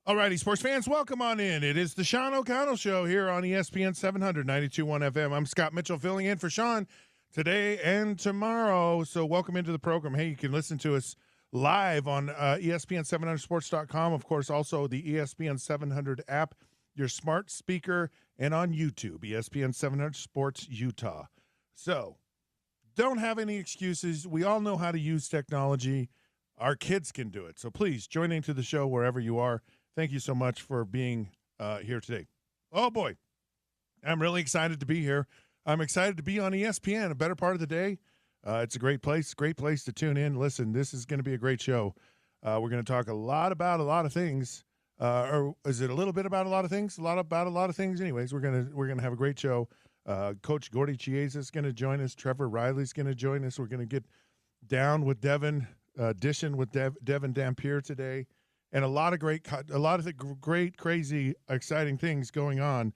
All righty, sports fans, welcome on in. It is the Sean O'Connell Show here on ESPN 700, 92.1 FM. I'm Scott Mitchell filling in for Sean today and tomorrow. So welcome into the program. Hey, you can listen to us live on ESPN700sports.com. Of course, also the ESPN 700 app, your smart speaker, and on YouTube, ESPN 700 Sports Utah. So don't have any excuses. We all know how to use technology. Our kids can do it. So please join into the show wherever you are. Thank you so much for being here today. Oh, boy. I'm really excited to be here. I'm excited to be on ESPN, a better part of the day. It's a great place to tune in. Listen, this is going to be a great show. We're going to talk a lot about a lot of things. Or is it a little bit about a lot of things? A lot about a lot of things. Anyways, we're gonna have a great show. Coach Gordy Chiesa is going to join us. Trevor Riley's going to join us. We're going to get down with Devin, dishing with Devin Dampier today. And a lot of great, crazy, exciting things going on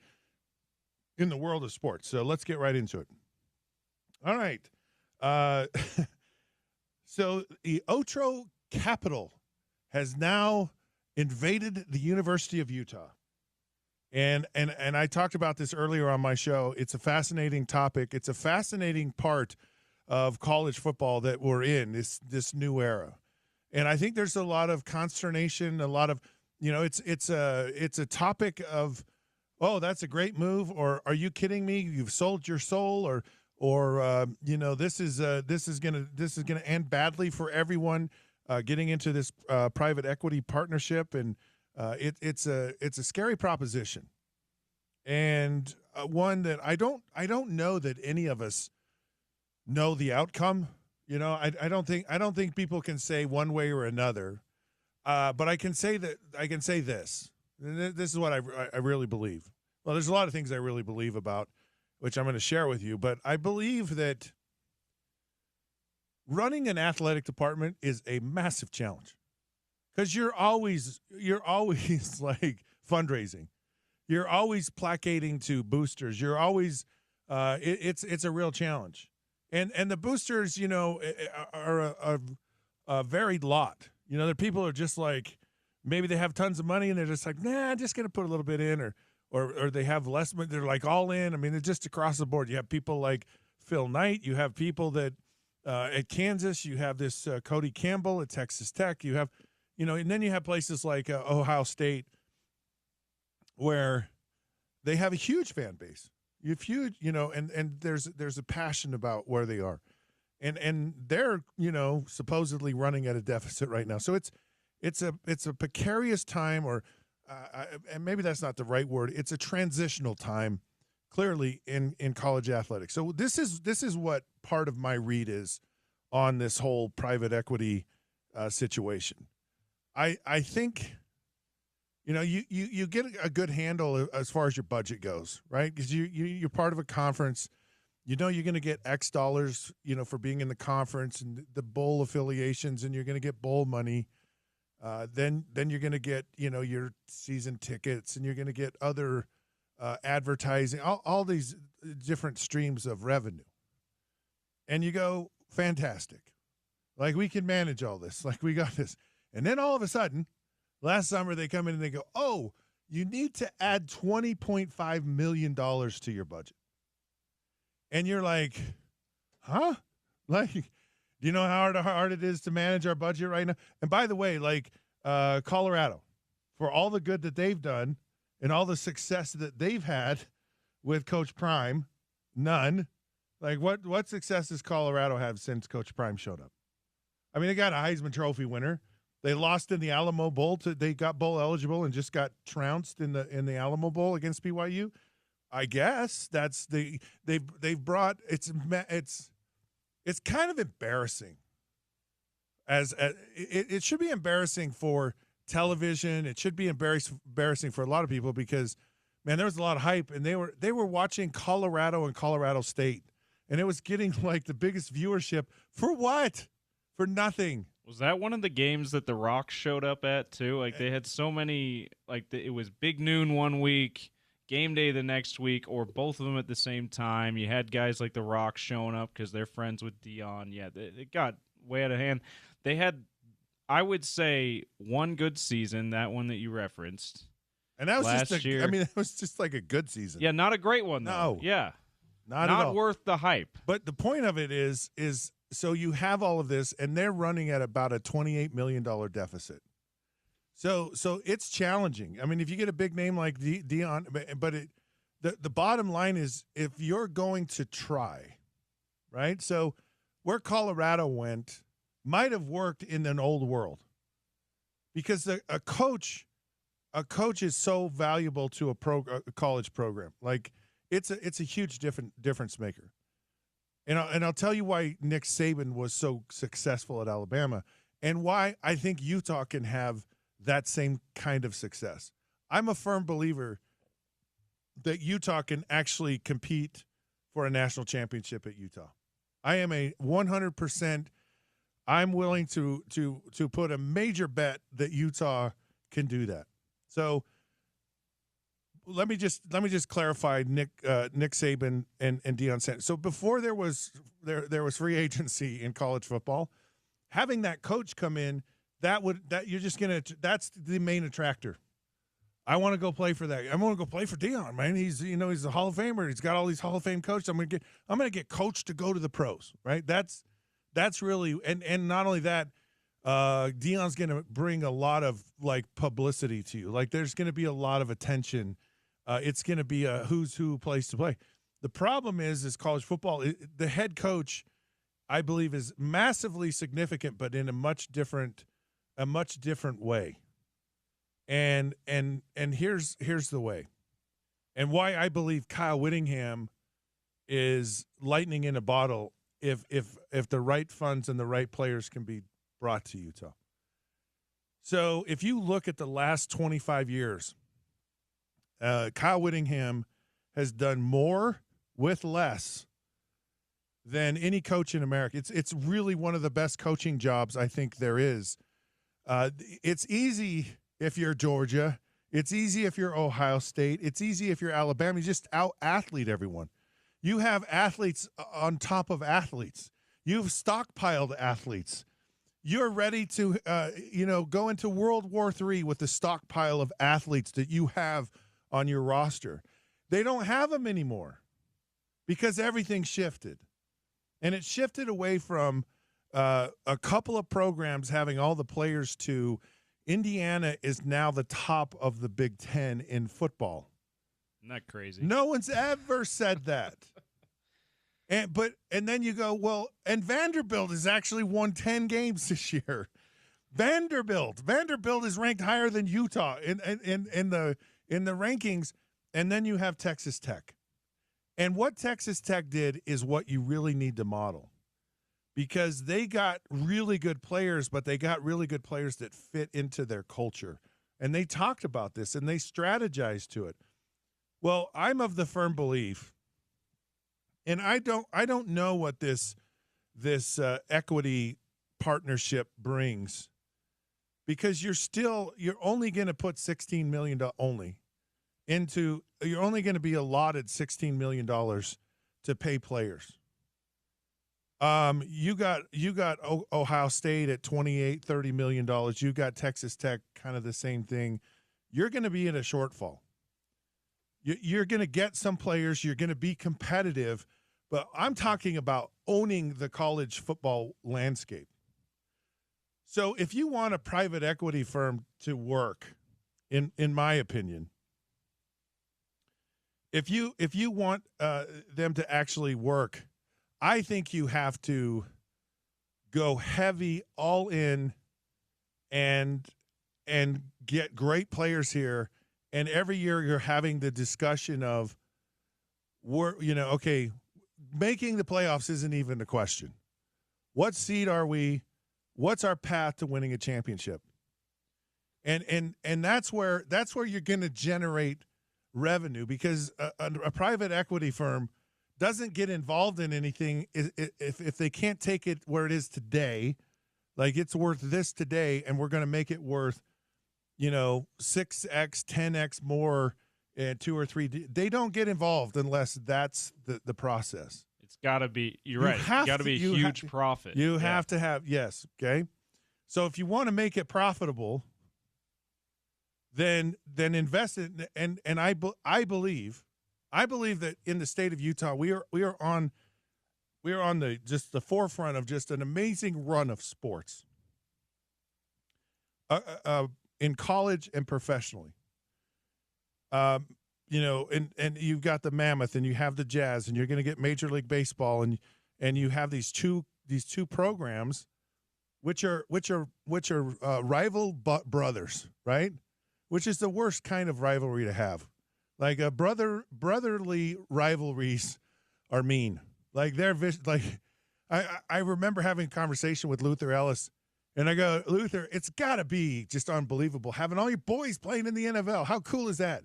in the world of sports. So let's get right into it. All right. So the Otro Capital has now invaded the University of Utah. And I talked about this earlier on my show. It's a fascinating topic. It's a fascinating part of college football that we're in, this new era. And I think there's a lot of consternation, a lot of, it's a topic of, oh, that's a great move, or are you kidding me? You've sold your soul, or this is gonna end badly for everyone getting into this private equity partnership, and it's a scary proposition, and one that I don't know that any of us know the outcome. I don't think people can say one way or another, but I can say this. This is what I really believe. Well, there's a lot of things I really believe about, which I'm going to share with you, but I believe that running an athletic department is a massive challenge because you're always like fundraising. You're always placating to boosters. You're always it's a real challenge. And the boosters, are a varied lot. The people are just like, maybe they have tons of money and they're just like, nah, I'm just going to put a little bit in, or they have less, but they're like all in. I mean, they're just across the board. You have people like Phil Knight. You have people that at Kansas, you have this Cody Campbell at Texas Tech. You have, and then you have places like Ohio State where they have a huge fan base. You've huge, and there's a passion about where they are, and they're supposedly running at a deficit right now. So it's a precarious time, or and maybe that's not the right word. It's a transitional time, clearly in college athletics. So this is what part of my read is on this whole private equity situation. I think. You get a good handle as far as your budget goes, right? Because you're part of a conference. You're going to get X dollars, for being in the conference and the bowl affiliations, and you're going to get bowl money. Then you're going to get, your season tickets, and you're going to get other advertising, all these different streams of revenue. And you go, fantastic. Like, we can manage all this. Like, we got this. And then all of a sudden, last summer, they come in and they go, oh, you need to add $20.5 million to your budget. And you're like, huh? Like, do you know how hard it is to manage our budget right now? And by the way, like Colorado, for all the good that they've done and all the success that they've had with Coach Prime, none. Like, what success does Colorado have since Coach Prime showed up? I mean, they got a Heisman Trophy winner. They lost in the Alamo Bowl. They got bowl eligible and just got trounced in the Alamo Bowl against BYU. I guess that's they've brought it's kind of embarrassing. It should be embarrassing for television. It should be embarrassing for a lot of people because, man, there was a lot of hype, and they were watching Colorado and Colorado State, and it was getting like the biggest viewership for what? For nothing. Was that one of the games that the Rock showed up at, too? Like, they had so many, it was big noon one week, game day the next week, or both of them at the same time. You had guys like the Rock showing up because they're friends with Dion. Yeah, it got way out of hand. They had I would say one good season, that one that you referenced. And that was last year. I mean, that was just like a good season. Yeah, not a great one, though. No. Yeah. Not at all. Worth the hype. But the point of it is so you have all of this, and they're running at about a $28 million deficit. So it's challenging. I mean, if you get a big name like Dion, but the bottom line is if you're going to try, right? So where Colorado went might have worked in an old world because a coach is so valuable to a college program. Like it's a huge difference maker. And I'll tell you why Nick Saban was so successful at Alabama and why I think Utah can have that same kind of success. I'm a firm believer that Utah can actually compete for a national championship at Utah. I am a 100%. I'm willing to put a major bet that Utah can do that. So let me just clarify Nick Saban and Deion Sanders. So before there was free agency in college football, having that coach come in, that's the main attractor. I want to go play for that. I want to go play for Deion, man. He's a Hall of Famer. He's got all these Hall of Fame coaches. I'm gonna get coached to go to the pros, right? That's really and not only that, Deion's gonna bring a lot of like publicity to you. Like there's gonna be a lot of attention. It's gonna be a who's who place to play. The problem is college football. The head coach, I believe, is massively significant, but in a much different way. And here's the way, and why I believe Kyle Whittingham is lightning in a bottle if the right funds and the right players can be brought to Utah. So if you look at the last 25 years, Kyle Whittingham has done more with less than any coach in America. It's really one of the best coaching jobs I think there is. It's easy if you're Georgia. It's easy if you're Ohio State. It's easy if you're Alabama. You just out-athlete everyone. You have athletes on top of athletes. You've stockpiled athletes. You're ready to go into World War III with the stockpile of athletes that you have on your roster. They don't have them anymore because everything shifted. And it shifted away from a couple of programs having all the players to Indiana is now the top of the Big Ten in football. Isn't that crazy? No one's ever said that. And then you go, well, and Vanderbilt has actually won 10 games this year. Vanderbilt is ranked higher than Utah in the rankings, and then you have Texas Tech. And what Texas Tech did is what you really need to model. Because they got really good players, but they got really good players that fit into their culture. And they talked about this, and they strategized to it. Well, I'm of the firm belief, and I don't know what this equity partnership brings, because you're only going to put $16 million you're only going to be allotted $16 million to pay players. You got Ohio State at $28-30 million. You got Texas Tech, kind of the same thing. You're going to be in a shortfall. You're going to get some players. You're going to be competitive, but I'm talking about owning the college football landscape. So if you want a private equity firm to work, in my opinion, if you want them to actually work, I think you have to go heavy, all in, and get great players here. And every year you're having the discussion of, making the playoffs isn't even a question. What seed are we? What's our path to winning a championship? And that's where you're going to generate revenue, because a private equity firm doesn't get involved in anything if they can't take it where it is today, like it's worth this today, and we're going to make it worth, 6x, 10x more, and 2 or 3. They don't get involved unless that's the process. It's got to be. You're right. It's got to be a huge profit. You have to have, yes. Okay. So if you want to make it profitable, then invest in and I believe that in the state of Utah we are on the forefront of just an amazing run of sports. In college and professionally. And you've got the Mammoth and you have the Jazz and you're going to get Major League Baseball and you have these two programs which are rival brothers, right? Which is the worst kind of rivalry to have. Like brotherly rivalries are mean. Like they're like I remember having a conversation with Luther Ellis. And I go, Luther, it's got to be just unbelievable having all your boys playing in the NFL. How cool is that?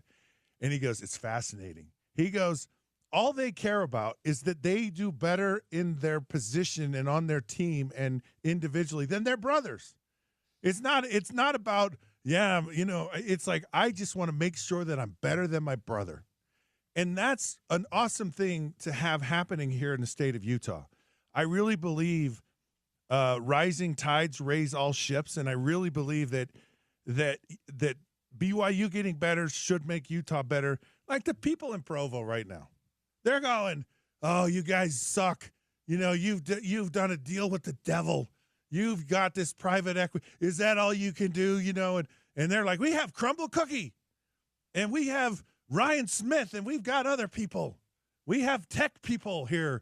And he goes, it's fascinating. He goes, all they care about is that they do better in their position and on their team and individually than their brothers. It's not about, it's like, I just want to make sure that I'm better than my brother. And that's an awesome thing to have happening here in the state of Utah. I really believe rising tides raise all ships, and I really believe that BYU getting better should make Utah better. Like the people in Provo right now, they're going, "Oh, you guys suck. You've done a deal with the devil. You've got this private equity. Is that all you can do?" And they're like, "We have Crumble Cookie, and we have Ryan Smith, and we've got other people. We have tech people here."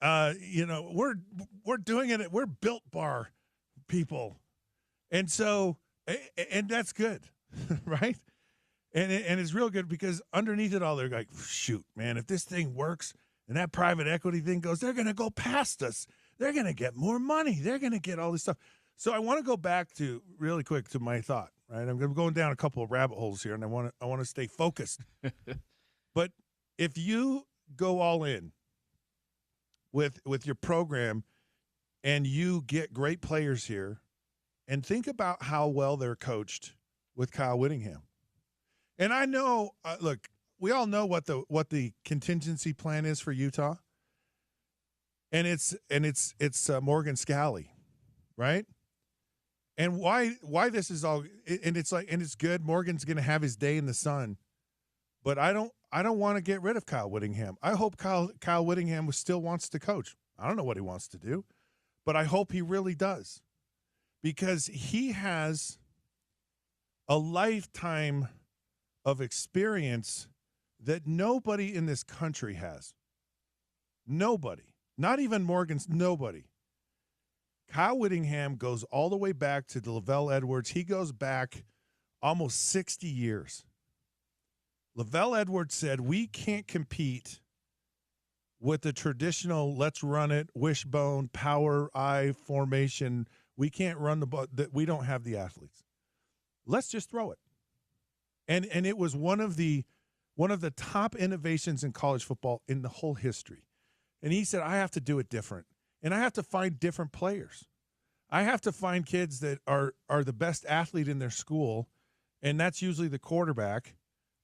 We're doing it. We're Built Bar people. And so, and that's good, right? And it's real good because underneath it all, they're like, shoot, man, if this thing works and that private equity thing goes, they're going to go past us. They're going to get more money. They're going to get all this stuff. So I want to go back to really quick to my thought, right? I'm going down a couple of rabbit holes here and I want to stay focused. But if you go all in, with your program and you get great players here and think about how well they're coached with Kyle Whittingham. And I know, look, we all know what the contingency plan is for Utah. And it's Morgan Scalley, right? And why this is all, and it's good. Morgan's going to have his day in the sun, but I don't want to get rid of Kyle Whittingham. I hope Kyle Whittingham still wants to coach. I don't know what he wants to do, but I hope he really does because he has a lifetime of experience that nobody in this country has. Nobody. Not even Morgan's. Nobody. Kyle Whittingham goes all the way back to LaVell Edwards. He goes back almost 60 years. LaVell Edwards said, we can't compete with the traditional let's run it, wishbone, power eye formation. We can't run the ball. We don't have the athletes. Let's just throw it. And it was one of the top innovations in college football in the whole history. And he said, I have to do it different. And I have to find different players. I have to find kids that are the best athlete in their school, and that's usually the quarterback.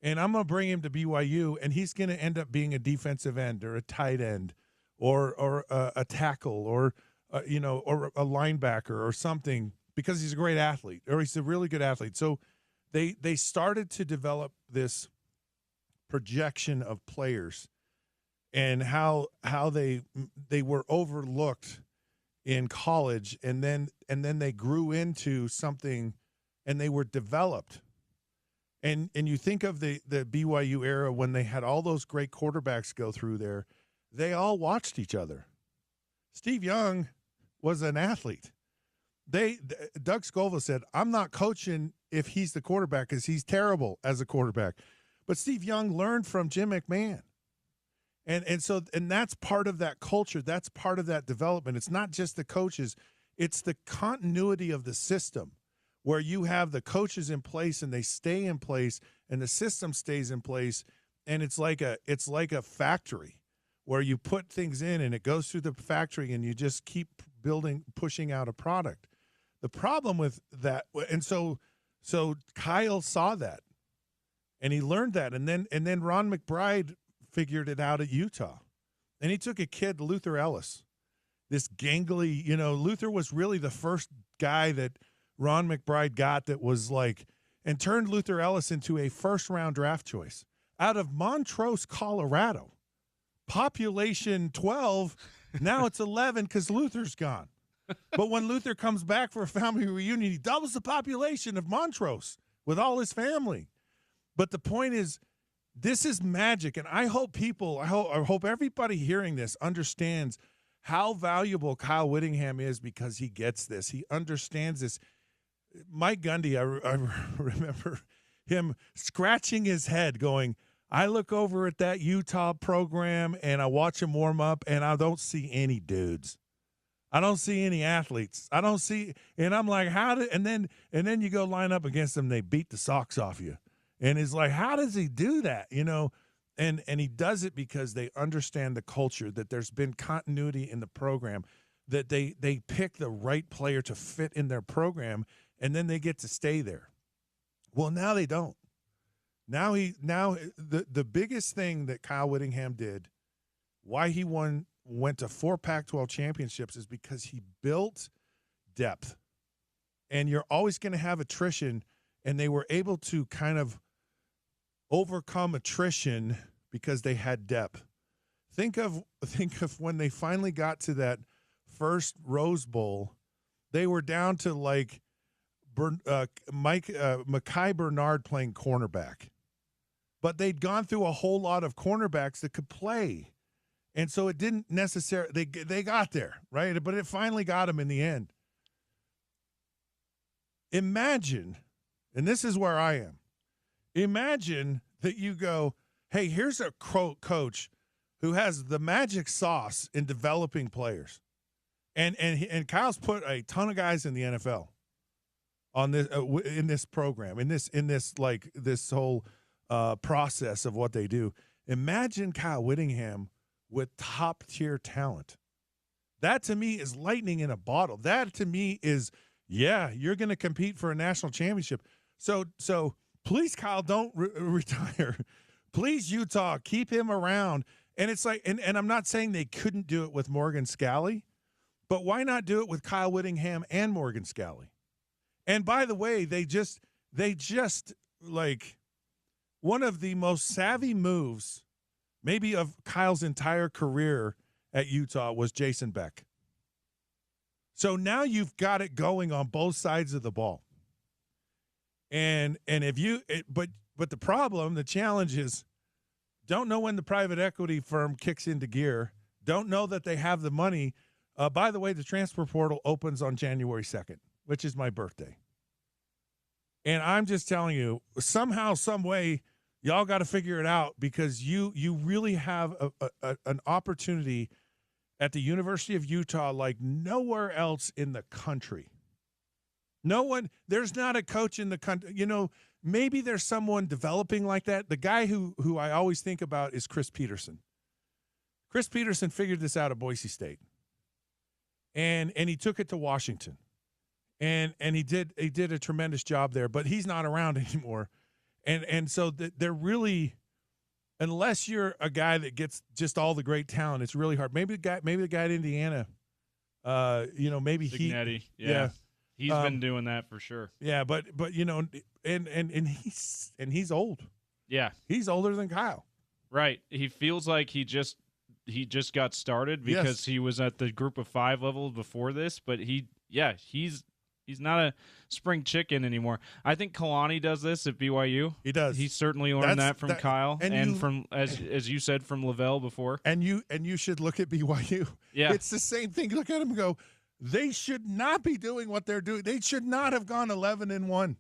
And I'm going to bring him to BYU, and he's going to end up being a defensive end or a tight end or a tackle or a linebacker or something because he's a great athlete or he's a really good athlete. So they started to develop this projection of players and how they were overlooked in college, and then they grew into something and they were developed. And you think of the BYU era when they had all those great quarterbacks go through there, they all watched each other. Steve Young was an athlete. Doug Scoville said, I'm not coaching if he's the quarterback because he's terrible as a quarterback. But Steve Young learned from Jim McMahon. And so that's part of that culture. That's part of that development. It's not just the coaches. It's the continuity of the system where you have the coaches in place and they stay in place and the system stays in place. And it's like a factory where you put things in and it goes through the factory and you just keep pushing out a product. The problem with that, and so Kyle saw that and he learned that. And then Ron McBride figured it out at Utah. And he took a kid, Luther Ellis, this gangly, Luther was really the first guy that Ron McBride got that was like, and turned Luther Ellis into a first-round draft choice out of Montrose, Colorado. Population 12, now it's 11 because Luther's gone. But when Luther comes back for a family reunion, he doubles the population of Montrose with all his family. But the point is, this is magic, and I hope I hope everybody hearing this understands how valuable Kyle Whittingham is because he gets this. He understands this. Mike Gundy, I remember him scratching his head going, I look over at that Utah program and I watch him warm up and I don't see any dudes. I don't see any athletes. I don't see, and I'm like, and then you go line up against them, they beat the socks off you. And it's like, how does he do that? And he does it because they understand the culture, that there's been continuity in the program, that they pick the right player to fit in their program, and then they get to stay there. Well, now they don't. Now the biggest thing that Kyle Whittingham did, why he went to 4 Pac-12 championships, is because he built depth. And you're always going to have attrition, and they were able to kind of overcome attrition because they had depth. Think of when they finally got to that first Rose Bowl, they were down to like Mekhi Bernard playing cornerback. But they'd gone through a whole lot of cornerbacks that could play. And so it didn't necessarily – they got there, right? But it finally got them in the end. Imagine, and this is where I am, imagine that you go, hey, here's a coach who has the magic sauce in developing players. And Kyle's put a ton of guys in the NFL on this in this program, in this whole process of what they do. Imagine Kyle Whittingham with top-tier talent. That, to me, is lightning in a bottle. That, to me, is, yeah, you're going to compete for a national championship. So please, Kyle, don't retire. Please, Utah, keep him around. And it's like, and I'm not saying they couldn't do it with Morgan Scalley, but why not do it with Kyle Whittingham and Morgan Scalley? And by the way, they just like one of the most savvy moves maybe of Kyle's entire career at Utah was Jason Beck. So now you've got it going on both sides of the ball. And if you but the problem, the challenge is, don't know when the private equity firm kicks into gear. Don't know that they have the money. By the way, the transfer portal opens on January 2nd, which is my birthday. And I'm just telling you, somehow, some way, y'all got to figure it out, because you really have an opportunity at the University of Utah like nowhere else in the country. There's not a coach in the country. Maybe there's someone developing like that. The guy who I always think about is Chris Peterson. Chris Peterson figured this out at Boise State. And he took it to Washington. And he did a tremendous job there, but he's not around anymore. And so they're really, unless you're a guy that gets just all the great talent, it's really hard. Maybe the guy at Indiana, maybe Signetti, yeah. He's been doing that for sure. Yeah, but and he's old. Yeah. He's older than Kyle. Right. He feels like he just got started because he was at the group of 5 level before this, but he's not a spring chicken anymore. I think Kalani does this at BYU. He does. He certainly learned that from Kyle and from as you said, from Lavelle before. And you should look at BYU. Yeah. It's the same thing. Look at him and go, they should not be doing what they're doing. They should not have gone 11-1.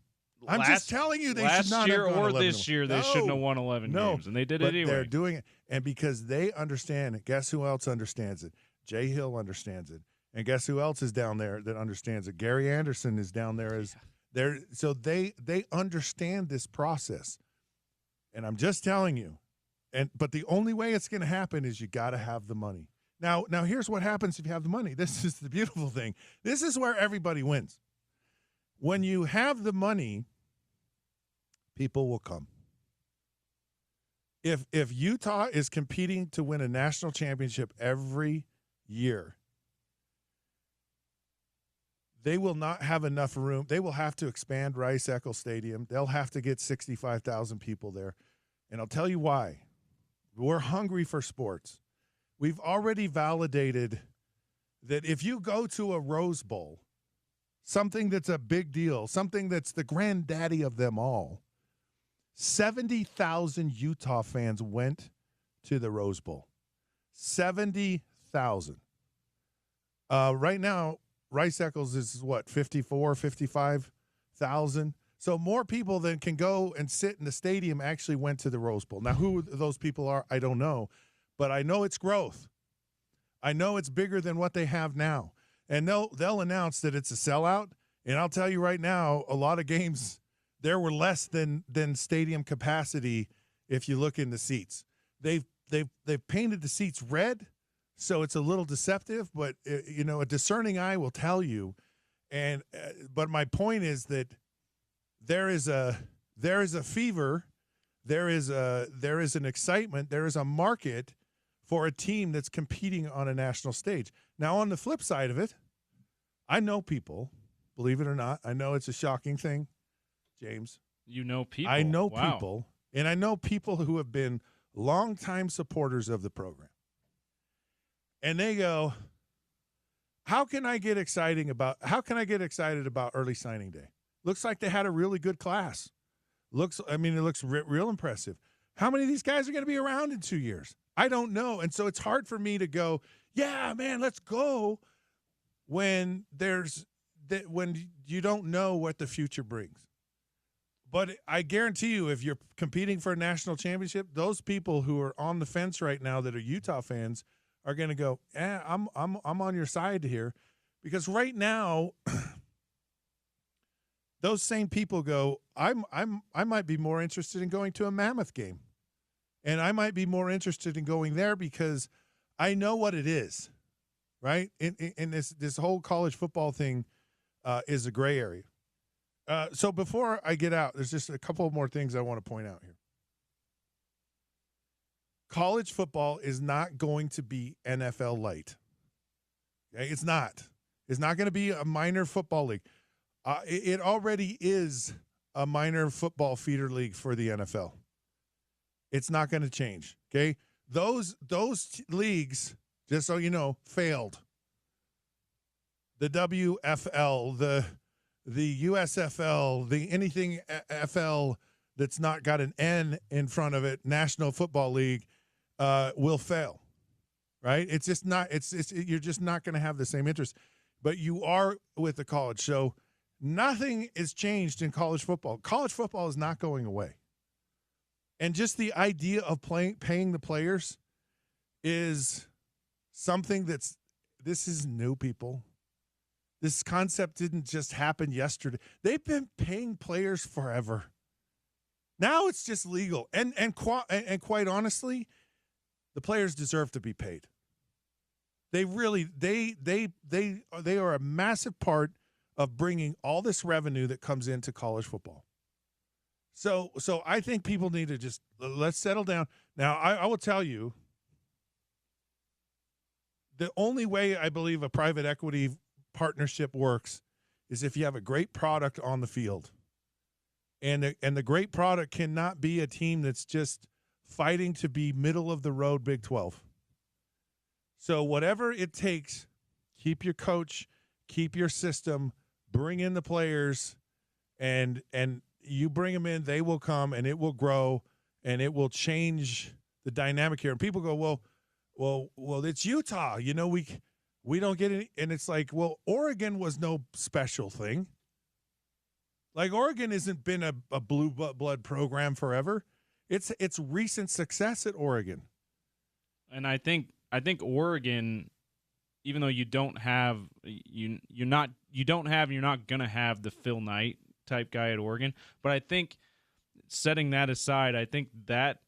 I'm just telling you, they should not have gone 11-1. Last year or this year, they shouldn't have won 11 games, and they did it anyway. They're doing it, and because they understand it. Guess who else understands it? Jay Hill understands it, and guess who else is down there that understands it? Gary Anderson is down there there. So they understand this process, and I'm just telling you. But the only way it's going to happen is you got to have the money. Now here's what happens if you have the money. This is the beautiful thing. This is where everybody wins. When you have the money, people will come. If Utah is competing to win a national championship every year, They will not have enough room. They will have to expand Rice-Eccles Stadium. They'll have to get 65,000 people there. And I'll tell you why. We're hungry for sports. We've already validated that if you go to a Rose Bowl, something that's a big deal, something that's the granddaddy of them all, 70,000 Utah fans went to the Rose Bowl. 70,000. Right now, Rice-Eccles is what, 54, 55,000? So more people than can go and sit in the stadium actually went to the Rose Bowl. Now, who those people are, I don't know. But I know it's growth. I know it's bigger than what they have now. And they'll announce that it's a sellout. And I'll tell you right now, a lot of games, there were less than stadium capacity if you look in the seats. They've painted the seats red, so it's a little deceptive. But, a discerning eye will tell you. And but my point is that there is a fever, there is an excitement, there is a market for a team that's competing on a national stage. Now, on the flip side of it, I know people, believe it or not, I know it's a shocking thing, James. You know people. I know wow. people, and I know people who have been longtime supporters of the program. And they go, how can I get excited about early signing day? Looks like they had a really good class. It looks real impressive. How many of these guys are going to be around in 2 years? I don't know. And so it's hard for me to go, yeah, man, let's go when you don't know what the future brings. But I guarantee you, if you're competing for a national championship, those people who are on the fence right now that are Utah fans are going to go, I'm on your side here. Because right now, those same people go, I might be more interested in going to a Mammoth game. And I might be more interested in going there because I know what it is, right? And this whole college football thing is a gray area. So before I get out, there's just a couple more things I want to point out here. College football is not going to be NFL light. Okay? It's not. It's not going to be a minor football league. It already is a minor football feeder league for the NFL. It's not going to change, okay? Those leagues, just so you know, failed. The WFL, the USFL, the anything FL that's not got an N in front of it, National Football League, will fail, right? It's just not. You're just not going to have the same interest. But you are with the college, so nothing is changed in college football. College football is not going away. And just the idea of paying the players is something this is new, people. This concept didn't just happen yesterday. They've been paying players forever. Now it's just legal. And quite honestly, the players deserve to be paid. They really they are a massive part of bringing all this revenue that comes into college football. So I think people need to just let's settle down. Now, I will tell you, the only way I believe a private equity partnership works is if you have a great product on the field. And the great product cannot be a team that's just fighting to be middle of the road Big 12. So whatever it takes, keep your coach, keep your system, bring in the players, and you bring them in, they will come, and it will grow, and it will change the dynamic here. And people go, well, it's Utah. You know, we don't get any. And it's like, well, Oregon was no special thing. Like, Oregon hasn't been a blue blood program forever. It's recent success at Oregon. And I think Oregon, even though you don't have you're not gonna have the Phil Knight type guy at Oregon, but I think setting that aside, I think that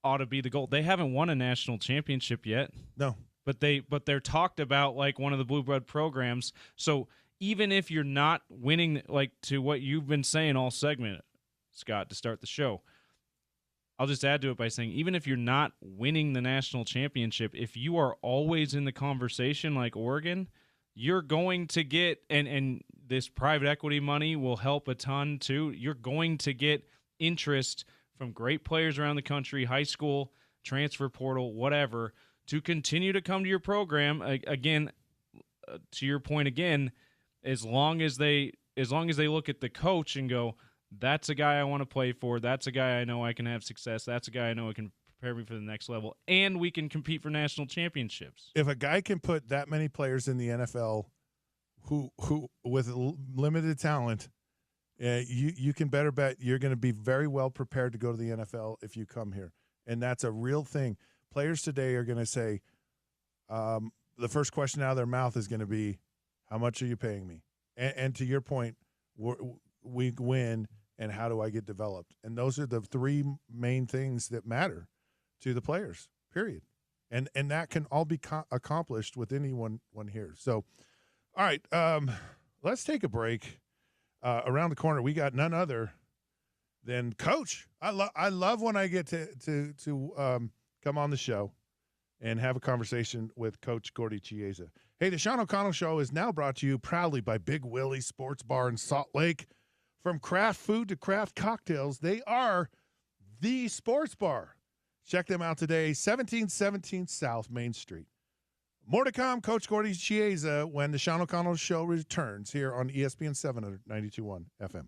ought to be the goal. They haven't won a national championship yet. No. But they're talked about like one of the blue blood programs. So even if you're not winning, like to what you've been saying all segment, Scott, to start the show, I'll just add to it by saying, even if you're not winning the national championship, if you are always in the conversation like Oregon, you're going to get, and this private equity money will help a ton too. You're going to get interest from great players around the country, high school, transfer portal, whatever, to continue to come to your program. Again, to your point again, as long as they look at the coach and go, that's a guy I want to play for, that's a guy I know I can have success, that's a guy I know I can prepare me for the next level, and we can compete for national championships. If a guy can put that many players in the NFL who with limited talent, you can better bet you're going to be very well prepared to go to the NFL if you come here. And that's a real thing. Players today are going to say, the first question out of their mouth is going to be, how much are you paying me? And to your point, we win, and how do I get developed? And those are the three main things that matter to the players, period. And that can all be accomplished with anyone here. So, all right, let's take a break. Around the corner, we got none other than Coach. I love when I get to come on the show and have a conversation with Coach Gordy Chiesa. Hey, the Sean O'Connell Show is now brought to you proudly by Big Willie's Sports Bar in Salt Lake. From craft food to craft cocktails, they are the sports bar. Check them out today, 1717 South Main Street. More to come, Coach Gordy Chiesa, when the Sean O'Connell Show returns here on ESPN 700 92.1 FM.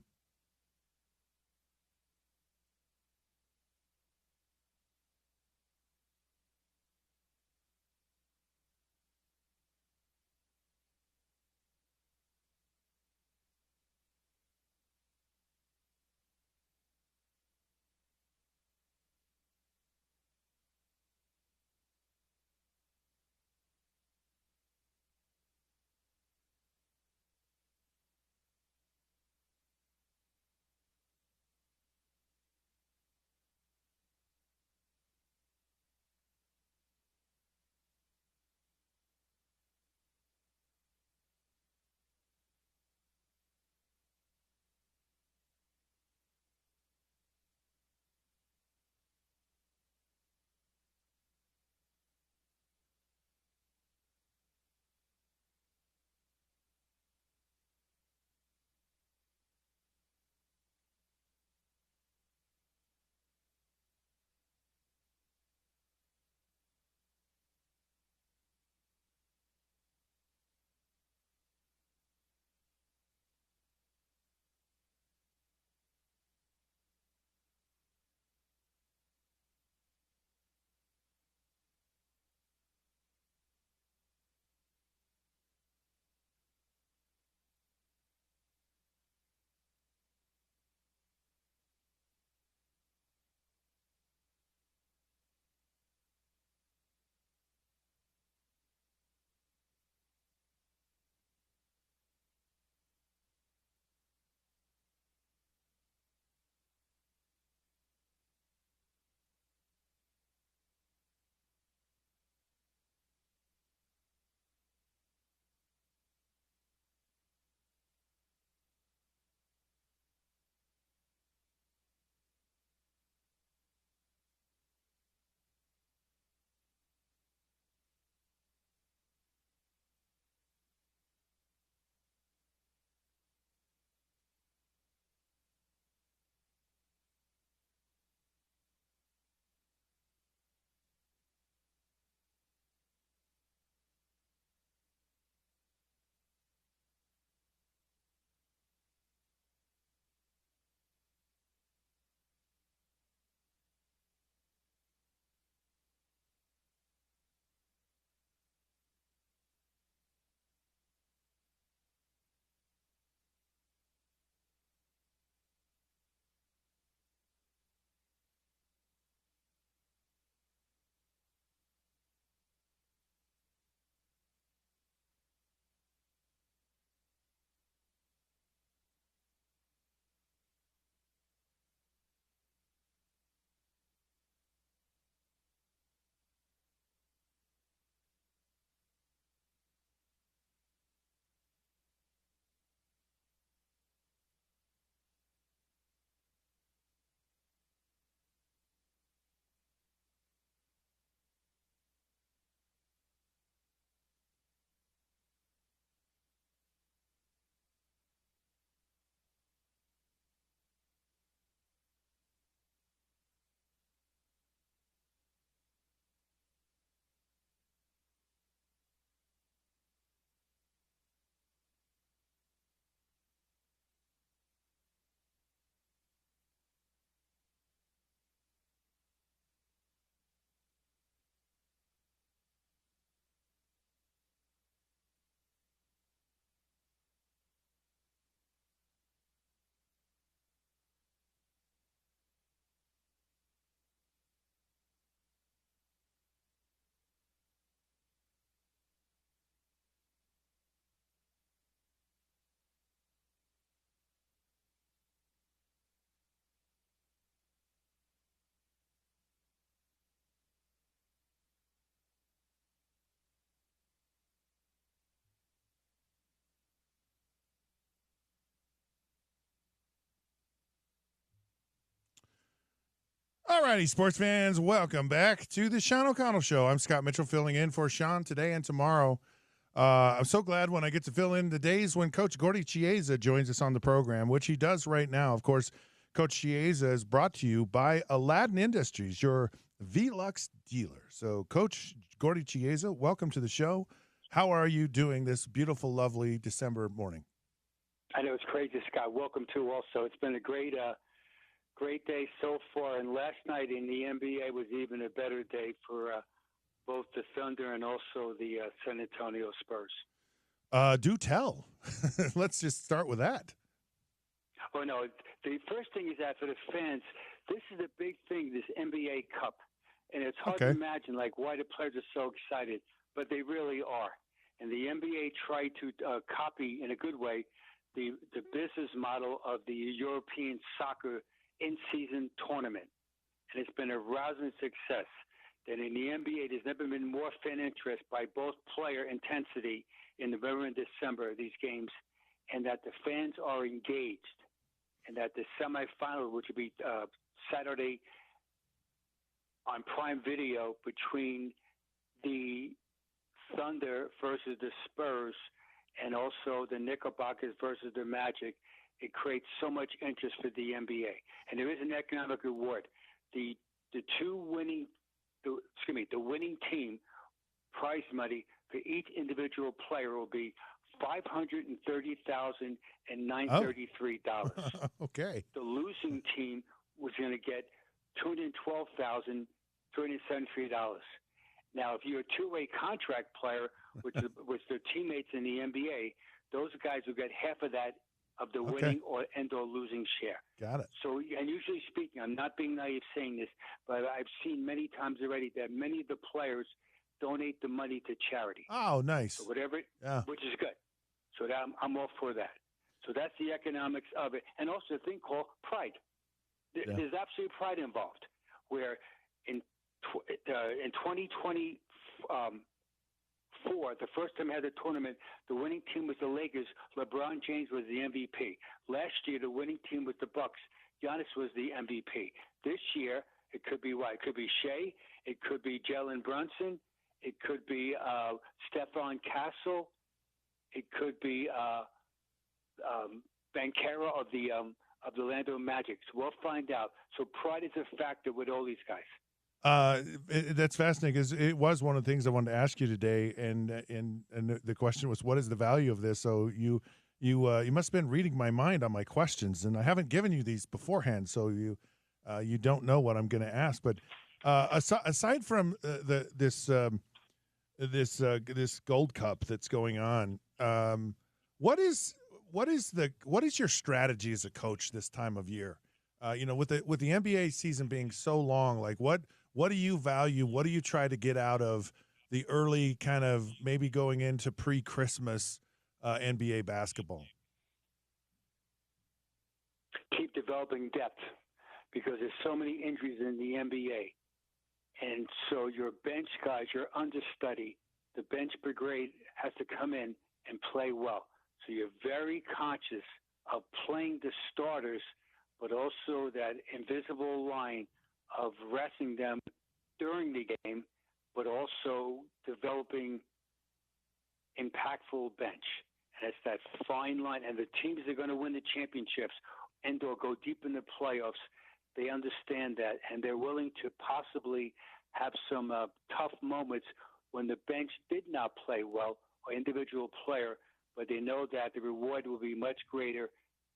All righty, sports fans, welcome back to the Sean O'Connell Show. I'm Scott Mitchell filling in for Sean today and tomorrow. I'm so glad when I get to fill in the days when Coach Gordy Chiesa joins us on the program, which he does right now. Of course, Coach Chiesa is brought to you by Aladdin Industries, your Velux dealer. So, Coach Gordy Chiesa, welcome to the show. How are you doing this beautiful, lovely December morning? I know it's crazy, Scott. Welcome to also. It's been a great day so far, and last night in the NBA was even a better day for both the Thunder and also the San Antonio Spurs. Do tell. Let's just start with that. Oh, no. The first thing is that for the fans, this is a big thing, this NBA Cup. And it's hard to imagine, like, why the players are so excited, but they really are. And the NBA tried to copy, in a good way, the business model of the European soccer in-season tournament. And it's been a rousing success. That in the NBA, there's never been more fan interest by both player intensity in November and December of these games, and that the fans are engaged, and that the semifinal, which will be Saturday on Prime Video between the Thunder versus the Spurs, and also the Knickerbockers versus the Magic, it creates so much interest for the NBA. And there is an economic reward. The winning team prize money for each individual player will be $530,933. Okay. The losing team was going to get $212,373. Now, if you're a two-way contract player, which was their teammates in the NBA, those guys will get half of that of the winning or losing share. Got it. So, and usually speaking, I'm not being naive saying this, but I've seen many times already that many of the players donate the money to charity. Oh, nice. So whatever, which is good. So that I'm all for that. So that's the economics of it. And also a thing called pride. There's absolute pride involved, where in 2024, the first time I had the tournament, the winning team was the Lakers. LeBron James was the MVP. Last year, the winning team was the Bucks. Giannis was the MVP. This year, it could be what? It could be Shea. It could be Jalen Brunson. It could be Stephon Castle. It could be Banchero of the Orlando Magic. So we'll find out. So pride is a factor with all these guys. That's fascinating because it was one of the things I wanted to ask you today, and the question was, what is the value of this? So you must have been reading my mind on my questions, and I haven't given you these beforehand, so you don't know what I'm going to ask. But aside from this Gold Cup that's going on, what is your strategy as a coach this time of year? With the NBA season being so long, like what do you value? What do you try to get out of the early kind of maybe going into pre-Christmas NBA basketball? Keep developing depth because there's so many injuries in the NBA. And so your bench guys, your understudy, the bench brigade has to come in and play well. So you're very conscious of playing the starters, but also that invisible line of resting them during the game, but also developing impactful bench. And it's that fine line. And the teams that are going to win the championships and or go deep in the playoffs, they understand that, and they're willing to possibly have some tough moments when the bench did not play well or individual player, but they know that the reward will be much greater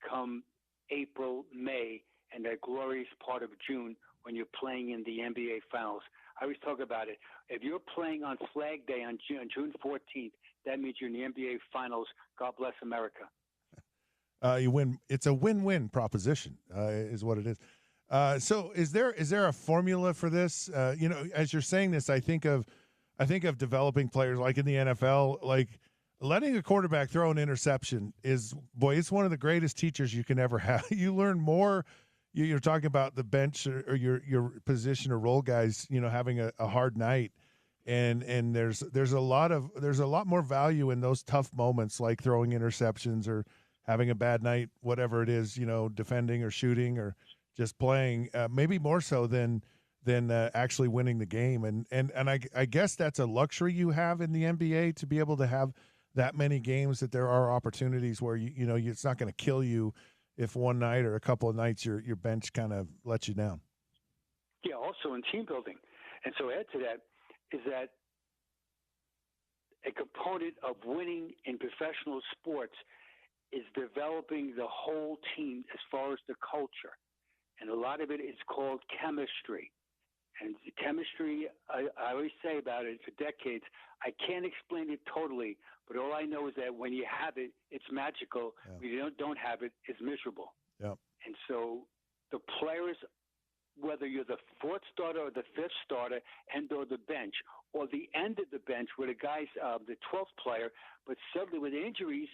come April, May, and that glorious part of June when you're playing in the NBA Finals. I always talk about it. If you're playing on Flag Day on June 14th, that means you're in the NBA Finals. God bless America. You win. It's a win-win proposition, is what it is. So, is there a formula for this? As you're saying this, I think of developing players like in the NFL, like letting a quarterback throw an interception is, it's one of the greatest teachers you can ever have. You learn more. You're talking about the bench or your position or role guys, having a hard night, and there's a lot more value in those tough moments, like throwing interceptions or having a bad night, whatever it is, defending or shooting or just playing, maybe more so than actually winning the game. And I guess that's a luxury you have in the NBA, to be able to have that many games, that there are opportunities where it's not going to kill you if one night or a couple of nights your bench kind of lets you down. Yeah, also in team building. And so add to that is that a component of winning in professional sports is developing the whole team as far as the culture. And a lot of it is called chemistry. And the chemistry, I always say about it for decades, I can't explain it totally, but all I know is that when you have it, it's magical. Yeah. When you don't have it, it's miserable. Yeah. And so the players, whether you're the fourth starter or the fifth starter and or the bench, or the end of the bench where the guy's the 12th player, but suddenly with injuries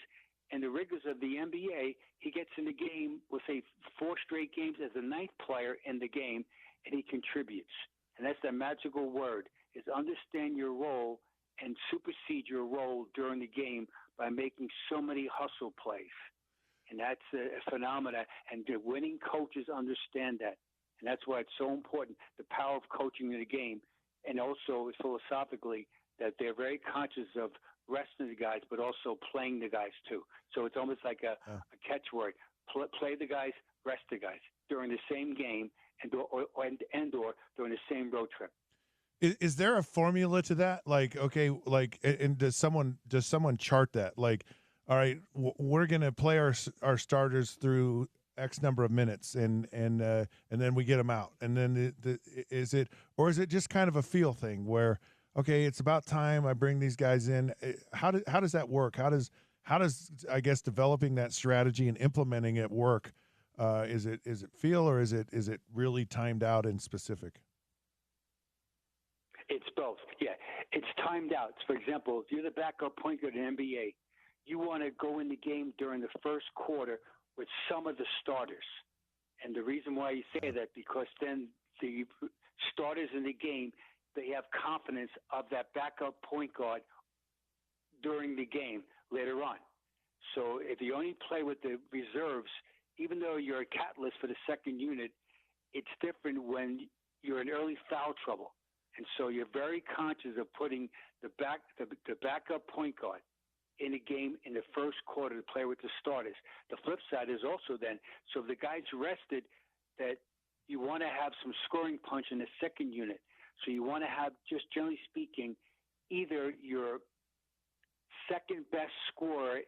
and the rigors of the NBA, he gets in the game, we'll say 4 straight games as the 9th player in the game, and he contributes. And that's the magical word, is understand your role and supersede your role during the game by making so many hustle plays. And that's a phenomena, and the winning coaches understand that. And that's why it's so important, the power of coaching in the game, and also philosophically that they're very conscious of resting the guys, but also playing the guys too. So it's almost like a catchword: play the guys, rest the guys during the same game, and or during the same road trip. Is there a formula to that? Like, okay, like, and does someone chart that? Like, all right, we're gonna play our starters through X number of minutes, and then we get them out, and then is it just kind of a feel thing where, okay, it's about time I bring these guys in? How does that work? How does I guess developing that strategy and implementing it work? Is it feel, or is it really timed out and specific? It's both. Yeah, it's timed out. For example, if you're the backup point guard in the NBA, you want to go in the game during the first quarter with some of the starters. And the reason why you say that, because then the starters in the game, they have confidence of that backup point guard during the game later on. So if you only play with the reserves, even though you're a catalyst for the second unit, it's different when you're in early foul trouble. And so you're very conscious of putting the backup point guard in a game in the first quarter to play with the starters. The flip side is also then, so if the guy's rested, that you want to have some scoring punch in the second unit. So you want to have, just generally speaking, either your second best scorer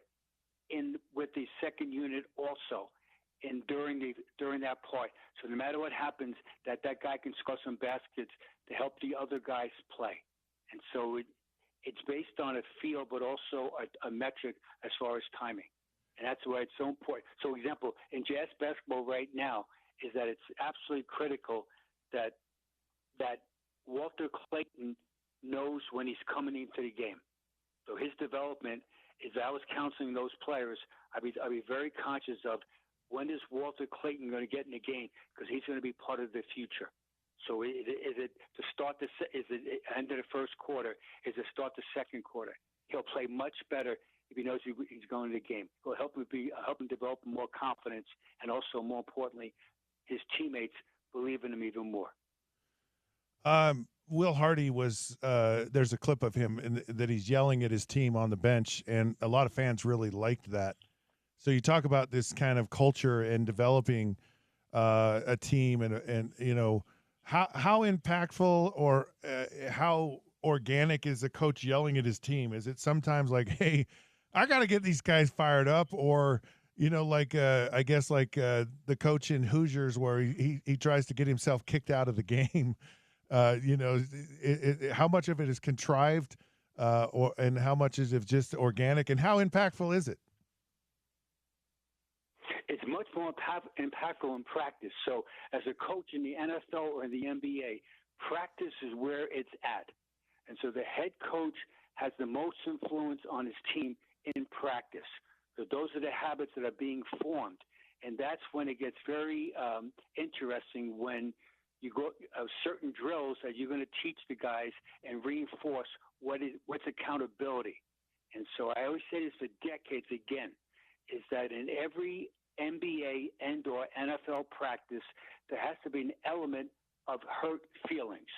in with the second unit also in during that part. So no matter what happens, that guy can score some baskets to help the other guys play. And so it's based on a feel, but also a metric as far as timing. And that's why it's so important. So, example, in jazz basketball right now is that it's absolutely critical that Walter Clayton knows when he's coming into the game. So his development is, I was counseling those players, I'd be very conscious of when is Walter Clayton going to get in the game, because he's going to be part of the future. So is it to start is it end of the first quarter? Is it start the second quarter? He'll play much better if he knows he's going to the game. He'll help him develop more confidence, and also, more importantly, his teammates believe in him even more. Will Hardy was there's a clip of him that he's yelling at his team on the bench, and a lot of fans really liked that. So you talk about this kind of culture and developing a team, and you know, how impactful or how organic is a coach yelling at his team? Is it sometimes like, hey, I got to get these guys fired up, or you know, like I guess like the coach in Hoosiers where he tries to get himself kicked out of the game? You know, how much of it is contrived, and how much is it just organic, and how impactful is it? It's much more impactful in practice. So as a coach in the NFL or in the NBA, practice is where it's at. And so the head coach has the most influence on his team in practice. So those are the habits that are being formed. And that's when it gets very interesting, when you go certain drills that you're going to teach the guys and reinforce what's accountability. And so I always say this for decades again, is that in every NBA and or NFL practice, there has to be an element of hurt feelings,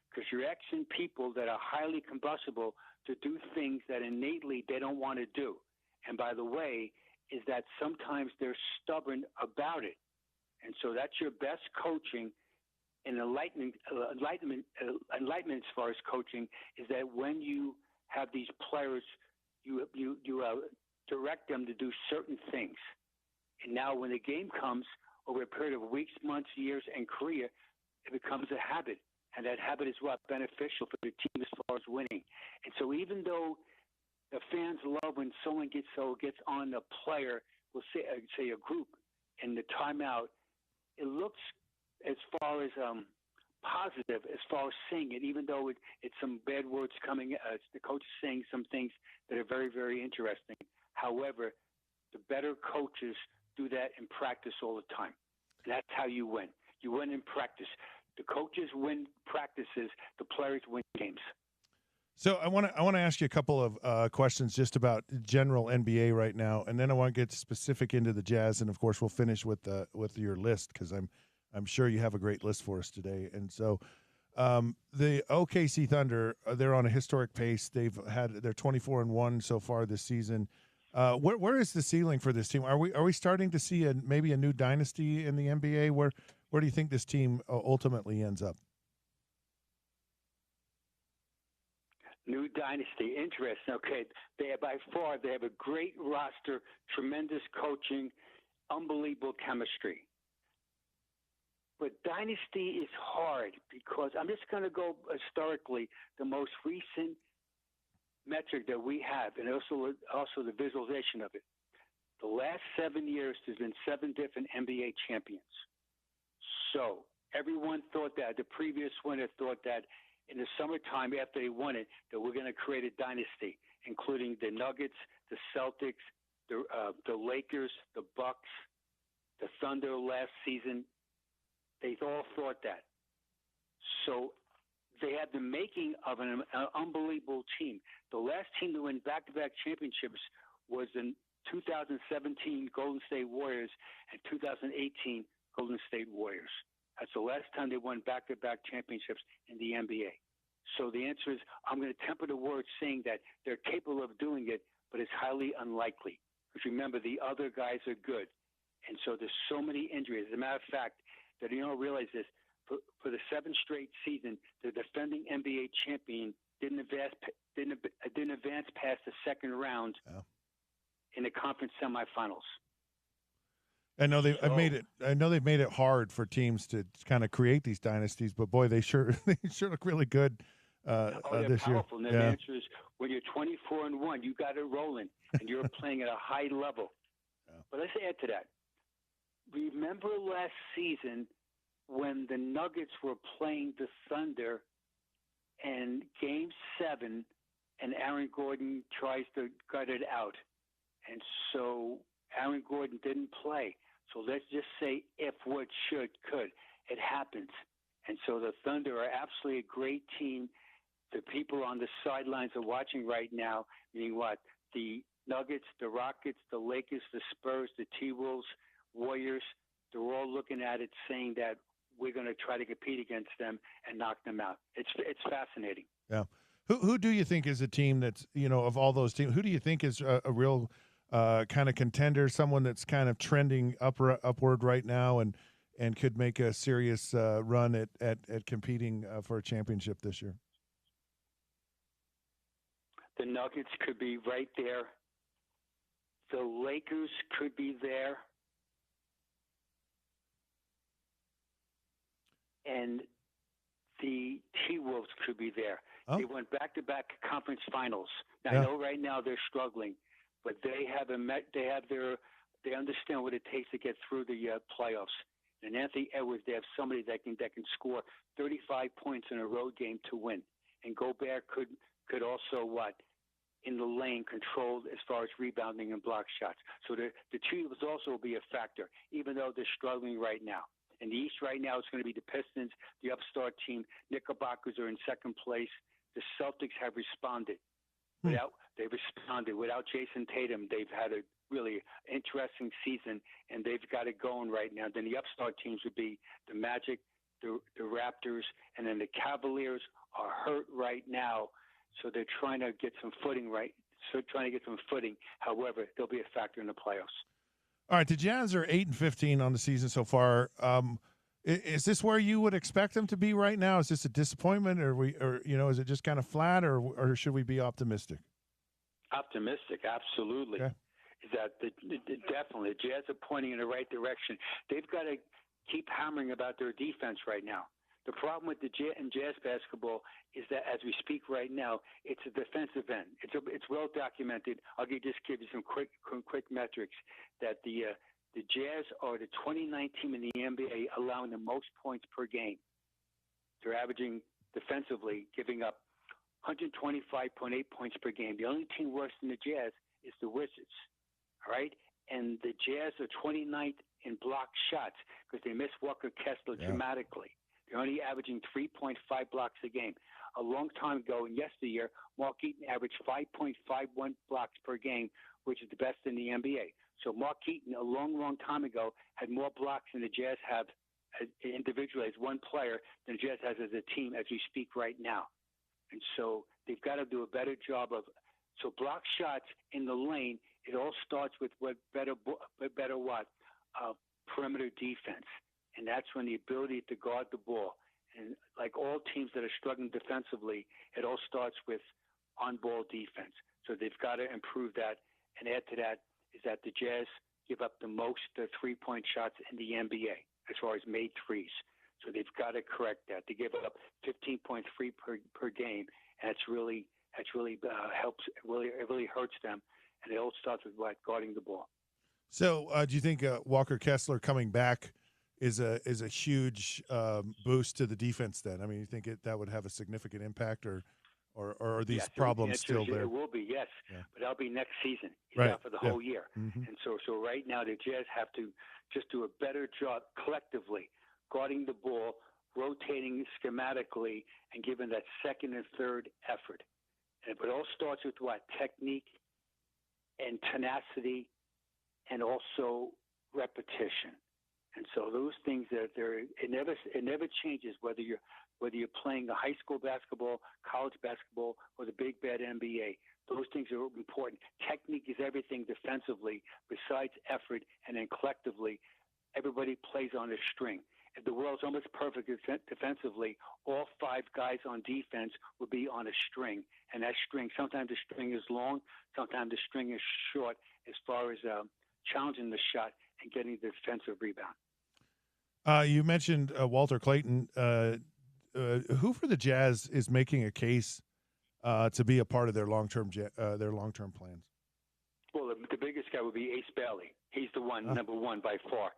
because you're asking people that are highly combustible to do things that innately they don't want to do. And by the way, is that sometimes they're stubborn about it. And so that's your best coaching and enlightenment as far as coaching, is that when you have these players, you direct them to do certain things. And now when the game comes over a period of weeks, months, years, and career, it becomes a habit. And that habit is what beneficial for the team as far as winning. And so even though the fans love when someone gets on a player, we'll say a group, in the timeout, it looks as far as positive as far as saying it, even though it's some bad words coming. The coach is saying some things that are very, very interesting. However, the better coaches do that in practice all the time. And that's how you win. You win in practice. The coaches win practices. The players win games. So I want to ask you a couple of questions just about general NBA right now, and then I want to get specific into the Jazz, and of course we'll finish with your list, because I'm sure you have a great list for us today. And so the OKC Thunder, they're on a historic pace. They're 24-1 so far this season. Where is the ceiling for this team? Are we starting to see maybe a new dynasty in the NBA? Where do you think this team ultimately ends up? New dynasty, interesting. Okay, they have a great roster, tremendous coaching, unbelievable chemistry. But dynasty is hard, because I'm just going to go historically. The most recent metric that we have, and also the visualization of it. The last 7 years, there's been 7 different NBA champions. So everyone thought that, the previous winner thought that in the summertime after they won it, that we're going to create a dynasty, including the Nuggets, the Celtics, the Lakers, the Bucks, the Thunder last season. They all thought that. So they had the making of an unbelievable team. The last team to win back-to-back championships was in 2017 Golden State Warriors and 2018 Golden State Warriors. That's the last time they won back-to-back championships in the NBA. So the answer is, I'm going to temper the words saying that they're capable of doing it, but it's highly unlikely. Because remember, the other guys are good. And so there's so many injuries. As a matter of fact, that you don't realize this, for the 7th straight season, the defending NBA champion didn't advance past the second round in the conference semifinals. I know they've made it hard for teams to kind of create these dynasties, but boy, they sure look really good this year. And the answer is, when you're 24-1, you got it rolling, and you're playing at a high level. Yeah. But let's add to that. Remember last season when the Nuggets were playing the Thunder and Game 7, and Aaron Gordon tries to gut it out. And so Aaron Gordon didn't play. So let's just say if, would, should, could. It happens. And so the Thunder are absolutely a great team. The people on the sidelines are watching right now, meaning what? The Nuggets, the Rockets, the Lakers, the Spurs, the T-Wolves, Warriors, they're all looking at it saying that we're going to try to compete against them and knock them out. It's fascinating. Yeah. Who do you think is a team that's, of all those teams, who do you think is a real kind of contender, someone that's kind of trending upward right now and could make a serious run at competing for a championship this year? The Nuggets could be right there. The Lakers could be there. And the T-Wolves could be there. Oh. They went back-to-back conference finals. Now, I know right now they're struggling, but they understand what it takes to get through the playoffs. And Anthony Edwards, they have somebody that can score 35 points in a road game to win. And Gobert could also in the lane control as far as rebounding and block shots. So the T-Wolves also will be a factor, even though they're struggling right now. In the East right now, it's going to be the Pistons, the upstart team. Knickerbockers are in second place. The Celtics have responded. They've responded. Without Jason Tatum, they've had a really interesting season, and they've got it going right now. Then the upstart teams would be the Magic, the Raptors, and then the Cavaliers are hurt right now, so they're trying to get some footing However, they'll be a factor in the playoffs. All right, the Jazz are 8-15 on the season so far. Is this where you would expect them to be right now? Is this a disappointment, or is it just kind of flat, or should we be optimistic? Optimistic, absolutely. Okay. Is that definitely the Jazz are pointing in the right direction. They've got to keep hammering about their defense right now. The problem with the Jazz basketball is that as we speak right now, it's a defensive end. It's well documented. I'll just give you some quick metrics that the Jazz are the 29th team in the NBA allowing the most points per game. They're averaging defensively, giving up 125.8 points per game. The only team worse than the Jazz is the Wizards. All right? And the Jazz are 29th in blocked shots because they miss Walker Kessler dramatically. They're only averaging 3.5 blocks a game. A long time ago, in yesteryear, Mark Eaton averaged 5.51 blocks per game, which is the best in the NBA. So Mark Eaton, a long time ago, had more blocks than the Jazz have individually as one player than the Jazz has as a team as we speak right now. And so they've got to do a better job of block shots in the lane. It all starts with perimeter defense. And that's when the ability to guard the ball. And like all teams that are struggling defensively, it all starts with on-ball defense. So they've got to improve that. And add to that is that the Jazz give up the most three-point shots in the NBA as far as made threes. So they've got to correct that. They give up 15.3 per game, and it really helps. It really hurts them. And it all starts with guarding the ball. So do you think Walker Kessler coming back is a huge boost to the defense then? I mean, you think that would have a significant impact, or are these problems still there? It will be, yes. Yeah. But that'll be next season. He's out for the whole year. Mm-hmm. And so right now the Jazz have to just do a better job collectively guarding the ball, rotating schematically, and giving that second and third effort. And it all starts with technique and tenacity and also repetition. And so those things it never changes whether you're playing a high school basketball, college basketball, or the big bad NBA. Those things are important. Technique is everything defensively besides effort, and then collectively, everybody plays on a string. If the world's almost perfect defensively, all five guys on defense would be on a string. And that string, sometimes the string is long, sometimes the string is short as far as challenging the shot and getting the defensive rebound. You mentioned Walter Clayton. Who for the Jazz is making a case to be a part of their long-term plans? Well, the biggest guy would be Ace Bailey. He's the one, number one by far.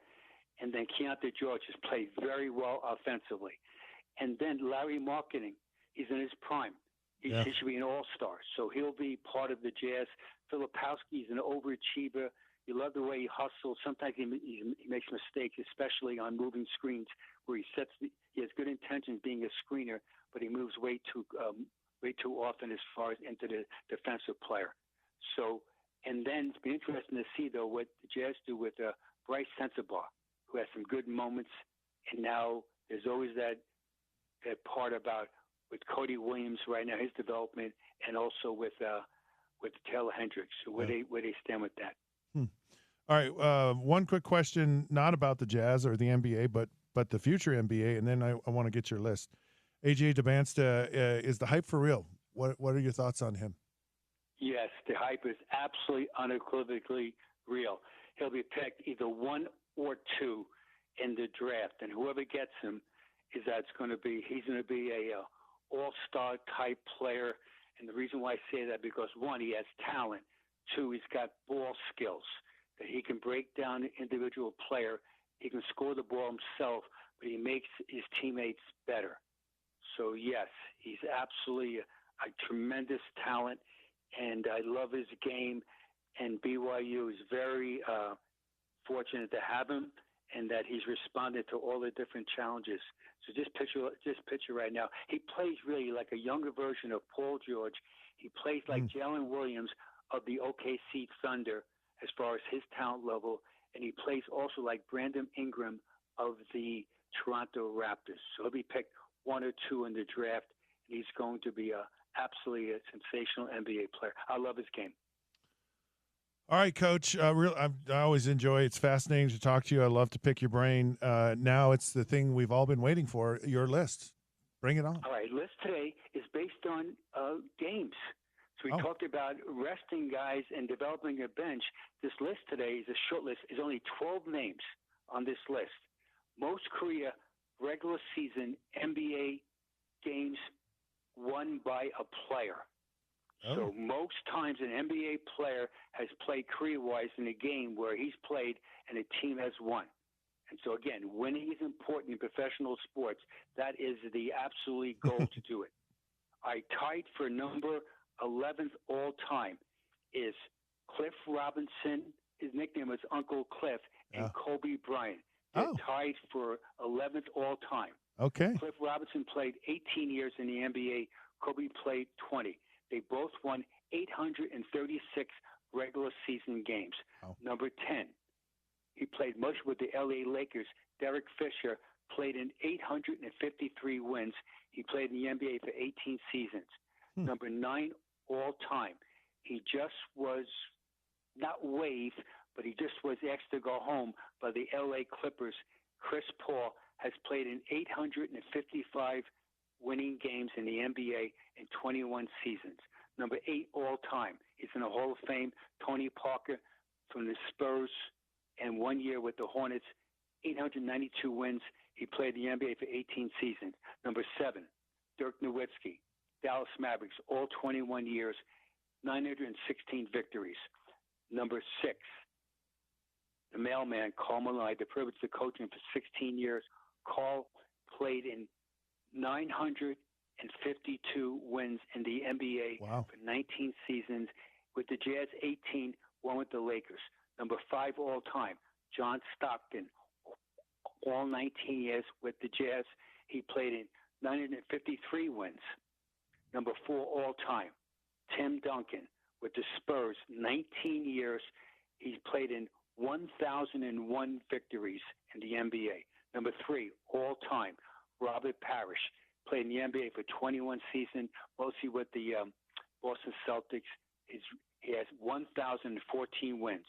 And then Keontae George has played very well offensively. And then Larry Marketing, he's in his prime. He should be an all-star. So he'll be part of the Jazz. Filipowski's an overachiever. You love the way he hustles. Sometimes he makes mistakes, especially on moving screens, where he has good intentions being a screener, but he moves way too often as far as into the defensive player. So, and then it's been interesting to see though what the Jazz do with Bryce Sensabaugh, who has some good moments, and now there's always that part about with Cody Williams right now, his development, and also with Taylor Hendricks, so where they stand with that. All right, one quick question, not about the Jazz or the NBA, but the future NBA, and then I want to get your list. AJ Demanstia, is the hype for real? What are your thoughts on him? Yes, the hype is absolutely unequivocally real. He'll be picked either 1 or 2 in the draft, and whoever gets him he's going to be a all-star type player. And the reason why I say that, because 1, he has talent. 2, he's got ball skills that he can break down an individual player. He can score the ball himself, but he makes his teammates better. So yes, he's absolutely a tremendous talent, and I love his game. And BYU is very fortunate to have him, and that he's responded to all the different challenges. So just picture right now. He plays really like a younger version of Paul George. He plays like Jalen Williams of the OKC Thunder as far as his talent level, and he plays also like Brandon Ingram of the Toronto Raptors. So he'll be picked 1 or 2 in the draft, and he's going to be absolutely a sensational NBA player. I love his game. All right, Coach. I always enjoy it. It's fascinating to talk to you. I love to pick your brain. Now it's the thing we've all been waiting for, your list. Bring it on. All right, list today is based on games. So we talked about resting guys and developing a bench. This list today is a short list. There's only 12 names on this list. Most career regular season NBA games won by a player. So most times an NBA player has played career-wise in a game where he's played and a team has won. And so, again, winning is important in professional sports. That is the absolute goal to do it. I tied for number 11th all-time is Cliff Robinson. His nickname was Uncle Cliff, and Kobe Bryant. They're tied for 11th all-time. Okay. Cliff Robinson played 18 years in the NBA. Kobe played 20. They both won 836 regular season games. Number 10, he played much with the L.A. Lakers. Derek Fisher played in 853 wins. He played in the NBA for 18 seasons. Number 9 all time. He just was not waived, but he just was asked to go home by the L.A. Clippers. Chris Paul has played in 855 winning games in the NBA in 21 seasons. Number 8 all time. He's in the Hall of Fame. Tony Parker from the Spurs, and 1 year with the Hornets, 892 wins. He played the NBA for 18 seasons. Number 7, Dirk Nowitzki, Dallas Mavericks, all 21 years, 916 victories. Number 6, the mailman, Karl Malone. I had the privilege to coach him for 16 years. Karl played in 952 wins in the NBA for 19 seasons. With the Jazz, 18, one with the Lakers. Number 5 all time, John Stockton, all 19 years with the Jazz. He played in 953 wins. Number 4 all time, Tim Duncan with the Spurs, 19 years. He played in 1,001 victories in the NBA. Number 3 all time, Robert Parrish, played in the NBA for 21 seasons, mostly with the Boston Celtics. He has 1,014 wins.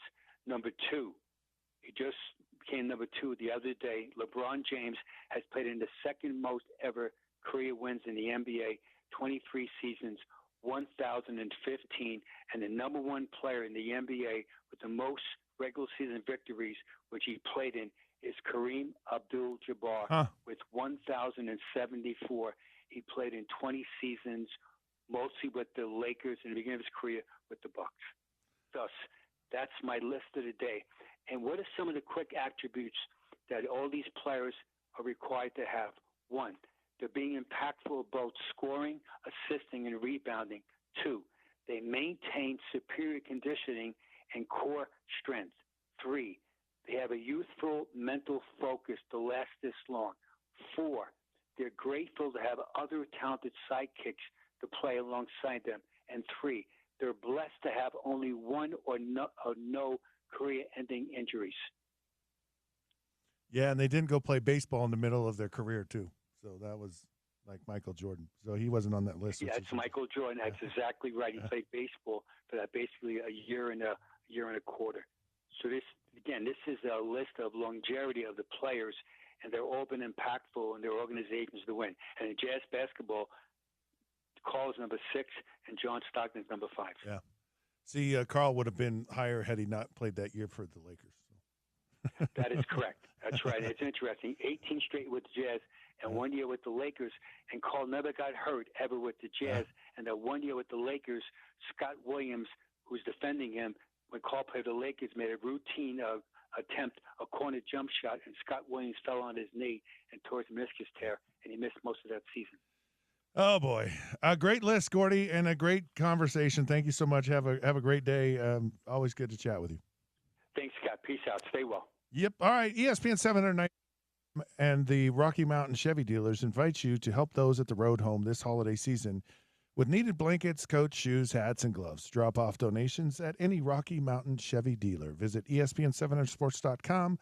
Number 2, he just became number 2 the other day. LeBron James has played in the second most ever career wins in the NBA, 23 seasons, 1,015, and the number 1 player in the NBA with the most regular season victories, which he played in, is Kareem Abdul-Jabbar with 1,074. He played in 20 seasons, mostly with the Lakers, in the beginning of his career with the Bucks. Thus, that's my list of the day. And what are some of the quick attributes that all these players are required to have? 1, they're being impactful both scoring, assisting, and rebounding. 2, they maintain superior conditioning and core strength. 3, they have a youthful mental focus to last this long. 4, they're grateful to have other talented sidekicks to play alongside them. And 3, they're blessed to have only one or no career-ending injuries. Yeah, and they didn't go play baseball in the middle of their career, too. So that was like Michael Jordan. So he wasn't on that list. Yeah, it's Michael Jordan. That's exactly right. He played baseball for that basically a year and a quarter. So this is a list of longevity of the players, and they've all been impactful in their organizations to win. And in Jazz basketball, Karl is number 6, and John Stockton is number 5. Yeah. See, Karl would have been higher had he not played that year for the Lakers. So. That is correct. That's right. It's interesting. 18 straight with the Jazz and 1 year with the Lakers, and Karl never got hurt ever with the Jazz. And that 1 year with the Lakers, Scott Williams, who's defending him, when Karl played the Lakers, made a routine attempt, a corner jump shot, and Scott Williams fell on his knee and tore his meniscus tear, and he missed most of that season. Oh boy, a great list, Gordy, and a great conversation. Thank you so much. Have a great day. Always good to chat with you. Thanks, Scott. Peace out. Stay well. Yep. All right. ESPN 790 and the Rocky Mountain Chevy dealers invite you to help those at the road home this holiday season With needed blankets, coats, shoes, hats, and gloves. Drop off donations at any Rocky Mountain Chevy dealer. Visit ESPN700sports.com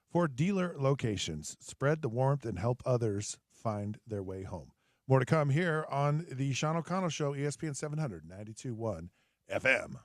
for dealer locations. Spread the warmth and help others find their way home. More to come here on the Sean O'Connell Show, ESPN 700, 92.1 FM.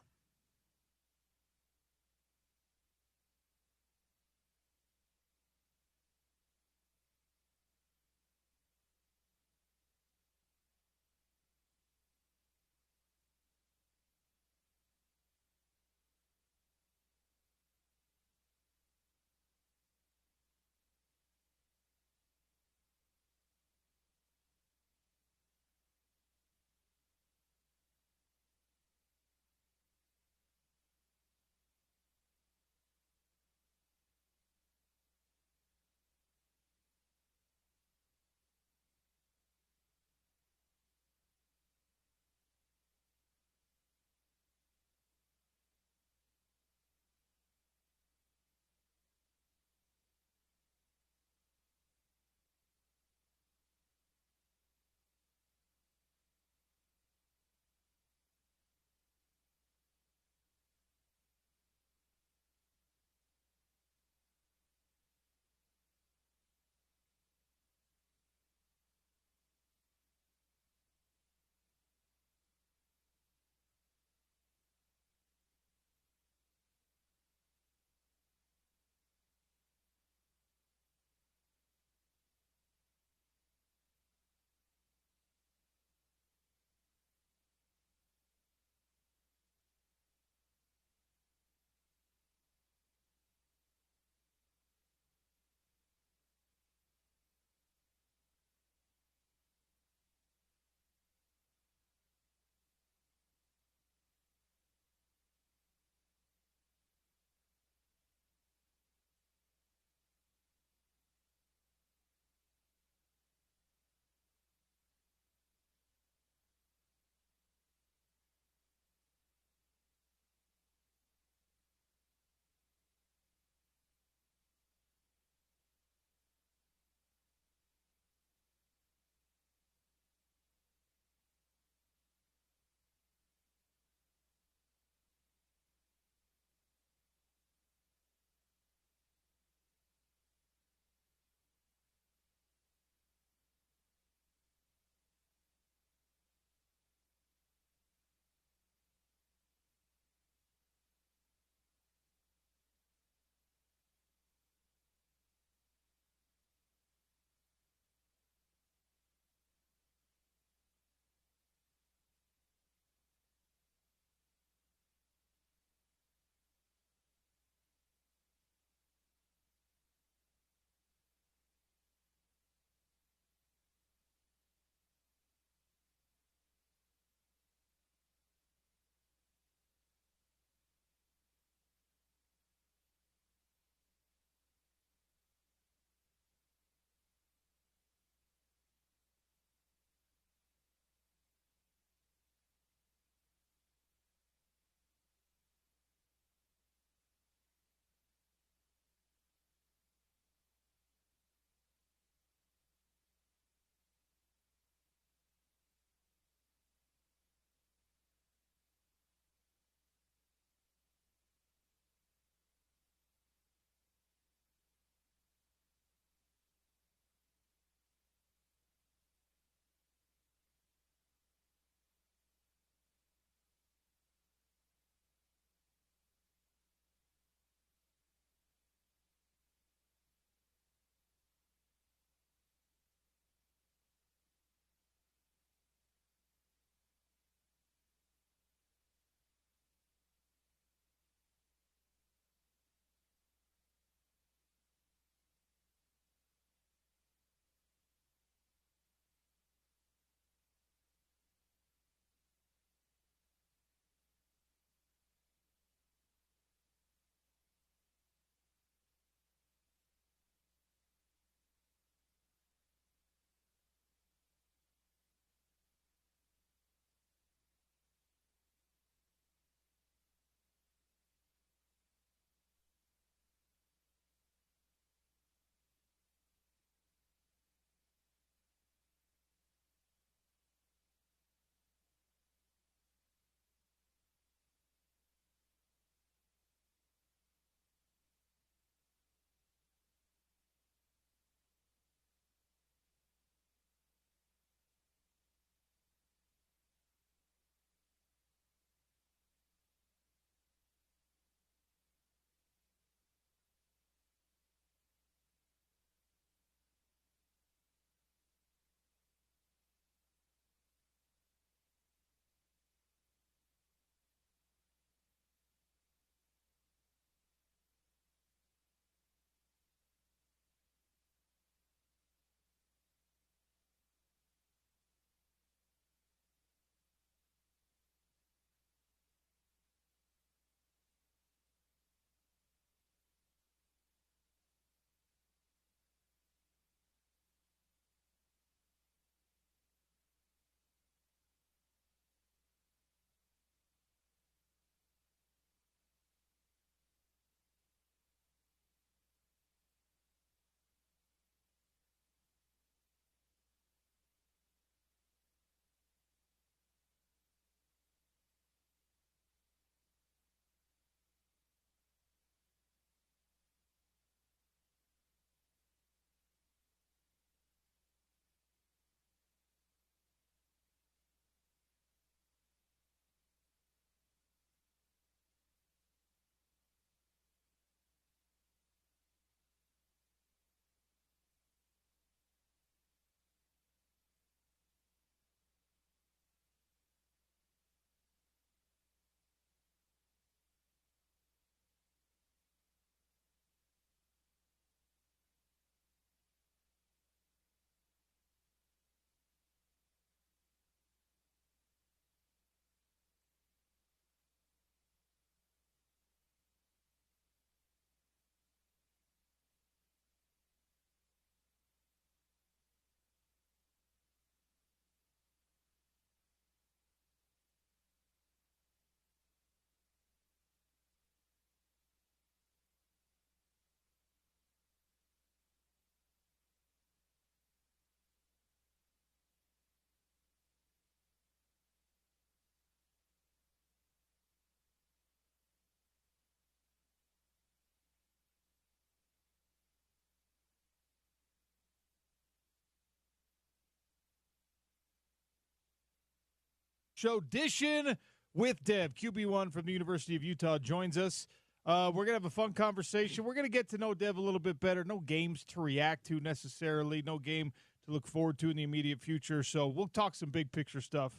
Show Edition with Dev. QB1 from the University of Utah joins us. We're going to have a fun conversation. We're going to get to know Dev a little bit better. No games to react to necessarily. No game to look forward to in the immediate future. So we'll talk some big picture stuff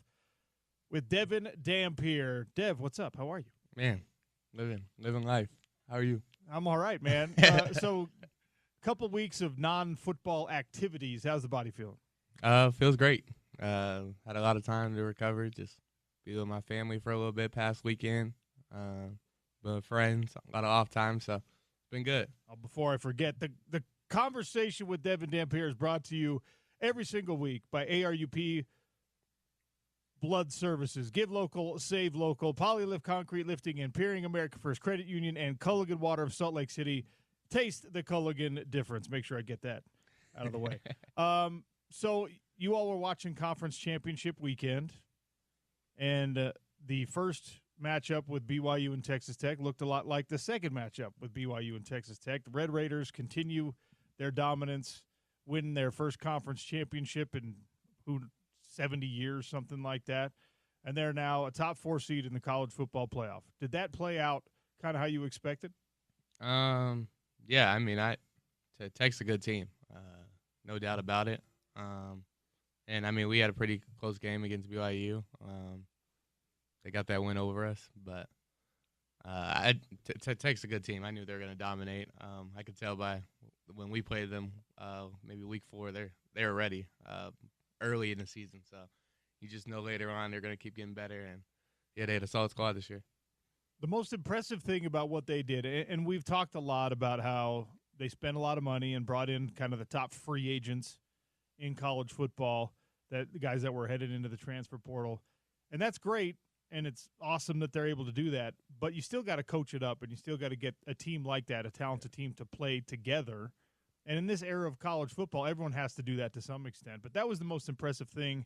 with Devin Dampier. Dev, what's up? How are you? Man, living life. How are you? I'm all right, man. So a couple weeks of non-football activities. How's the body feeling? Feels great. Had a lot of time to recover. Just be with my family for a little bit past weekend. Been with friends, a lot of off time, so it's been good. Before I forget, the conversation with Devin Dampier is brought to you every single week by ARUP Blood Services. Give local, save local. Polylift Concrete Lifting and Peering America First Credit Union and Culligan Water of Salt Lake City. Taste the Culligan difference. Make sure I get that out of the way. So you all were watching Conference Championship weekend, and the first matchup with BYU and Texas Tech looked a lot like the second matchup with BYU and Texas Tech. The Red Raiders continue their dominance, win their first conference championship in 70 years, something like that, and they're now a top 4 seed in the college football playoff. Did that play out kind of how you expected? Yeah, I mean, Tech's a good team, no doubt about it. And I mean, we had a pretty close game against BYU. They got that win over us, but Tech's a good team. I knew they were going to dominate. I could tell by when we played them, maybe week 4, they were ready early in the season. So you just know later on they're going to keep getting better. And yeah, they had a solid squad this year. The most impressive thing about what they did, and we've talked a lot about how they spent a lot of money and brought in kind of the top free agents in college football, that the guys that were headed into the transfer portal, and that's great. And it's awesome that they're able to do that, but you still got to coach it up, and you still got to get a team like that, a talented team, to play together. And in this era of college football, everyone has to do that to some extent. But that was the most impressive thing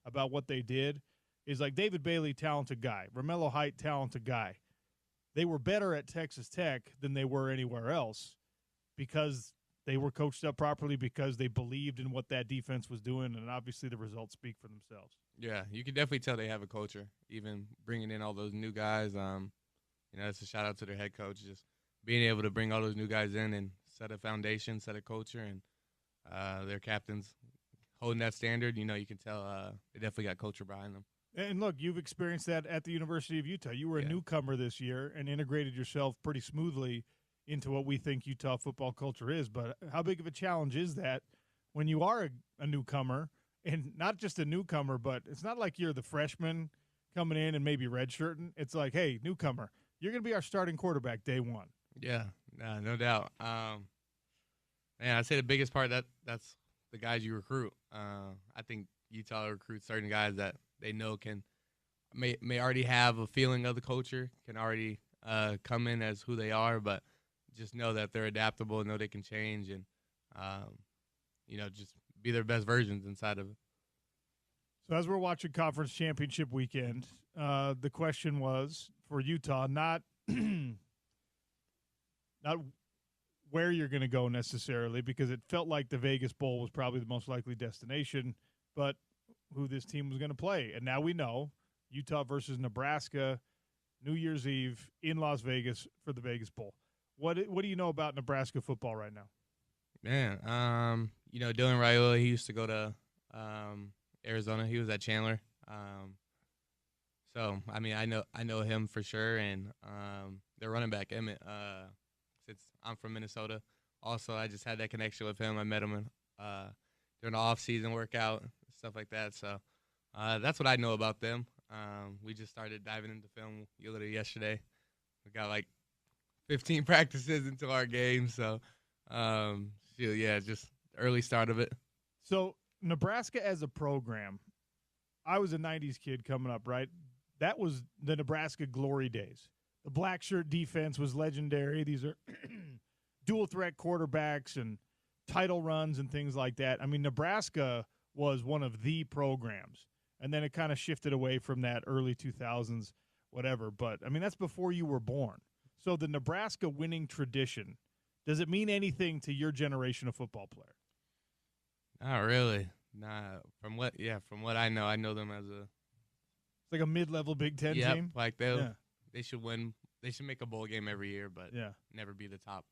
about what they did, is like David Bailey, talented guy, Romello Height, talented guy. They were better at Texas Tech than they were anywhere else because they were coached up properly, because they believed in what that defense was doing, and obviously the results speak for themselves. Yeah, you can definitely tell they have a culture, even bringing in all those new guys. It's a shout-out to their head coach, just being able to bring all those new guys in and set a foundation, set a culture, and their captains holding that standard. You can tell they definitely got culture behind them. And look, you've experienced that at the University of Utah. You were a newcomer this year and integrated yourself pretty smoothly into what we think Utah football culture is. But how big of a challenge is that when you are a newcomer, and not just a newcomer, but it's not like you're the freshman coming in and maybe redshirting. It's like, hey, newcomer, you're going to be our starting quarterback day one. Yeah, no doubt. I'd say the biggest part, that's the guys you recruit. I think Utah recruits certain guys that they know may already have a feeling of the culture, can already come in as who they are, but just know that they're adaptable, know they can change, and just be their best versions inside of it. So as we're watching Conference Championship weekend, the question was for Utah, not where you're going to go necessarily, because it felt like the Vegas Bowl was probably the most likely destination, but who this team was going to play. And now we know Utah versus Nebraska, New Year's Eve in Las Vegas for the Vegas Bowl. What do you know about Nebraska football right now? Man, Dylan Raiola, he used to go to Arizona. He was at Chandler. So I mean, I know him for sure, and their running back Emmett. Since I'm from Minnesota, also I just had that connection with him. I met him during the off-season workout, stuff like that. So that's what I know about them. We just started diving into film literally yesterday. We got like 15 practices until our game, so just early start of it. So Nebraska as a program, I was a 90s kid coming up, right? That was the Nebraska glory days. The black shirt defense was legendary. These are dual threat quarterbacks and title runs and things like that. I mean, Nebraska was one of the programs, and then it kind of shifted away from that early 2000s, whatever. But, I mean, that's before you were born. So the Nebraska winning tradition, does it mean anything to your generation of football player? Not really. Nah. From what I know them as a like a mid-level Big Ten team. Like they should win. They should make a bowl game every year, but never be the top.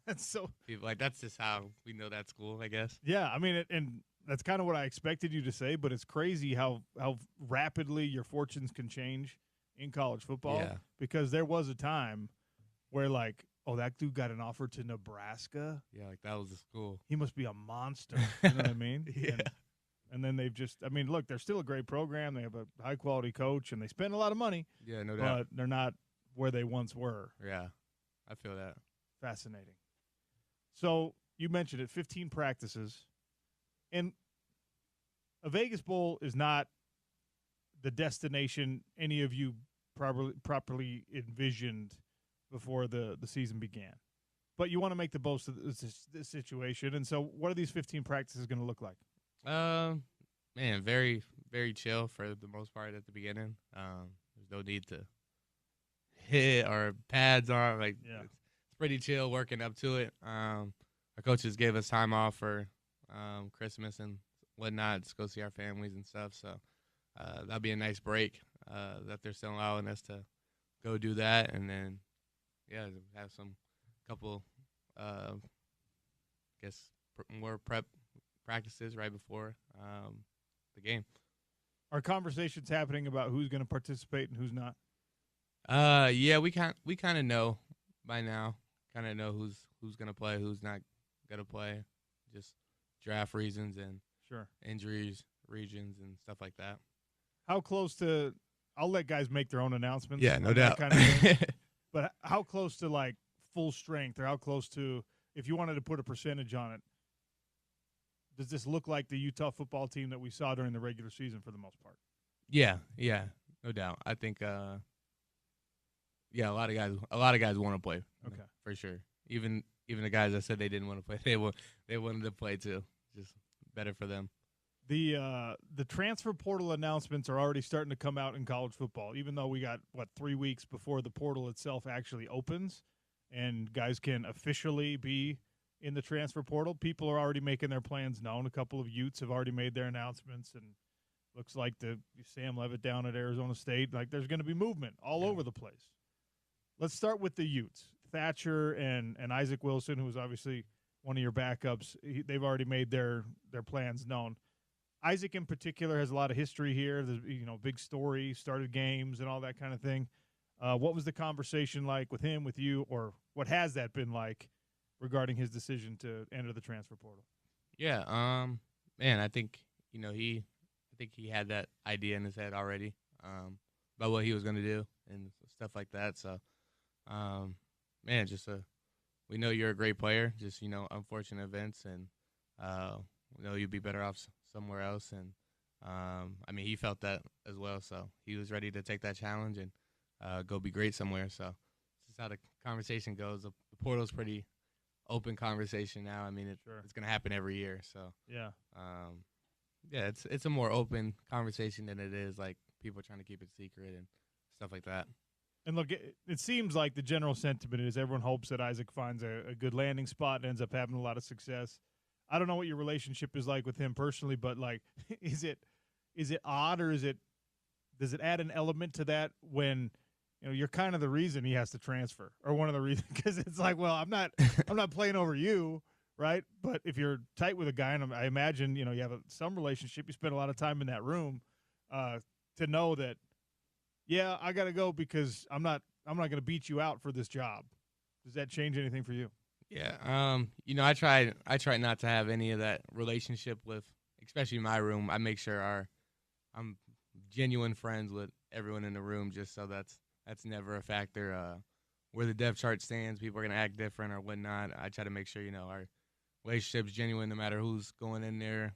That's so. Like that's just how we know that school, I guess. Yeah, I mean, and that's kind of what I expected you to say, but it's crazy how rapidly your fortunes can change in college football. Yeah. Because there was a time where, like, oh, that dude got an offer to Nebraska. Yeah, like that was the school. He must be a monster. You know what I mean? Yeah. And then they've just, I mean, look, they're still a great program. They have a high-quality coach, and they spend a lot of money. Yeah, no doubt. But they're not where they once were. Yeah, I feel that. Fascinating. So you mentioned it, 15 practices. And a Vegas Bowl is not the destination any of you properly envisioned before the season began. But you want to make the most of this situation. And so what are these 15 practices going to look like? Man, very, very chill for the most part at the beginning. There's no need to hit or pads on. Like, it's pretty chill working up to it. Our coaches gave us time off for Christmas and whatnot to go see our families and stuff. So that'll be a nice break that they're still allowing us to go do that. And then, have some couple, more prep practices right before the game. Are conversations happening about who's going to participate and who's not? We kind of know by now. Kind of know who's going to play, who's not going to play. Just draft reasons and injuries, regions, and stuff like that. How close to? I'll let guys make their own announcements. Yeah, no doubt. Kind of thing. But how close to like full strength, or how close to, if you wanted to put a percentage on it, does this look like the Utah football team that we saw during the regular season for the most part? Yeah, no doubt. I think, a lot of guys want to play. Okay, for sure. Even the guys that said they didn't want to play, they wanted to play too. Just better for them. The transfer portal announcements are already starting to come out in college football, even though we got 3 weeks before the portal itself actually opens, and guys can officially be in the transfer portal. People are already making their plans known. A couple of Utes have already made their announcements, and looks like the Sam Leavitt down at Arizona State. Like, there's going to be movement all over the place. Let's start with the Utes. Thatcher and Isaac Wilson, who was obviously one of your backups, they've already made their plans known. Isaac in particular has a lot of history here. There's, big story, started games and all that kind of thing. What was the conversation like with him, with you, or what has that been like regarding his decision to enter the transfer portal? Yeah, man, I think he had that idea in his head already about what he was going to do and stuff like that. So, man, we know you're a great player. Just unfortunate events, and we know you'd be better off somewhere else. And he felt that as well. So he was ready to take that challenge and go be great somewhere. So this is how the conversation goes. The portal's pretty open conversation now. It's going to happen every year. So it's a more open conversation than it is like people trying to keep it secret and stuff like that. And look, it seems like the general sentiment is everyone hopes that Isaac finds a good landing spot and ends up having a lot of success. I don't know what your relationship is like with him personally, but like, is it odd, or does it add an element to that when you're kind of the reason he has to transfer, or one of the reasons? Because it's like, well, I'm not playing over you, right? But if you're tight with a guy, and I imagine you have some relationship, you spend a lot of time in that room, to know that, yeah, I got to go because I'm not going to beat you out for this job. Does that change anything for you? Yeah, I try not to have any of that relationship with, especially my room. I make sure I'm genuine friends with everyone in the room, just so that's never a factor. Where the depth chart stands, people are gonna act different or whatnot. I try to make sure our relationship's genuine, no matter who's going in there,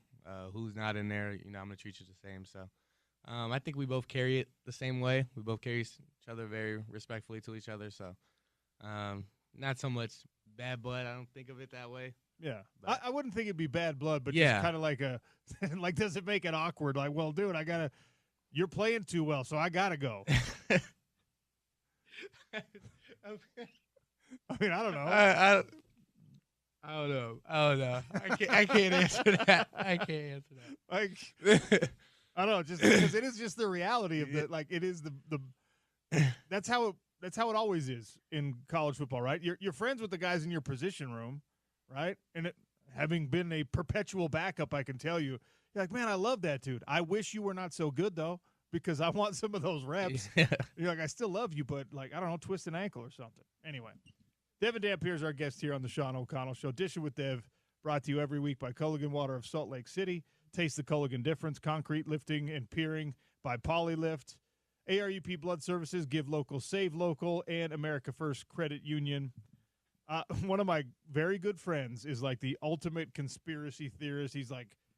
who's not in there. I'm gonna treat you the same. So, I think we both carry it the same way. We both carry each other very respectfully to each other. So, not so much bad blood. I don't think of it that way. Yeah. I wouldn't think it'd be bad blood, but just kind of like like, does it make it awkward? Like, well, dude, you're playing too well, so I got to go. I don't know. I don't know. I can't answer that. I can't answer that. Like, I don't know, just because it is just the reality of that. Like, it is the that's how it always is in college football, right? You're friends with the guys in your position room, right? And having been a perpetual backup, I can tell you, you're like, man, I love that dude. I wish you were not so good though, because I want some of those reps. Yeah. You're like, I still love you, but like, I don't know, twist an ankle or something. Anyway, Devin Dampier is our guest here on the Sean O'Connell Show. Dishing with Dev, brought to you every week by Culligan Water of Salt Lake City. Taste the Culligan difference. Concrete lifting and piering by Polylift. ARUP Blood Services, Give Local, Save Local, and America First Credit Union. One of my very good friends is like the ultimate conspiracy theorist.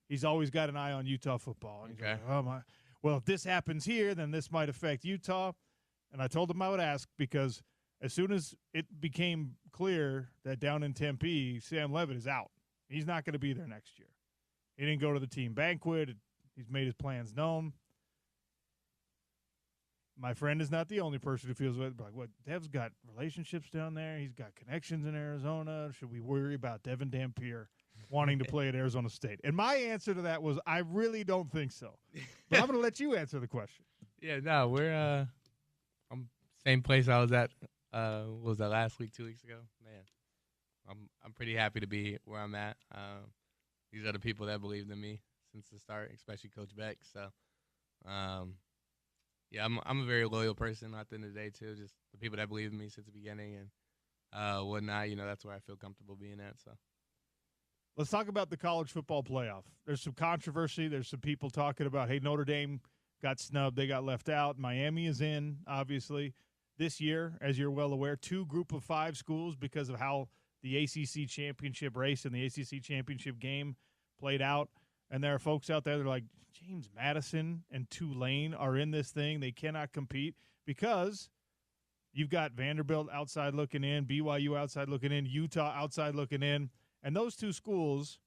He's always got an eye on Utah football. And he's Okay. like, oh my, well, if this happens here, then this might affect Utah. And I told him I would ask, because as soon as it became clear that down in Tempe, Sam Levitt is out. He's not going to be there next year. He didn't go to the team banquet. He's made his plans known. My friend is not the only person who feels like, what, Dev's got relationships down there. He's got connections in Arizona. Should we worry about Devin Dampier wanting to play at Arizona State? And my answer to that was, I really don't think so. But I'm going to let you answer the question. Yeah, no, we're same place I was at. What was that, last week, 2 weeks ago? Man, I'm pretty happy to be where I'm at. These are the people that believed in me since the start, especially Coach Beck. So, yeah, I'm a very loyal person at the end of the day too. Just the people that believe in me since the beginning and whatnot. That's where I feel comfortable being at. So, let's talk about the college football playoff. There's some controversy. There's some people talking about, hey, Notre Dame got snubbed. They got left out. Miami is in, obviously. This year, as you're well aware, 2 group of 5 schools because of how the ACC championship race and the ACC championship game played out. And there are folks out there that are like, James Madison and Tulane are in this thing. They cannot compete because you've got Vanderbilt outside looking in, BYU outside looking in, Utah outside looking in. And those 2 schools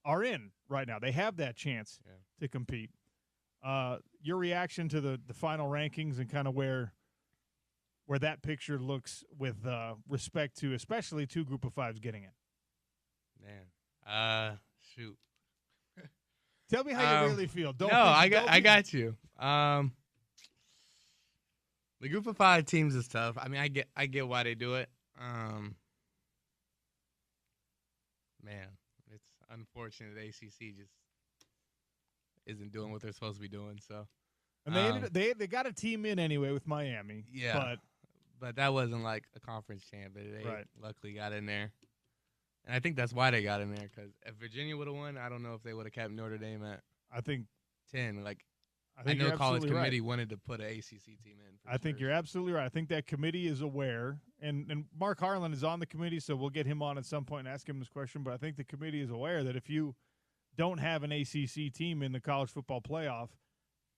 are in right now. They have that chance to compete. Your reaction to the final rankings and kind of where that picture looks with respect to especially 2 group of 5s getting in. Man, shoot. Tell me how you really feel. I got you. The group of 5 teams is tough. I mean, I get why they do it. Man, it's unfortunate the ACC just isn't doing what they're supposed to be doing. So, and they got a team in anyway with Miami. Yeah, but that wasn't like a conference champ. But they luckily got in there. And I think that's why they got in there, because if Virginia would have won, I don't know if they would have kept Notre Dame at, I think, 10. Like, I know college committee wanted to put an ACC team in. I think you're absolutely right. I think that committee is aware, and Mark Harlan is on the committee, so we'll get him on at some point and ask him this question. But I think the committee is aware that if you don't have an ACC team in the college football playoff,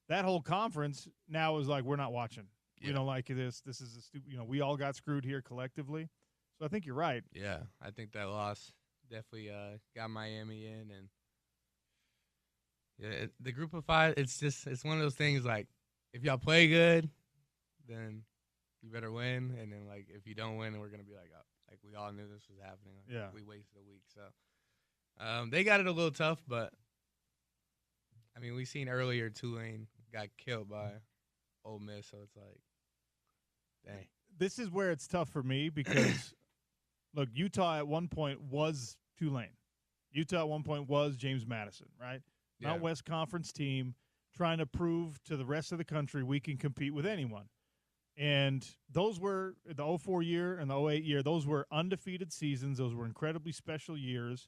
that whole conference now is like, we're not watching. We don't like this. This is a stupid. We all got screwed here collectively. So I think you're right. Yeah, I think that loss definitely got Miami in, and the group of 5. It's one of those things like, if y'all play good, then you better win, and then like if you don't win, then we're gonna be like, oh, like we all knew this was happening. Like, we wasted a week. So they got it a little tough, but I mean, we seen earlier Tulane got killed by Ole Miss, so it's like, dang. This is where it's tough for me because. Look, Utah at one point was Tulane. Utah at one point was James Madison, right? Not West Conference team trying to prove to the rest of the country we can compete with anyone. And those were the 2004 year and the 2008 year. Those were undefeated seasons. Those were incredibly special years.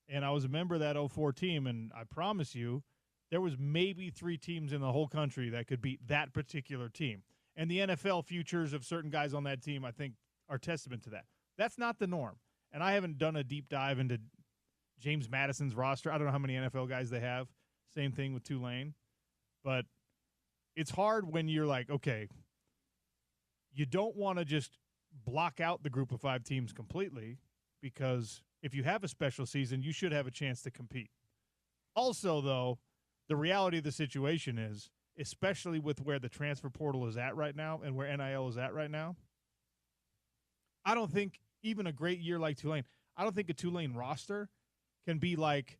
And I was a member of that 2004 team, and I promise you there was maybe 3 teams in the whole country that could beat that particular team. And the NFL futures of certain guys on that team, I think, are testament to that. That's not the norm. And I haven't done a deep dive into James Madison's roster. I don't know how many NFL guys they have. Same thing with Tulane. But it's hard when you're like, okay, you don't want to just block out the group of 5 teams completely, because if you have a special season, you should have a chance to compete. Also, though, the reality of the situation is, especially with where the transfer portal is at right now and where NIL is at right now, I don't think even a great year like Tulane, I don't think a Tulane roster can be like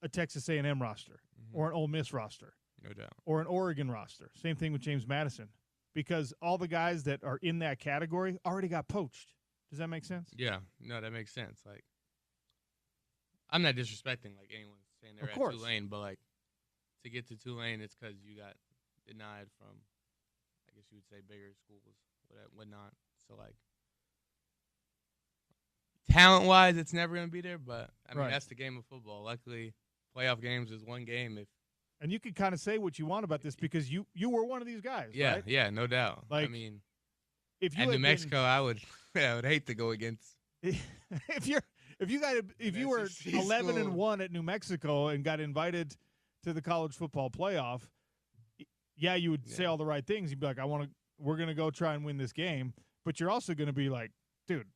a Texas A&M roster or an Ole Miss roster. No doubt. Or an Oregon roster. Same thing with James Madison. Because all the guys that are in that category already got poached. Does that make sense? Yeah. No, that makes sense. Like, I'm not disrespecting like anyone saying they're Of at course. Tulane, but like to get to Tulane, it's because you got denied from, I guess you would say, bigger schools, whatnot. So like, talent-wise, it's never going to be there. But I mean, that's the game of football. Luckily, playoff games is one game. And you can kind of say what you want about this because you were one of these guys, yeah, right? yeah, no doubt. Like, I mean, if you at New had Mexico, I would hate to go against. if you were SEC 11-1 at New Mexico and got invited to the college football playoff, yeah, you would say all the right things. You'd be like, we're going to go try and win this game. But you're also going to be like, dude.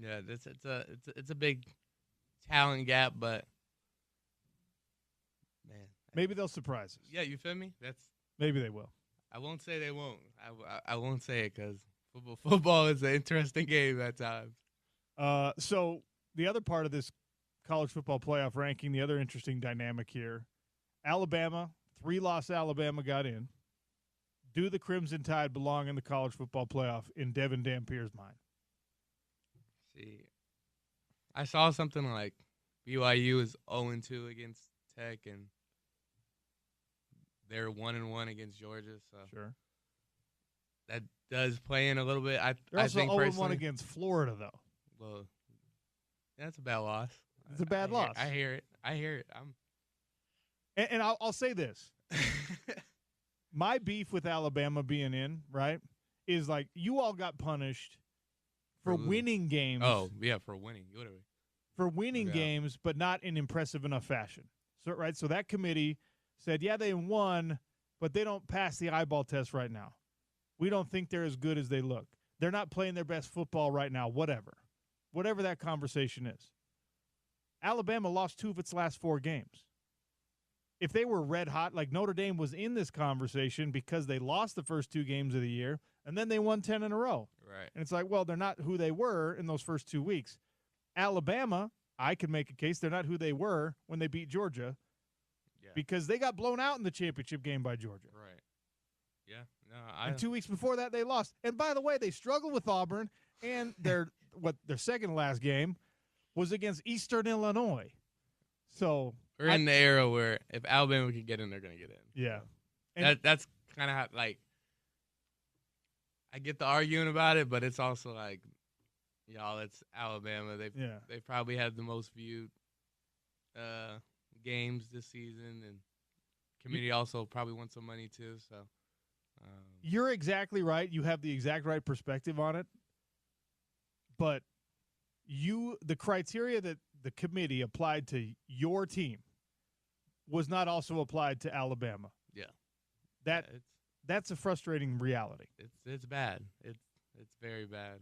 Yeah, it's a big talent gap, but man, maybe they'll surprise us. Yeah, you feel me? Maybe they will. I won't say they won't. I won't say it because football is an interesting game at times. So the other part of this college football playoff ranking, the other interesting dynamic here, Alabama, 3-loss Alabama got in. Do the Crimson Tide belong in the college football playoff in Devin Dampier's mind? See, I saw something like BYU is 0-2 against Tech, and they're 1-1 against Georgia. So sure, that does play in a little bit. They're also think 0-1 against Florida, though. Well, that's a bad loss. It's a bad loss. I hear it. And I'll say this. My beef with Alabama being in, right, is like you all got punished for winning games. Oh, yeah, for winning. For winning games, but not in impressive enough fashion. So that committee said, yeah, they won, but they don't pass the eyeball test right now. We don't think they're as good as they look. They're not playing their best football right now, whatever that conversation is. Alabama lost 2 of its last 4 games. If they were red hot, like Notre Dame was in this conversation because they lost the first 2 games of the year, and then they won 10 in a row. Right. And it's like, well, they're not who they were in those first 2 weeks. Alabama, I can make a case they're not who they were when they beat Georgia because they got blown out in the championship game by Georgia. Right. Yeah. No, and 2 weeks before that, they lost. And by the way, they struggled with Auburn, and their second to last game was against Eastern Illinois. So we're in the era where if Alabama can get in, they're going to get in. Yeah. That's kind of how, like, I get the arguing about it, but it's also like, y'all, it's Alabama. They probably had the most viewed games this season, and community also probably won some money too. So you're exactly right. You have the exact right perspective on it. But the criteria that the committee applied to your team was not also applied to Alabama. Yeah. That's a frustrating reality. It's bad. It's very bad.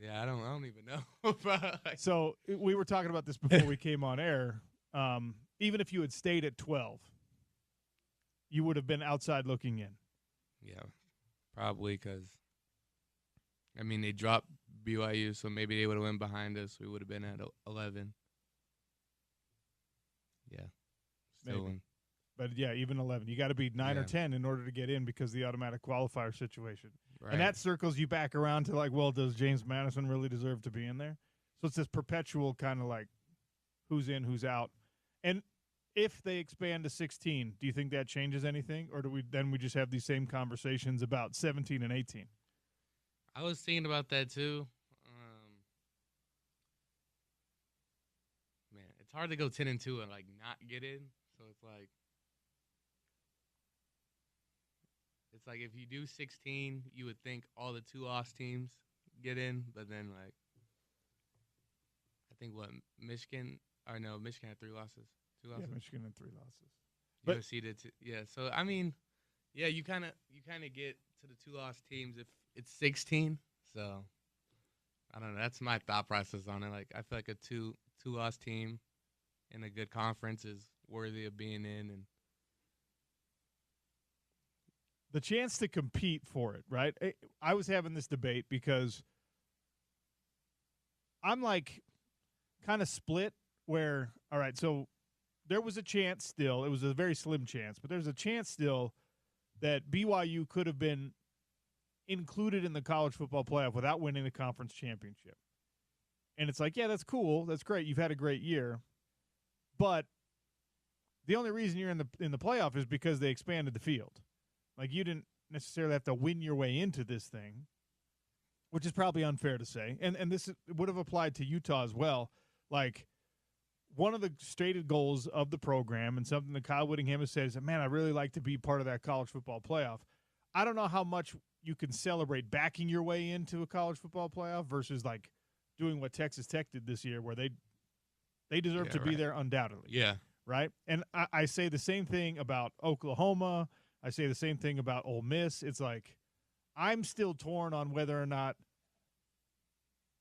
I don't even know. So we were talking about this before we came on air. Even if you had stayed at 12, you would have been outside looking in. Yeah, probably because, I mean, they dropped BYU, so maybe they would have went behind us. We would have been at 11. Yeah. Still maybe. But, yeah, even 11. You got to be 9 or 10 in order to get in because of the automatic qualifier situation. Right. And that circles you back around to, like, well, does James Madison really deserve to be in there? So it's this perpetual kind of, like, who's in, who's out. And if they expand to 16, do you think that changes anything? Or do we just have these same conversations about 17 and 18? I was thinking about that, too. Man, it's hard to go 10-2 and, like, not get in. So it's like if you do 16, you would think all the 2-loss teams get in, but then, like, I think Michigan had 3 losses. 2 losses. Yeah, Michigan had 3 losses. But USC did too. Yeah, so I mean, yeah, you kind of get to the 2-loss teams if it's 16. So I don't know. That's my thought process on it. Like, I feel like a 2-loss team in a good conference is worthy of being in, and the chance to compete for it, right? I was having this debate because I'm like kind of split where, all right, so there was a chance still. It was a very slim chance, but there's a chance still that BYU could have been included in the college football playoff without winning the conference championship. And it's like, yeah, that's cool. That's great. You've had a great year. But the only reason you're in the playoff is because they expanded the field. Like, you didn't necessarily have to win your way into this thing, which is probably unfair to say. And this would have applied to Utah as well. Like, one of the stated goals of the program, and something that Kyle Whittingham has said, is that, man, I really like to be part of that college football playoff. I don't know how much you can celebrate backing your way into a college football playoff versus, like, doing what Texas Tech did this year, where they deserve to be there undoubtedly. Yeah. Right? And I say the same thing about Oklahoma. I say the same thing about Ole Miss. It's like, I'm still torn on whether or not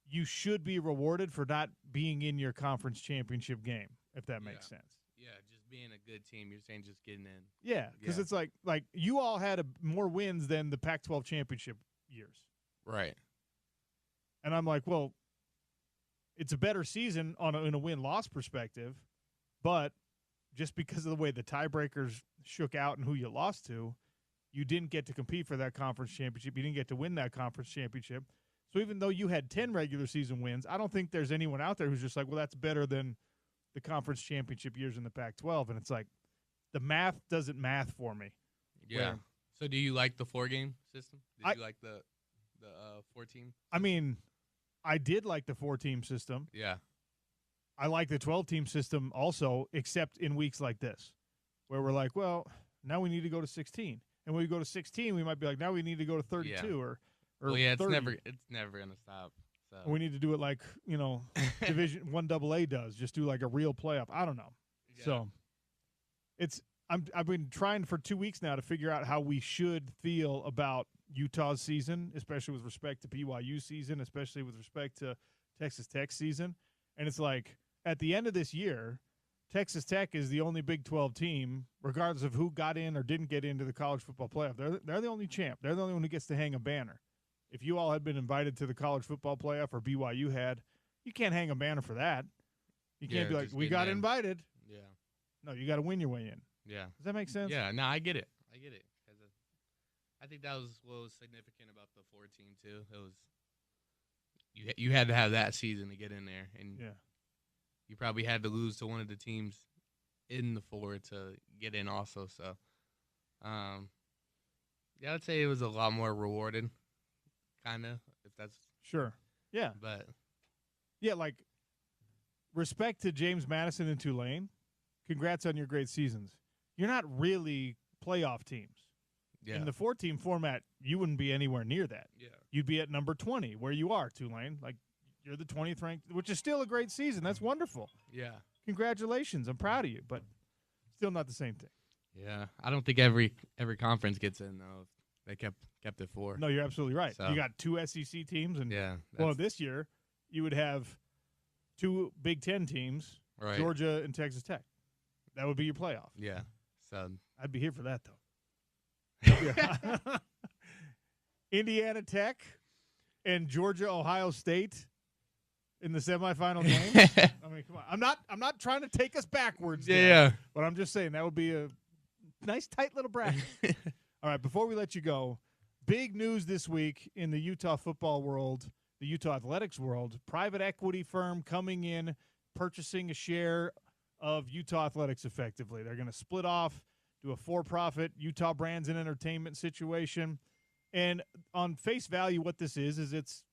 you should be rewarded for not being in your conference championship game, if that makes sense. Yeah, just being a good team. You're saying just getting in. Yeah, because it's like you all had more wins than the Pac-12 championship years. Right. And I'm like, well, it's a better season in a win-loss perspective, but just because of the way the tiebreakers shook out and who you lost to, you didn't get to compete for that conference championship. You didn't get to win that conference championship. So even though you had 10 regular season wins, I don't think there's anyone out there who's just like, well, that's better than the conference championship years in the Pac-12. And it's like, the math doesn't math for me. Yeah. So do you like the 4-game system? Did you like the 4-team? I mean, I did like the 4-team system. Yeah. I like the 12-team system also, except in weeks like this, where we're like, well, now we need to go to 16. And when we go to 16, we might be like, now we need to go to 32 or well, yeah, 30. it's never gonna stop. So we need to do it like, Division 1AA does, just do like a real playoff. I don't know. Yeah. So I've been trying for 2 weeks now to figure out how we should feel about Utah's season, especially with respect to BYU season, especially with respect to Texas Tech season. And it's like, at the end of this year, Texas Tech is the only Big 12 team, regardless of who got in or didn't get into the college football playoff. They're the only champ. They're the only one who gets to hang a banner. If you all had been invited to the college football playoff, or BYU had, you can't hang a banner for that. You can't be like, we got invited. Yeah. No, you got to win your way in. Yeah. Does that make sense? Yeah. No, I get it. Because I think that was what was significant about the 4-team too. It was you had to have that season to get in there, and you probably had to lose to one of the teams in the 4 to get in also. So, yeah, I'd say it was a lot more rewarded, kind of, if that's sure. Yeah, but yeah, like, respect to James Madison and Tulane. Congrats on your great seasons. You're not really playoff teams. Yeah. In the 4-team format, you wouldn't be anywhere near that. Yeah. You'd be at number 20, where you are, Tulane. Like, you're the 20th ranked, which is still a great season. That's wonderful. Yeah. Congratulations. I'm proud of you, but still not the same thing. Yeah. I don't think every conference gets in, though. They kept it 4. No, you're absolutely right. So, you got 2 SEC teams, and yeah, well, this year you would have 2 Big 10 teams, right. Georgia and Texas Tech. That would be your playoff. Yeah. So I'd be here for that, though. Indiana Tech and Georgia Ohio State in the semifinal game. I mean, come on. I'm not trying to take us backwards there, but I'm just saying that would be a nice tight little bracket. All right, before we let you go, big news this week in the Utah football world, the Utah athletics world. Private equity firm coming in, purchasing a share of Utah athletics effectively. They're going to split off, do a for-profit Utah Brands and Entertainment situation. And on face value, what this is it's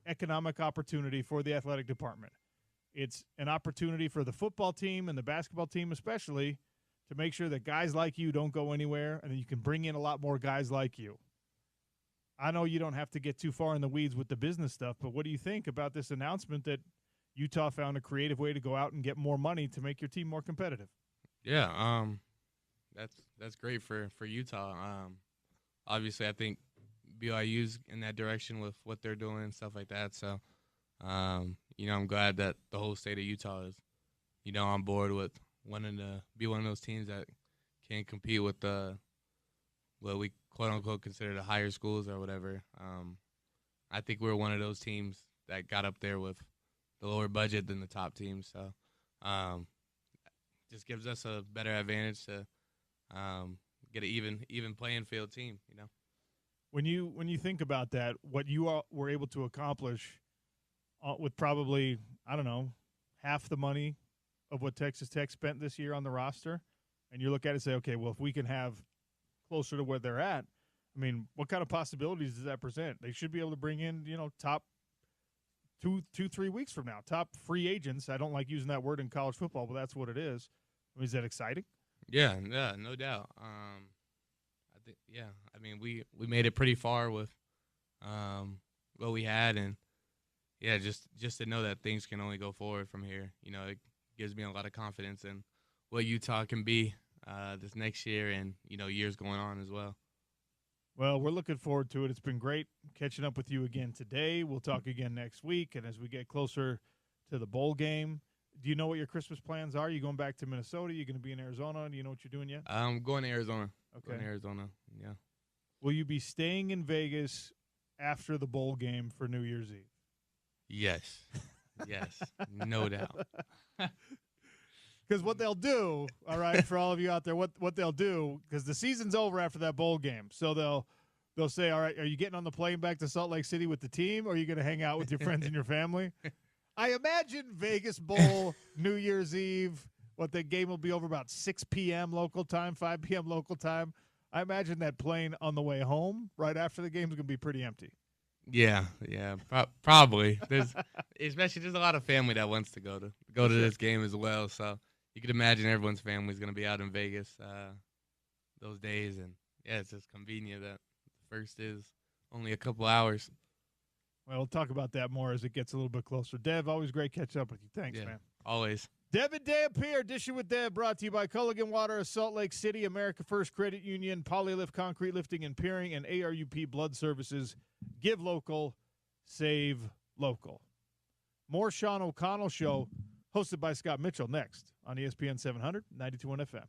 economic opportunity for the athletic department. It's an opportunity for the football team and the basketball team especially to make sure that guys like you don't go anywhere and that you can bring in a lot more guys like you. I know you don't have to get too far in the weeds with the business stuff, but what do you think about this announcement that Utah found a creative way to go out and get more money to make your team more competitive? Yeah, that's great for Utah. Obviously, I think BYU's in that direction with what they're doing and stuff like that. So, I'm glad that the whole state of Utah is, on board with wanting to be one of those teams that can compete with what we quote unquote consider the higher schools or whatever. I think we're one of those teams that got up there with the lower budget than the top teams. So, just gives us a better advantage to get an even playing field team. When you think about that, what you were able to accomplish with probably, I don't know, half the money of what Texas Tech spent this year on the roster, and you look at it and say, okay, well, if we can have closer to where they're at, I mean, what kind of possibilities does that present? They should be able to bring in, top 3 weeks from now, top free agents. I don't like using that word in college football, but that's what it is. I mean, is that exciting? Yeah, no doubt. I think, I mean, we made it pretty far with what we had, and just to know that things can only go forward from here. It gives me a lot of confidence in what Utah can be this next year and years going on as well. Well, we're looking forward to it. It's been great catching up with you again today. We'll talk again next week, and as we get closer to the bowl game, do you know what your Christmas plans are? Are you going back to Minnesota? Are you going to be in Arizona? Do you know what you're doing yet? I'm going to Arizona. Okay. Going to Arizona, yeah. Will you be staying in Vegas after the bowl game for New Year's Eve? Yes, no doubt. Because what they'll do, all right, for all of you out there, what they'll do, because the season's over after that bowl game, so they'll say, all right, are you getting on the plane back to Salt Lake City with the team, or are you going to hang out with your friends and your family? I imagine Vegas Bowl, New Year's Eve, the game will be over about 6 p.m. local time, 5 p.m. local time. I imagine that plane on the way home right after the game is going to be pretty empty. Yeah, probably. There's a lot of family that wants to go to this game as well. So you could imagine everyone's family is going to be out in Vegas those days, and it's just convenient that the first is only a couple hours. Well, we'll talk about that more as it gets a little bit closer. Dev, always great catching up with you. Thanks, man. Always. Devin Dampier, Dishing with Dev, brought to you by Culligan Water of Salt Lake City, America First Credit Union, Polylift Concrete Lifting and Piering, and ARUP Blood Services. Give local, save local. More Sean O'Connell Show, hosted by Scott Mitchell, next on ESPN 700, 92.1 FM.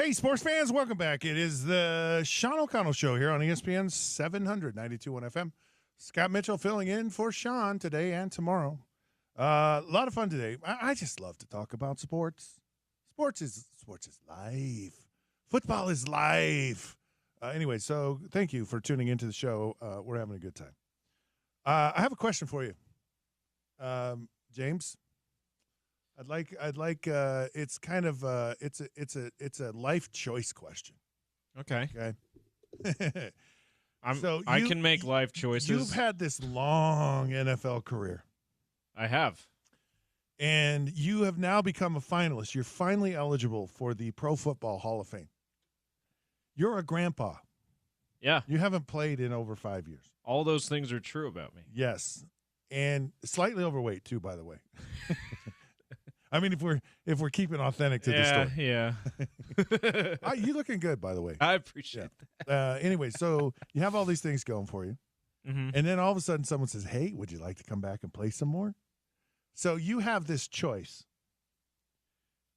Hey, sports fans, welcome back. It is the Sean O'Connell Show here on ESPN 792.1 FM. Scott Mitchell filling in for Sean today and tomorrow. A lot of fun today. I just love to talk about sports. Sports is life. Football is life. Anyway, so thank you for tuning into the show. We're having a good time. I have a question for you, James. I'd like. It's kind of. It's a life choice question. Okay. Okay. I can make life choices. You've had this long NFL career. I have. And you have now become a finalist. You're finally eligible for the Pro Football Hall of Fame. You're a grandpa. Yeah. You haven't played in over 5 years. All those things are true about me. Yes. And slightly overweight too, by the way. I mean, if we're keeping authentic to the story. Yeah. You looking good, by the way. I appreciate that. Anyway, so you have all these things going for you. Mm-hmm. And then all of a sudden someone says, hey, would you like to come back and play some more? So you have this choice.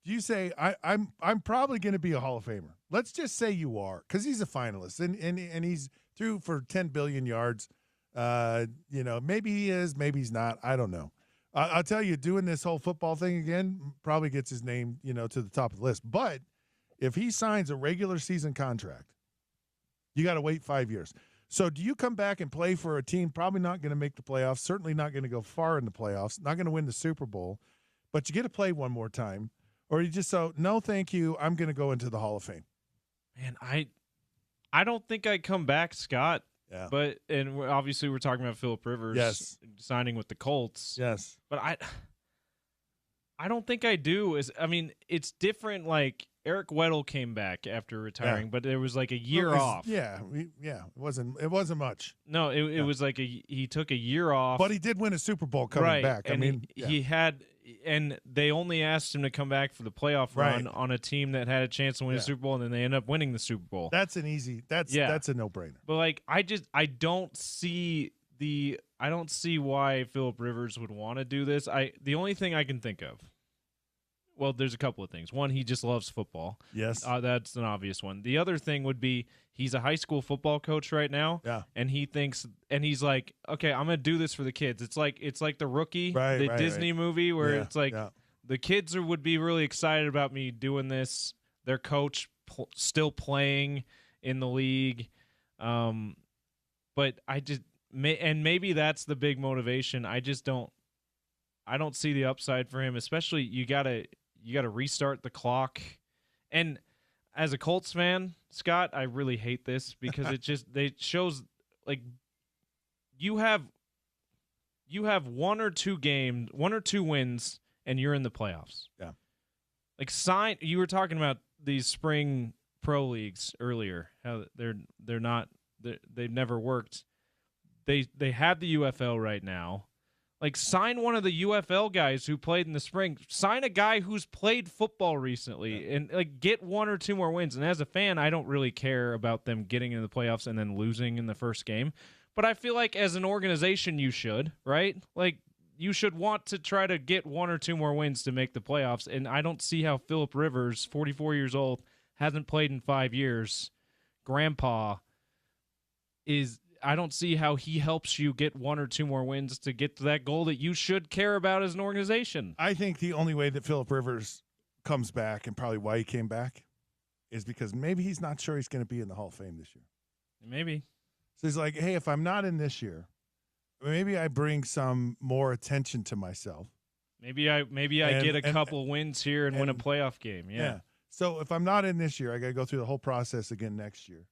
Do you say, I'm probably going to be a Hall of Famer? Let's just say you are, because he's a finalist, and he's through for 10 billion yards. Maybe he is, maybe he's not. I don't know. I'll tell you, doing this whole football thing again probably gets his name, to the top of the list. But if he signs a regular season contract, you got to wait 5 years. So do you come back and play for a team probably not going to make the playoffs, certainly not going to go far in the playoffs, not going to win the Super Bowl, but you get to play one more time? Or you just so, no, thank you, I'm going to go into the Hall of Fame? Man, I don't think I'd come back, Scott. Yeah. But obviously we're talking about Phillip Rivers signing with the Colts. Yes. But I don't think I do. It's different. Like Eric Weddle came back after retiring, but there was like a year off. Yeah. It wasn't much. No, it was like he took a year off. But he did win a Super Bowl coming back. And he had, and they only asked him to come back for the playoff run on a team that had a chance to win a Super Bowl, and then they end up winning the Super Bowl. That's an easy. That's a no-brainer. But like, I don't see why Phillip Rivers would want to do this. The only thing I can think of. Well, there's a couple of things. One, he just loves football. Yes. That's an obvious one. The other thing would be he's a high school football coach right now. Yeah. And he's like, okay, I'm going to do this for the kids. It's like The Rookie, the Disney movie where it's like the kids would be really excited about me doing this. Their coach still playing in the league. But maybe that's the big motivation. I don't see the upside for him, especially you got to restart the clock. And as a Colts fan, Scott, I really hate this because it shows like you have one or two wins and you're in the playoffs. Yeah. Like you were talking about these spring pro leagues earlier, how they've never worked. They have the UFL right now. Like, sign one of the UFL guys who played in the spring. Sign a guy who's played football recently and, like, get one or two more wins. And as a fan, I don't really care about them getting into the playoffs and then losing in the first game. But I feel like as an organization, you should, right? Like, you should want to try to get one or two more wins to make the playoffs. And I don't see how Phillip Rivers, 44 years old, hasn't played in 5 years. Grandpa I don't see how he helps you get one or two more wins to get to that goal that you should care about as an organization. I think the only way that Phillip Rivers comes back, and probably why he came back, is because maybe he's not sure he's going to be in the Hall of Fame this year. Maybe. So he's like, hey, if I'm not in this year, maybe I bring some more attention to myself. Maybe I get a couple wins here and win a playoff game. Yeah. So if I'm not in this year, I got to go through the whole process again next year.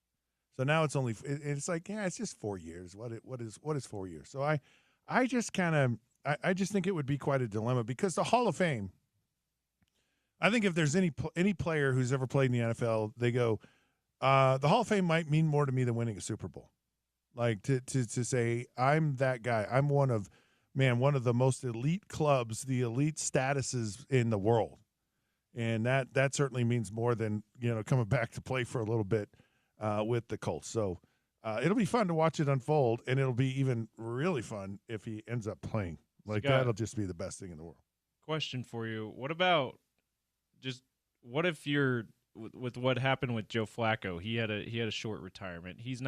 So now it's only it's like, it's just 4 years. What is 4 years? So I just think it would be quite a dilemma because the Hall of Fame, I think if there's any player who's ever played in the NFL, they go, the Hall of Fame might mean more to me than winning a Super Bowl. Like to say I'm that guy. I'm one of the most elite clubs, the elite statuses in the world. And that certainly means more than, coming back to play for a little bit with the Colts. So it'll be fun to watch it unfold, and it'll be even really fun if he ends up playing. Like, that'll just be the best thing in the world. Question for you. What if you're with what happened with Joe Flacco. He had a short retirement. He's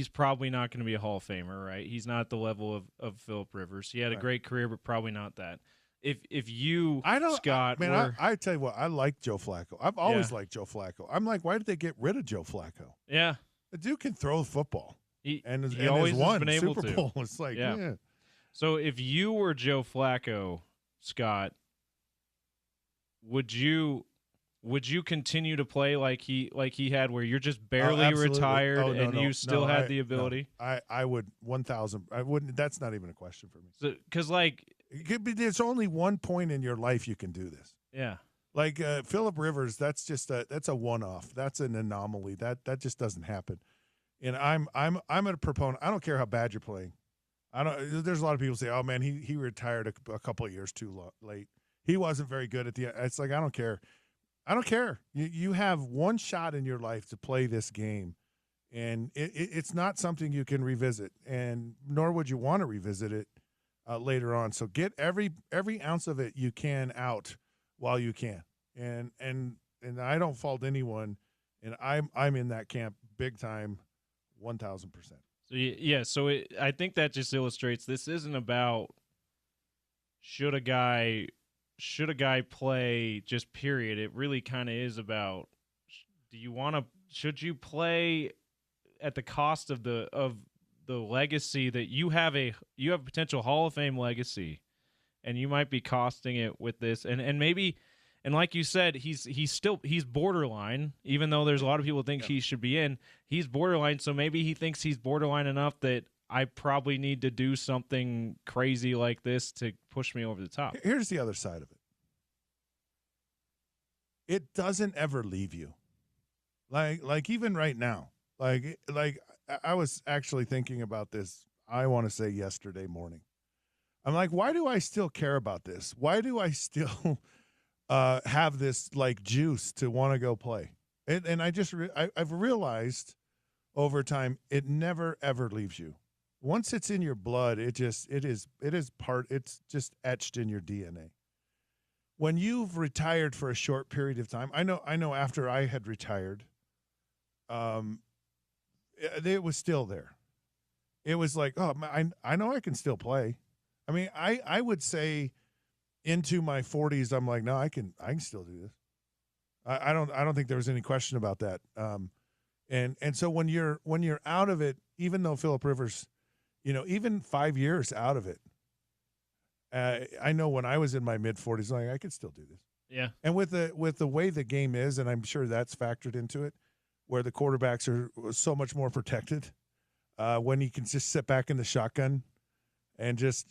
probably not going to be a Hall of Famer, right? He's not the level of Phillip Rivers. He had a great career, but probably not that. If you, Scott, I tell you what, I like Joe Flacco. I've always liked Joe Flacco. I'm like, why did they get rid of Joe Flacco? Yeah, the dude can throw the football. He always has won been able Super to. Bowl. It's like, yeah. So if you were Joe Flacco, Scott, would you continue to play like he had, where you're just barely retired and you still had the ability? No, I would 1,000. I wouldn't. That's not even a question for me. Because there's only one point in your life you can do this. Yeah. Like Phillip Rivers, that's a one-off. That's an anomaly. That just doesn't happen. And I'm a proponent. I don't care how bad you're playing. There's a lot of people say, "Oh man, he retired a couple of years too late. He wasn't very good at the." It's like, I don't care. I don't care. You have one shot in your life to play this game, and it's not something you can revisit, and nor would you want to revisit it later on. So get every ounce of it you can out while you can, and I don't fault anyone, and I'm in that camp big time, 1,000%. So yeah, I think that just illustrates this isn't about should a guy play, just period. It really kind of is about should you play at the cost of the legacy that you have a potential Hall of Fame legacy, and you might be costing it with this, and maybe, and like you said, he's borderline, even though there's a lot of people think he should be in. He's borderline, so maybe he thinks he's borderline enough that I probably need to do something crazy like this to push me over the top. Here's the other side of it. It doesn't ever leave you. Like even right now, like I was actually thinking about this, I want to say yesterday morning. I'm like, why do I still care about this? Why do I still have this like juice to want to go play? And I've realized over time, it never ever leaves you. Once it's in your blood, it's just etched in your DNA. When you've retired for a short period of time, I know after I had retired, it was still there. It was like, oh, I know I can still play. I mean, I would say into my 40s, I'm like, no, I can still do this. I don't think there was any question about that. And so when you're out of it, even though Phillip Rivers, even 5 years out of it, I know when I was in my mid 40s, like I could still do this. Yeah. And with the way the game is, and I'm sure that's factored into it, where the quarterbacks are so much more protected, when he can just sit back in the shotgun and just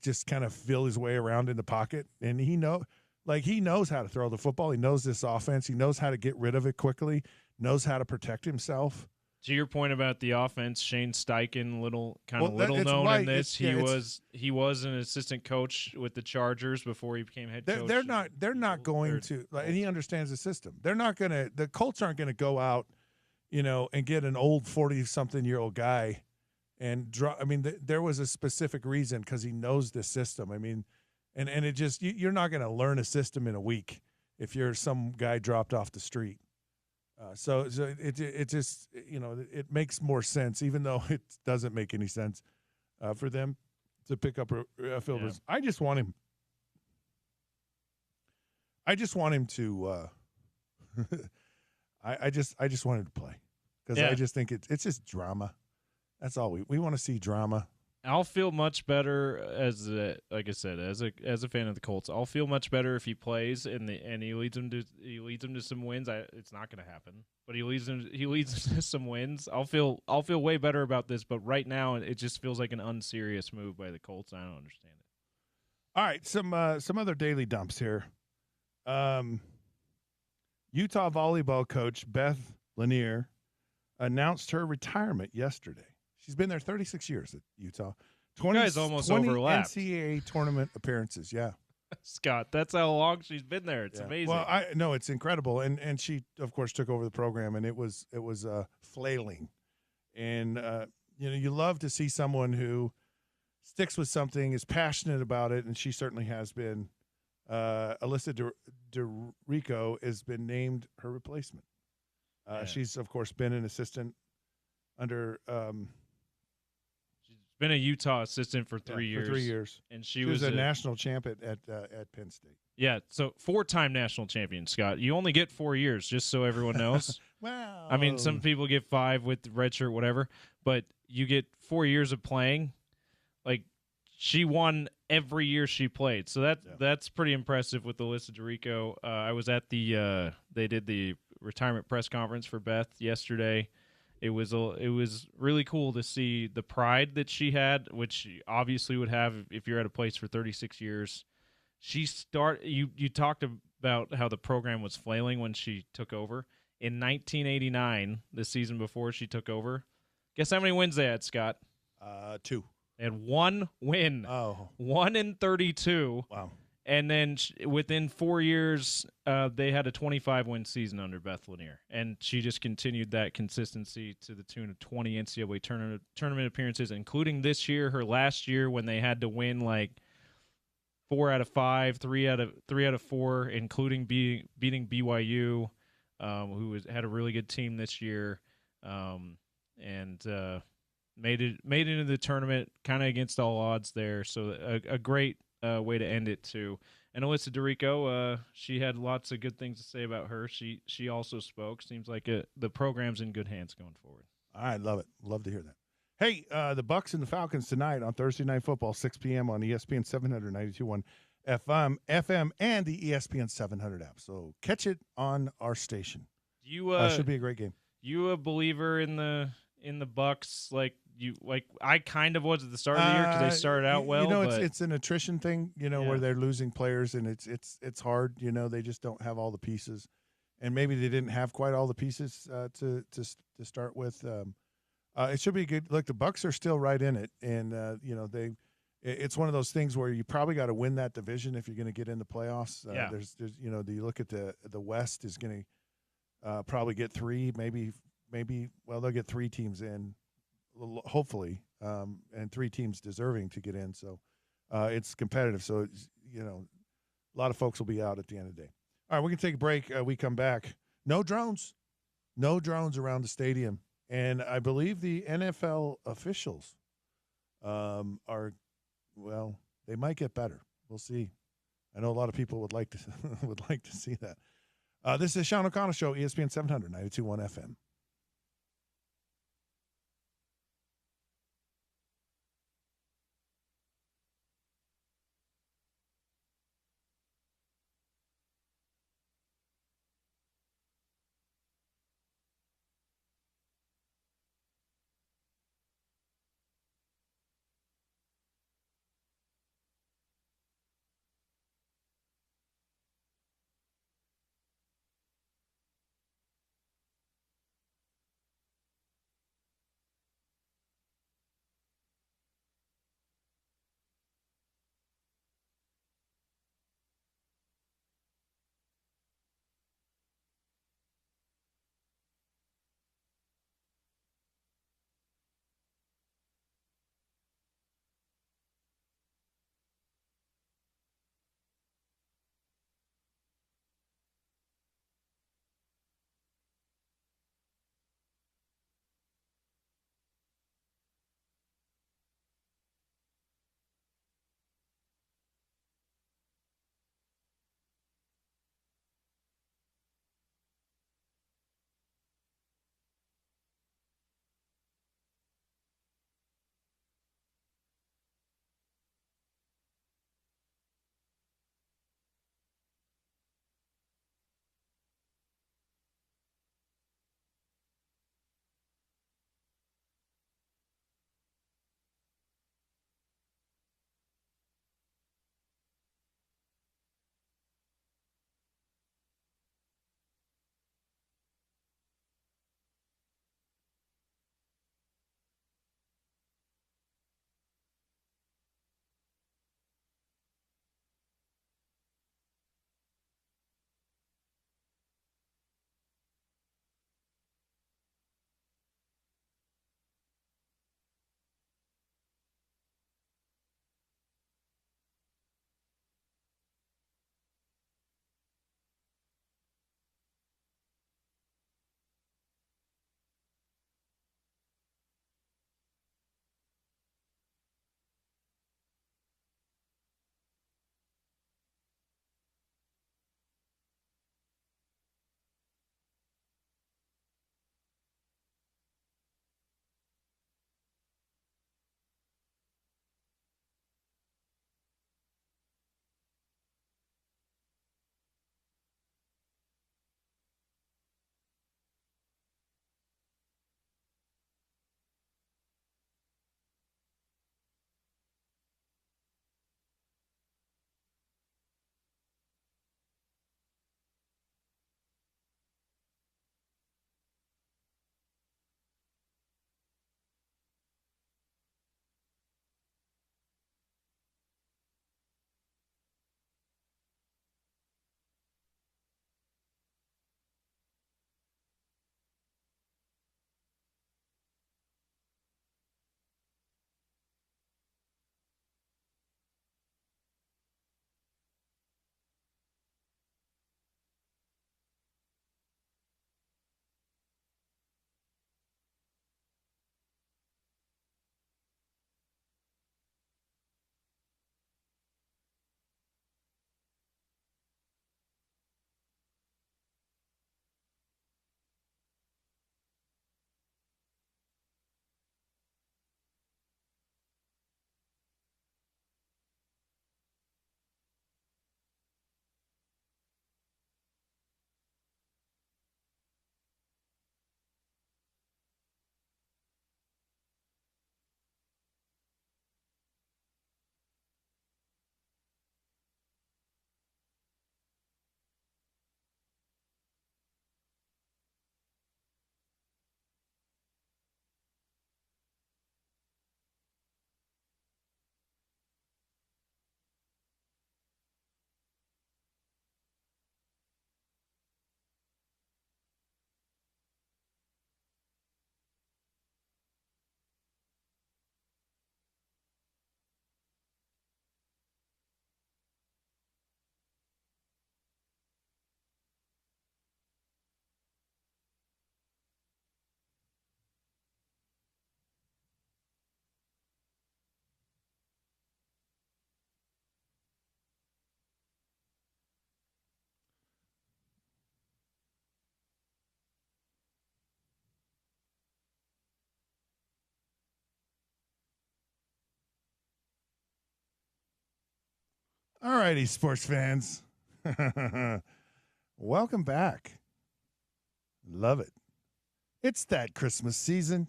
just kind of feel his way around in the pocket, and he knows how to throw the football. He knows this offense. He knows how to get rid of it quickly. Knows how to protect himself. To your point about the offense, Shane Steichen, little known in this. He was an assistant coach with the Chargers before he became head coach. They're not going to, and he understands the system. The Colts aren't going to go out, and get an old 40-something-year-old guy and draw. I mean, there was a specific reason, because he knows the system. I mean, and it just, you're not going to learn a system in a week if you're some guy dropped off the street. So it just, it makes more sense, even though it doesn't make any sense for them to pick up Phil. Yeah. I just want him to. I just want him to play, because I just think it's just drama. That's all we want to see, drama. I'll feel much better like I said, as a fan of the Colts. I'll feel much better if he plays and he leads them to some wins. It's not going to happen, but he leads them to some wins. I'll feel way better about this. But right now, it just feels like an unserious move by the Colts. I don't understand it. All right, some other daily dumps here. Utah volleyball coach Beth Lanier announced her retirement yesterday. She's been there 36 years at Utah. 20 overlapped. NCAA tournament appearances, yeah. Scott, that's how long she's been there. It's amazing. Well, I know it's incredible, and she of course took over the program, and it was flailing, and you love to see someone who sticks with something, is passionate about it, and she certainly has been Alyssa DeRico has been named her replacement. She's, of course, been an assistant under She's been a Utah assistant for 3 years. For 3 years. And she was a national champ at Penn State. Yeah, so 4-time national champion, Scott. You only get 4 years, just so everyone knows. Wow. I mean, some people get 5 with the red shirt, whatever, but you get 4 years of playing. Like, she won every year she played, so that's pretty impressive with Alyssa DeRico. I was at the they did the retirement press conference for Beth yesterday. It was really cool to see the pride that she had, which she obviously would have if you're at a place for 36 years. You talked about how the program was flailing when she took over. In 1989, the season before she took over, guess how many wins they had, Scott? 2. They had 1 win. Oh. 1 in 32. Wow. And then within 4 years, they had a 25-win season under Beth Lanier. And she just continued that consistency to the tune of 20 NCAA tournament appearances, including this year, her last year when they had to win like 4 out of 5, 3 out of 4, including beating BYU, who had a really good team this year, and made it into the tournament, kind of against all odds there. So a great way to end it too. And Alyssa DeRico, she had lots of good things to say about her. She also spoke. Seems like the program's in good hands going forward. I love it. Love to hear that. Hey, the Bucks and the Falcons tonight on Thursday Night Football, 6 p.m. on ESPN 700, 92.1 FM, and the ESPN 700 app. So catch it on our station. Should be a great game. You a believer in the Bucks? I kind of was at the start of the year because they started out well. It's an attrition thing. Where they're losing players, and it's hard. They just don't have all the pieces, and maybe they didn't have quite all the pieces to start with. It should be good. Look, the Bucks are still right in it, and it's one of those things where you probably got to win that division if you're going to get in the playoffs. There's you look at the West is going to probably get 3, maybe they'll get 3 teams in, hopefully, and 3 teams deserving to get in. So it's competitive. So a lot of folks will be out at the end of the day. All right, we're going to take a break. We come back. No drones around the stadium. And I believe the NFL officials they might get better. We'll see. I know a lot of people would like to see that. This is Sean O'Connell Show, ESPN 700, 92.1 FM. All righty, sports fans. Welcome back. Love it. It's that Christmas season.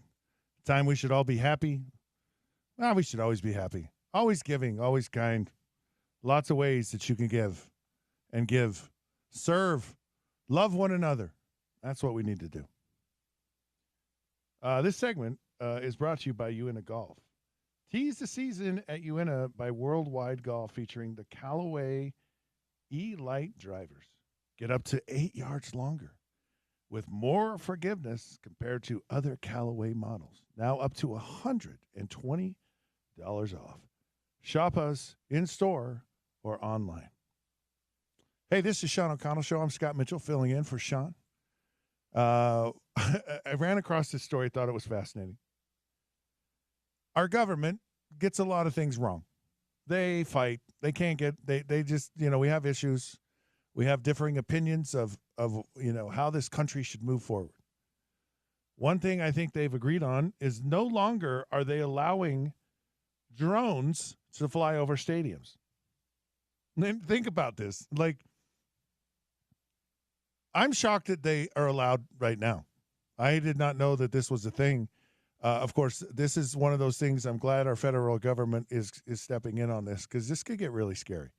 Time we should all be happy. Well, we should always be happy. Always giving, always kind. Lots of ways that you can give and give. Serve. Love one another. That's what we need to do. This segment is brought to you by UNA Golf. Tease the season at UNA by Worldwide Golf, featuring the Callaway E-Lite drivers. Get up to 8 yards longer with more forgiveness compared to other Callaway models. Now up to $120 off. Shop us in-store or online. Hey, this is Sean O'Connell Show. I'm Scott Mitchell filling in for Sean. I ran across this story, thought it was fascinating. Our government gets a lot of things wrong. They fight. They can't get, they just, we have issues. We have differing opinions of how this country should move forward. One thing I think they've agreed on is no longer are they allowing drones to fly over stadiums. And think about this. Like, I'm shocked that they are allowed right now. I did not know that this was a thing. Of course, this is one of those things I'm glad our federal government is stepping in on this, because this could get really scary.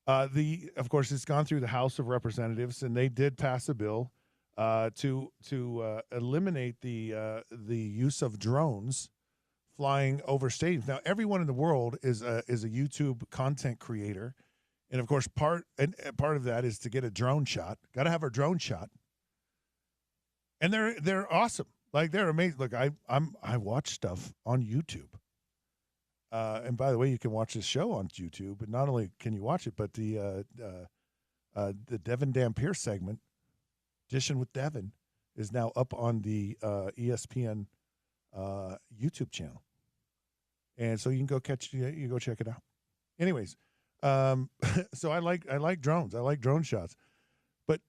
Of course, it's gone through the House of Representatives, and they did pass a bill to eliminate the use of drones flying over stadiums. Now, everyone in the world is a YouTube content creator, and of course, part of that is to get a drone shot. Got to have a drone shot, and they're awesome. Like, they're amazing. Look, I watch stuff on YouTube. And by the way, you can watch this show on YouTube. But not only can you watch it, but the Devin Dampier segment, Dishing with Devin, is now up on the ESPN YouTube channel, and so you can go check it out. Anyways, so I like drones. I like drone shots, but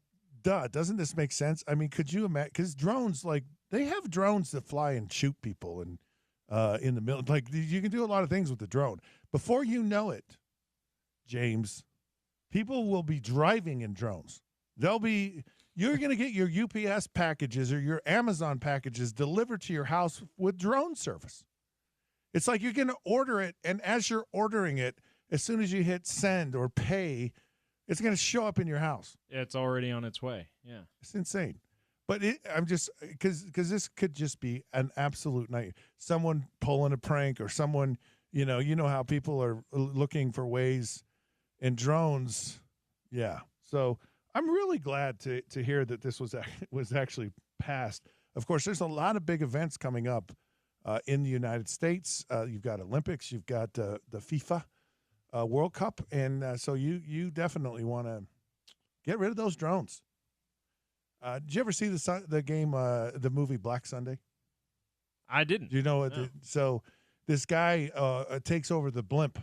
doesn't this make sense? I mean, could you imagine? Because drones, like, they have drones that fly and shoot people and. In the middle, like, you can do a lot of things with the drone. Before you know it, James, people will be driving in drones. You're going to get your UPS packages or your Amazon packages delivered to your house with drone service. It's like you're going to order it, and as you're ordering it, as soon as you hit send or pay, it's going to show up in your house. Yeah, it's already on its way. Yeah, it's insane. But I'm just, because this could just be an absolute night. Someone pulling a prank, or someone, you know how people are looking for ways in drones. Yeah. So I'm really glad to hear that this was actually passed. Of course, there's a lot of big events coming up in the United States. You've got Olympics, you've got the FIFA World Cup, and so you definitely want to get rid of those drones. Did you ever see the movie Black Sunday? I didn't. Do you know what? No. So this guy takes over the blimp.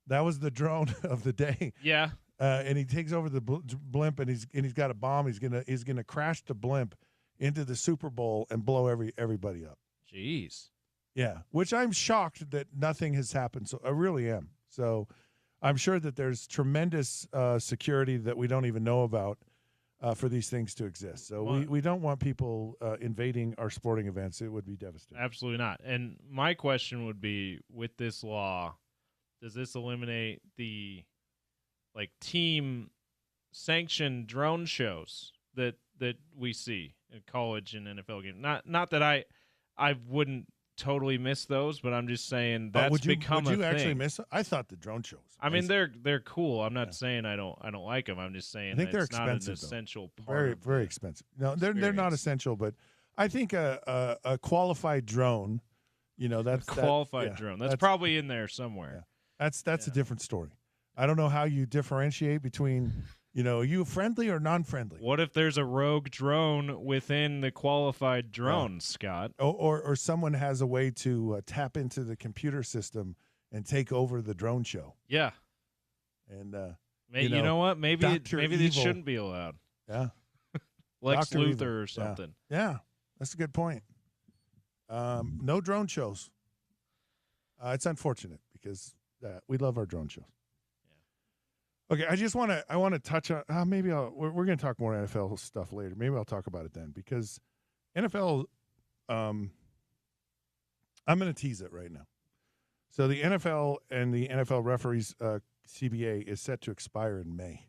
That was the drone of the day. Yeah. And he takes over the blimp, and he's got a bomb. He's gonna crash the blimp into the Super Bowl and blow everybody up. Jeez. Yeah. Which I'm shocked that nothing has happened. So I really am. So I'm sure that there's tremendous security that we don't even know about. For these things to exist. So we don't want people invading our sporting events. It would be devastating. Absolutely not. And my question would be, with this law, does this eliminate the team sanctioned drone shows that we see in college and NFL games? Not that I wouldn't totally miss those, but I'm just saying that's become a thing. Would you actually miss it? I thought the drone shows. I mean, they're cool. I'm not saying I don't like them. I'm just saying I think they're it's not an expensive, essential part. Very, very expensive. No, they're not essential, but I think a qualified drone, that's qualified drone. That's probably in there somewhere. Yeah. That's a different story. I don't know how you differentiate between. Are you friendly or non-friendly? What if there's a rogue drone within the qualified drone, Scott? Or someone has a way to tap into the computer system and take over the drone show? Yeah. And you know what? Maybe this shouldn't be allowed. Yeah. Lex Luthor or something. Yeah, that's a good point. No drone shows. It's unfortunate because we love our drone shows. Okay, I want to touch on maybe we're going to talk more NFL stuff later. Maybe I'll talk about it then because NFL. I'm going to tease it right now. So the NFL and the NFL referees CBA is set to expire in May.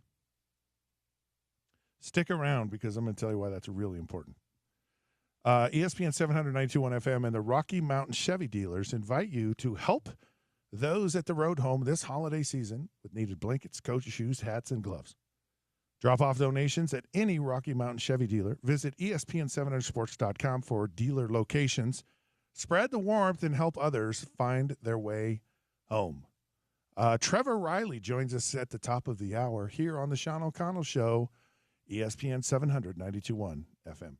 Stick around because I'm going to tell you why that's really important. ESPN 792.1 FM and the Rocky Mountain Chevy dealers invite you to help those at the road home this holiday season with needed blankets, coat shoes, hats, and gloves. Drop off donations at any Rocky Mountain Chevy dealer. Visit ESPN700sports.com for dealer locations. Spread the warmth and help others find their way home. Trevor Riley joins us at the top of the hour here on the Sean O'Connell Show, ESPN 792.1 FM.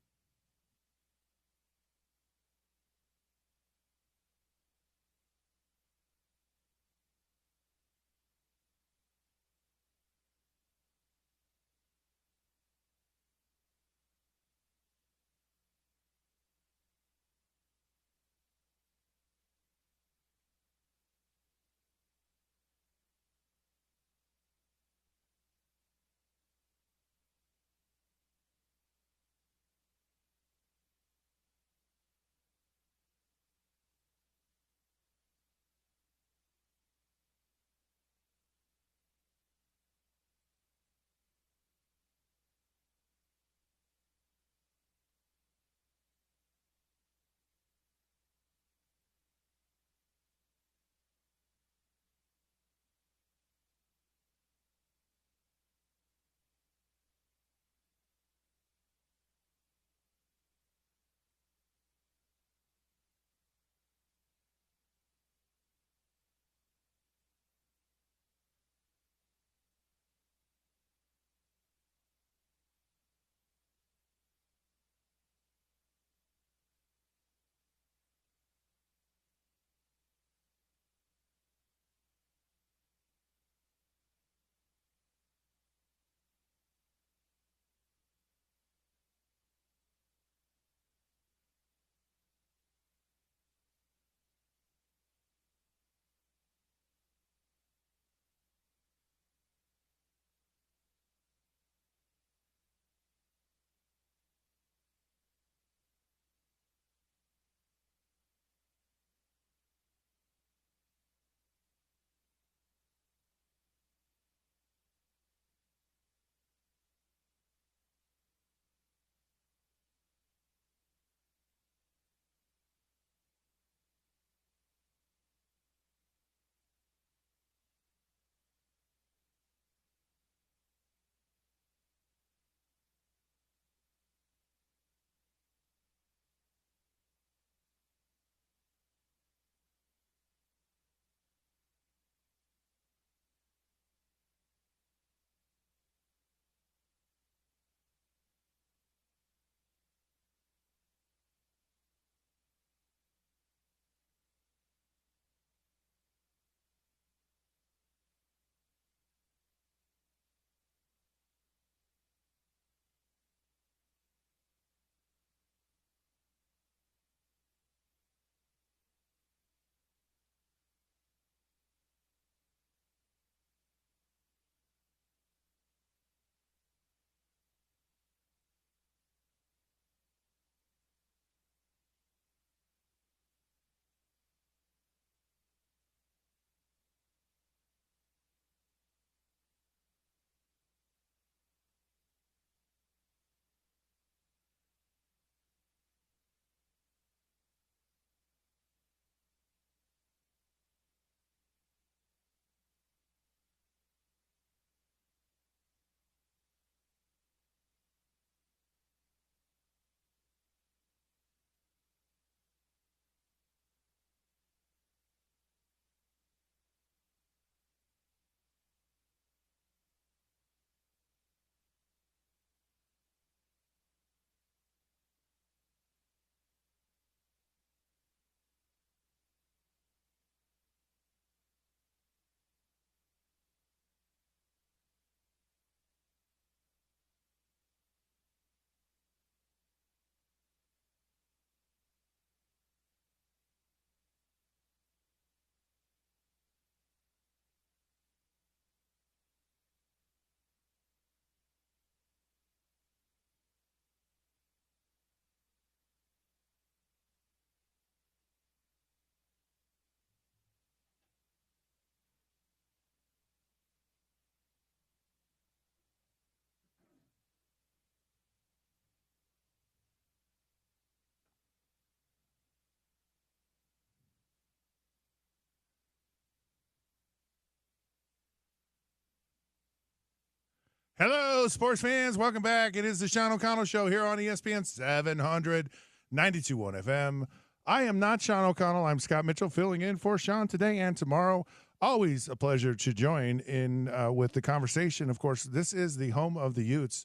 Hello, sports fans. Welcome back. It is the Sean O'Connell Show here on ESPN 700, 92.1 FM. I am not Sean O'Connell. I'm Scott Mitchell, filling in for Sean today and tomorrow. Always a pleasure to join in with the conversation. Of course, this is the home of the Utes,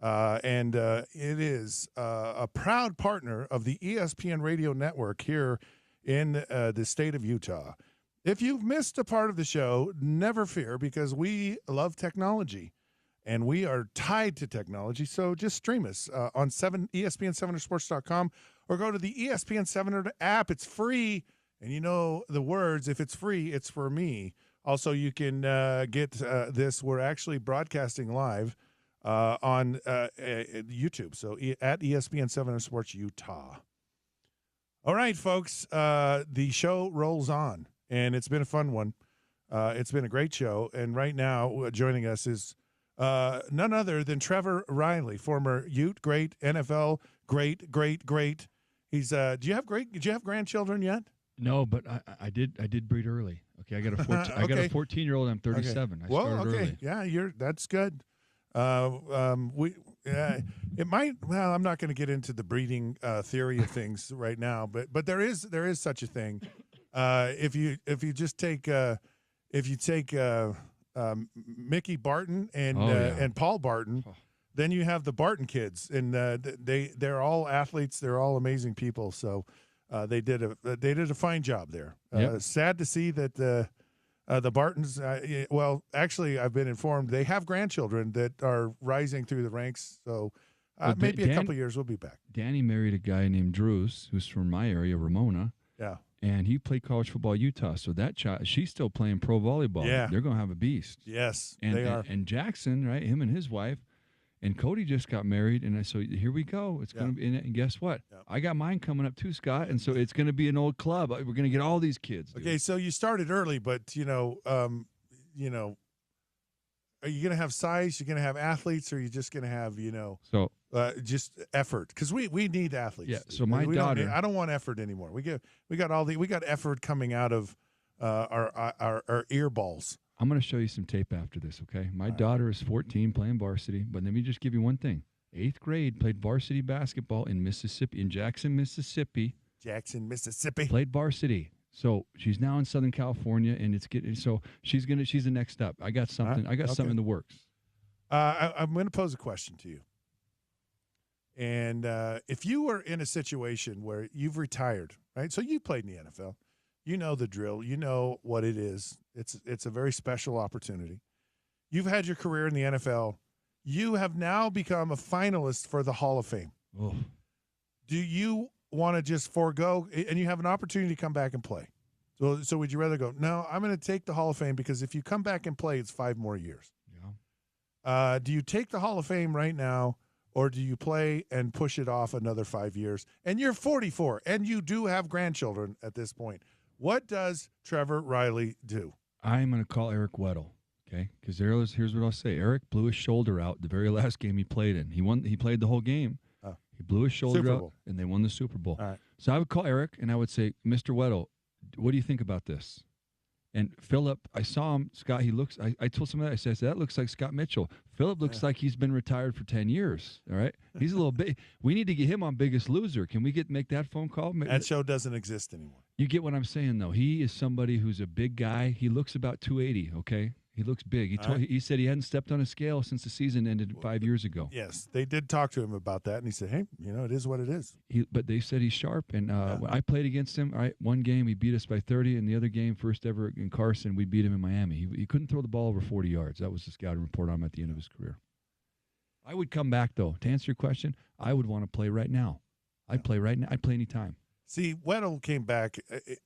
and it is a proud partner of the ESPN radio network here in the state of Utah. If you've missed a part of the show, never fear, because we love technology. And we are tied to technology, so just stream us on ESPN700sports.com or go to the ESPN 700 app. It's free, and you know the words. If it's free, it's for me. Also, you can get this. We're actually broadcasting live on YouTube, so at ESPN 700 Sports Utah. All right, folks, the show rolls on, and it's been a fun one. It's been a great show, and right now joining us is none other than Trevor Riley, former Ute, great NFL, great. He's do you have grandchildren yet? No, but I did breed early. Okay, I got a 14, I got a 14-year-old. I'm 37. Okay. I started early. Yeah, that's good. It might. Well, I'm not going to get into the breeding theory of things right now, but there is such a thing. If you just take Mickey Barton and Paul Barton, then you have the Barton kids, and they're all athletes. They're all amazing people. So they did a fine job there. Yep. Sad to see that the Bartons. Well, actually, I've been informed they have grandchildren that are rising through the ranks. So maybe a couple of years we'll be back. Danny married a guy named Drews, who's from my area, Ramona. Yeah. And he played college football at Utah. So that child, she's still playing pro volleyball. Yeah. They're going to have a beast. Yes, and, they are. And Jackson, right, him and his wife, and Cody just got married. And so here we go. It's going to be, and guess what? Yeah. I got mine coming up too, Scott. And so it's going to be an old club. We're going to get all these kids. Dude. Okay, so you started early, but, are you going to have size? You're going to have athletes, or are you just going to have, just effort? Because we need athletes. Yeah. So my daughter, I don't want effort anymore. We got effort coming out of our ear balls. I'm going to show you some tape after this. Okay. My daughter is 14, playing varsity. But let me just give you one thing. 8th grade, played varsity basketball in Mississippi, in Jackson, Mississippi. Played varsity. So she's now in Southern California, and it's getting. So she's the next up. I got something. Something in the works. I'm going to pose a question to you. And if you were in a situation where you've retired, right? So you played in the NFL, you know the drill, you know what it is. It's a very special opportunity. You've had your career in the NFL. You have now become a finalist for the Hall of Fame. Oh. Do you want to just forego, and you have an opportunity to come back and play? So would you rather go, no, I'm going to take the Hall of Fame, because if you come back and play, it's 5 more years. Yeah. Do you take the Hall of Fame right now, or do you play and push it off another 5 years? And you're 44, and you do have grandchildren at this point. What does Trevor Riley do? I'm going to call Eric Weddle, okay? Because here's what I'll say. Eric blew his shoulder out the very last game he played in. He played the whole game. He blew his shoulder out, and they won the Super Bowl. All right. So I would call Eric, and I would say, Mr. Weddle, what do you think about this? And Philip, I saw him, Scott, he looks, I told somebody, I said, that looks like Scott Mitchell. Philip looks like he's been retired for 10 years, all right? He's a little big. We need to get him on Biggest Loser. Can we make that phone call? That show doesn't exist anymore. You get what I'm saying, though. He is somebody who's a big guy. He looks about 280, okay? He looks big. He said he hadn't stepped on a scale since the season ended 5 years ago. Yes, they did talk to him about that, and he said, hey, it is what it is. But they said he's sharp, and when I played against him, all right, one game he beat us by 30, and the other game, first ever in Carson, we beat him in Miami. He couldn't throw the ball over 40 yards. That was the scouting report on him at the end of his career. I would come back, though. To answer your question, I would want to play right now. I'd play right now. I'd play anytime. See, Weddle came back.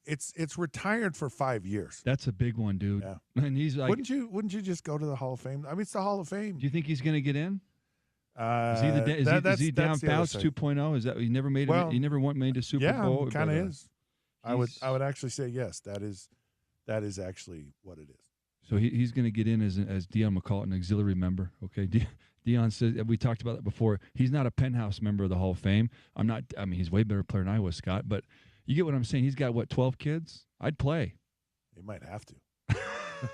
It's retired for 5 years. That's a big one, dude. Yeah. And he's like, wouldn't you just go to the Hall of Fame? I mean, it's the Hall of Fame. Do you think he's going to get in? Is he down Fouts 2.0? Is that he never made it? He never made a Super Bowl. Yeah, kind of is. I would actually say yes. That is actually what it is. So he's going to get in as Deion McCall, an auxiliary member. Okay, Deion says, we talked about that before. He's not a penthouse member of the Hall of Fame. He's a way better player than I was, Scott. But you get what I'm saying. He's got 12 kids. I'd play. He might have to.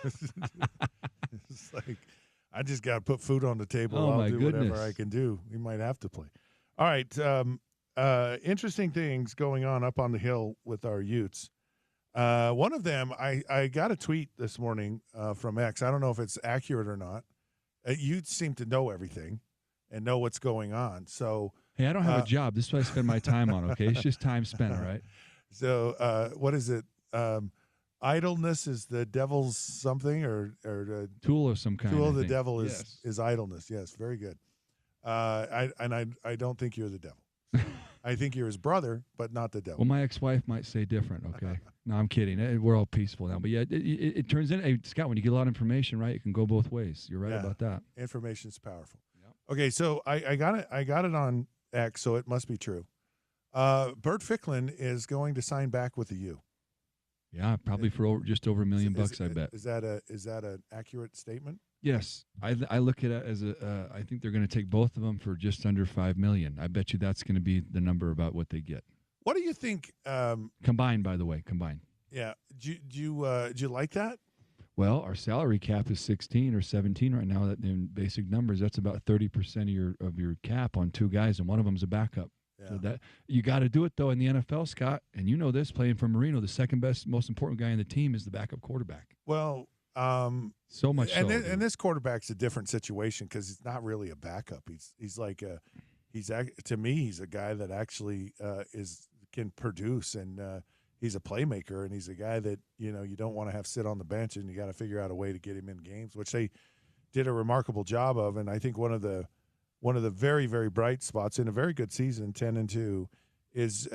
It's like I just got to put food on the table. Oh, I'll my do goodness. whatever I can do. We might have to play. All right. Interesting things going on up on the hill with our Utes. One of them, I got a tweet this morning from X. I don't know if it's accurate or not. Utes seem to know everything and know what's going on. So, hey, I don't have a job. This is what I spend my time on, okay? It's just time spent, all right? So what is it? Idleness is the devil's something, or tool of some kind. Tool of the devil is idleness. Yes, very good. I don't think you're the devil. I think you're his brother, but not the devil. Well, my ex-wife might say different, okay? No, I'm kidding. We're all peaceful now. But, yeah, it turns in, hey, Scott, when you get a lot of information, right, it can go both ways. You're right about that. Information is powerful. Yep. Okay, so I got it on X, so it must be true. Bert Ficklin is going to sign back with the U. Yeah, probably for just over $1 million bucks, I bet. Is that an accurate statement? Yes, I look at it as I think they're going to take both of them for just under $5 million. I bet you that's going to be the number about what they get. What do you think? Combined, by the way, combined. Yeah. Do you like that? Well, our salary cap is 16 or 17 right now. That in basic numbers, that's about 30% of your cap on two guys, and one of them's a backup. Yeah. So that you got to do it though in the NFL, Scott, and you know this. Playing for Marino, the second best, most important guy in the team is the backup quarterback. Well, so much. And this quarterback's a different situation because he's not really a backup. He's like to me he's a guy that actually can produce, and he's a playmaker, and he's a guy that you don't want to have sit on the bench, and you got to figure out a way to get him in games, which they did a remarkable job of. And I think one of the very, very bright spots in a very good season, 10-2, is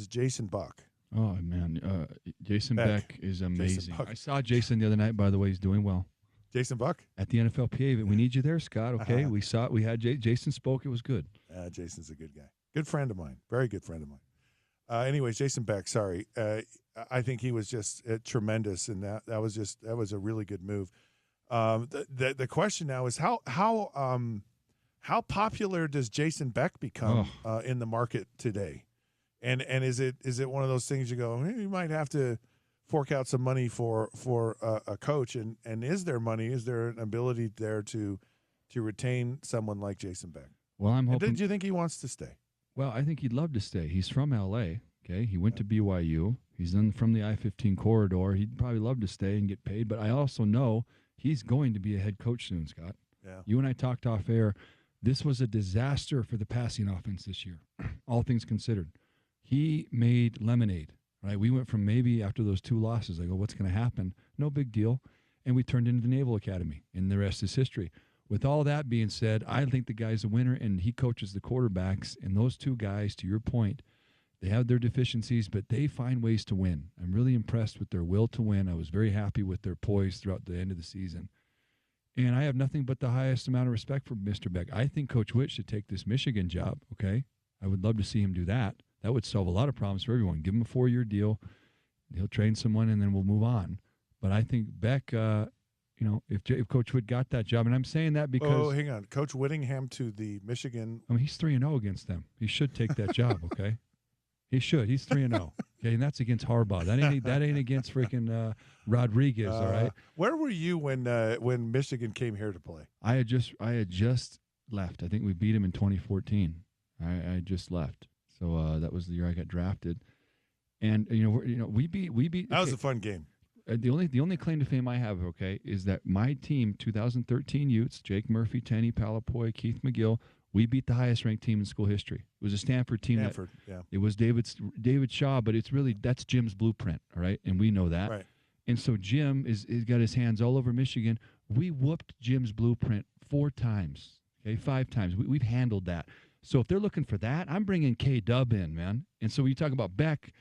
Jason Buck. Oh man, Jason Beck is amazing. I saw Jason the other night. By the way, he's doing well. Jason Buck at the NFLPA. We need you there, Scott. Okay, we saw it. We had Jason spoke. It was good. Jason's a good guy. Good friend of mine. Very good friend of mine. Anyways, Jason Beck. Sorry, I think he was just tremendous, and that was a really good move. The question now is how popular does Jason Beck become in the market today, and is it one of those things you go, you might have to fork out some money for a coach, and is there money? Is there an ability there to retain someone like Jason Beck? Well, I'm hoping. Did you think he wants to stay? Well, I think he'd love to stay. He's from L.A. Okay, he went to BYU. He's from the I-15 corridor. He'd probably love to stay and get paid, but I also know he's going to be a head coach soon, Scott. Yeah. You and I talked off air. This was a disaster for the passing offense this year, all things considered. He made lemonade, right? We went from maybe after those two losses, I go, what's going to happen? No big deal. And we turned into the Naval Academy, and the rest is history. With all that being said, I think the guy's a winner, and he coaches the quarterbacks. And those two guys, to your point, they have their deficiencies, but they find ways to win. I'm really impressed with their will to win. I was very happy with their poise throughout the end of the season. And I have nothing but the highest amount of respect for Mr. Beck. I think Coach Witt should take this Michigan job, okay? I would love to see him do that. That would solve a lot of problems for everyone. Give him a 4-year deal. He'll train someone, and then we'll move on. But I think Beck, if Coach Witt got that job, and I'm saying that because... Oh, hang on. Coach Whittingham to the Michigan... I mean, he's 3-0 against them. He should take that job, okay? He should. He's 3-0. Okay, and that's against Harbaugh. That ain't against freaking Rodriguez. All right. Where were you when Michigan came here to play? I had just left. I think we beat him in 2014. I just left. So that was the year I got drafted, and we beat. That was a fun game. The only claim to fame I have, okay, is that my team, 2013 Utes, Jake Murphy, Tenny Palapoy, Keith McGill. We beat the highest-ranked team in school history. It was a Stanford team. It was David Shaw, but that's Jim's blueprint, all right? And we know that. Right. And so Jim is got his hands all over Michigan. We whooped Jim's blueprint 4 times, okay, 5 times. We've handled that. So if they're looking for that, I'm bringing K-Dub in, man. And so when you talk about Beck,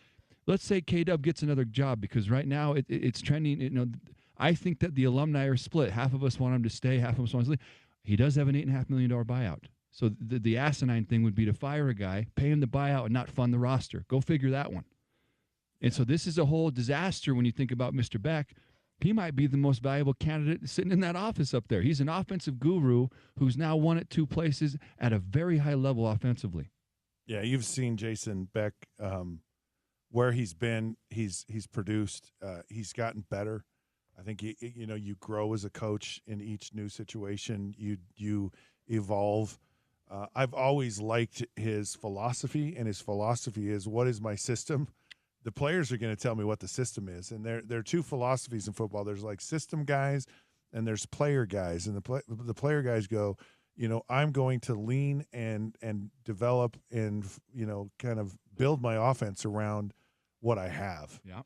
let's say K-Dub gets another job because right now it's trending. I think that the alumni are split. Half of us want him to stay, half of us want him to leave. He does have an $8.5 million buyout. So the asinine thing would be to fire a guy, pay him the buyout, and not fund the roster. Go figure that one. And so this is a whole disaster when you think about Mr. Beck. He might be the most valuable candidate sitting in that office up there. He's an offensive guru who's now won at 2 places at a very high level offensively. Yeah, you've seen Jason Beck where he's been. He's produced. He's gotten better. I think you grow as a coach in each new situation. You evolve. I've always liked his philosophy, and his philosophy is, what is my system? The players are going to tell me what the system is, and there are two philosophies in football. There's like system guys, and there's player guys, and the player guys go, I'm going to lean and develop and kind of build my offense around what I have. Yeah.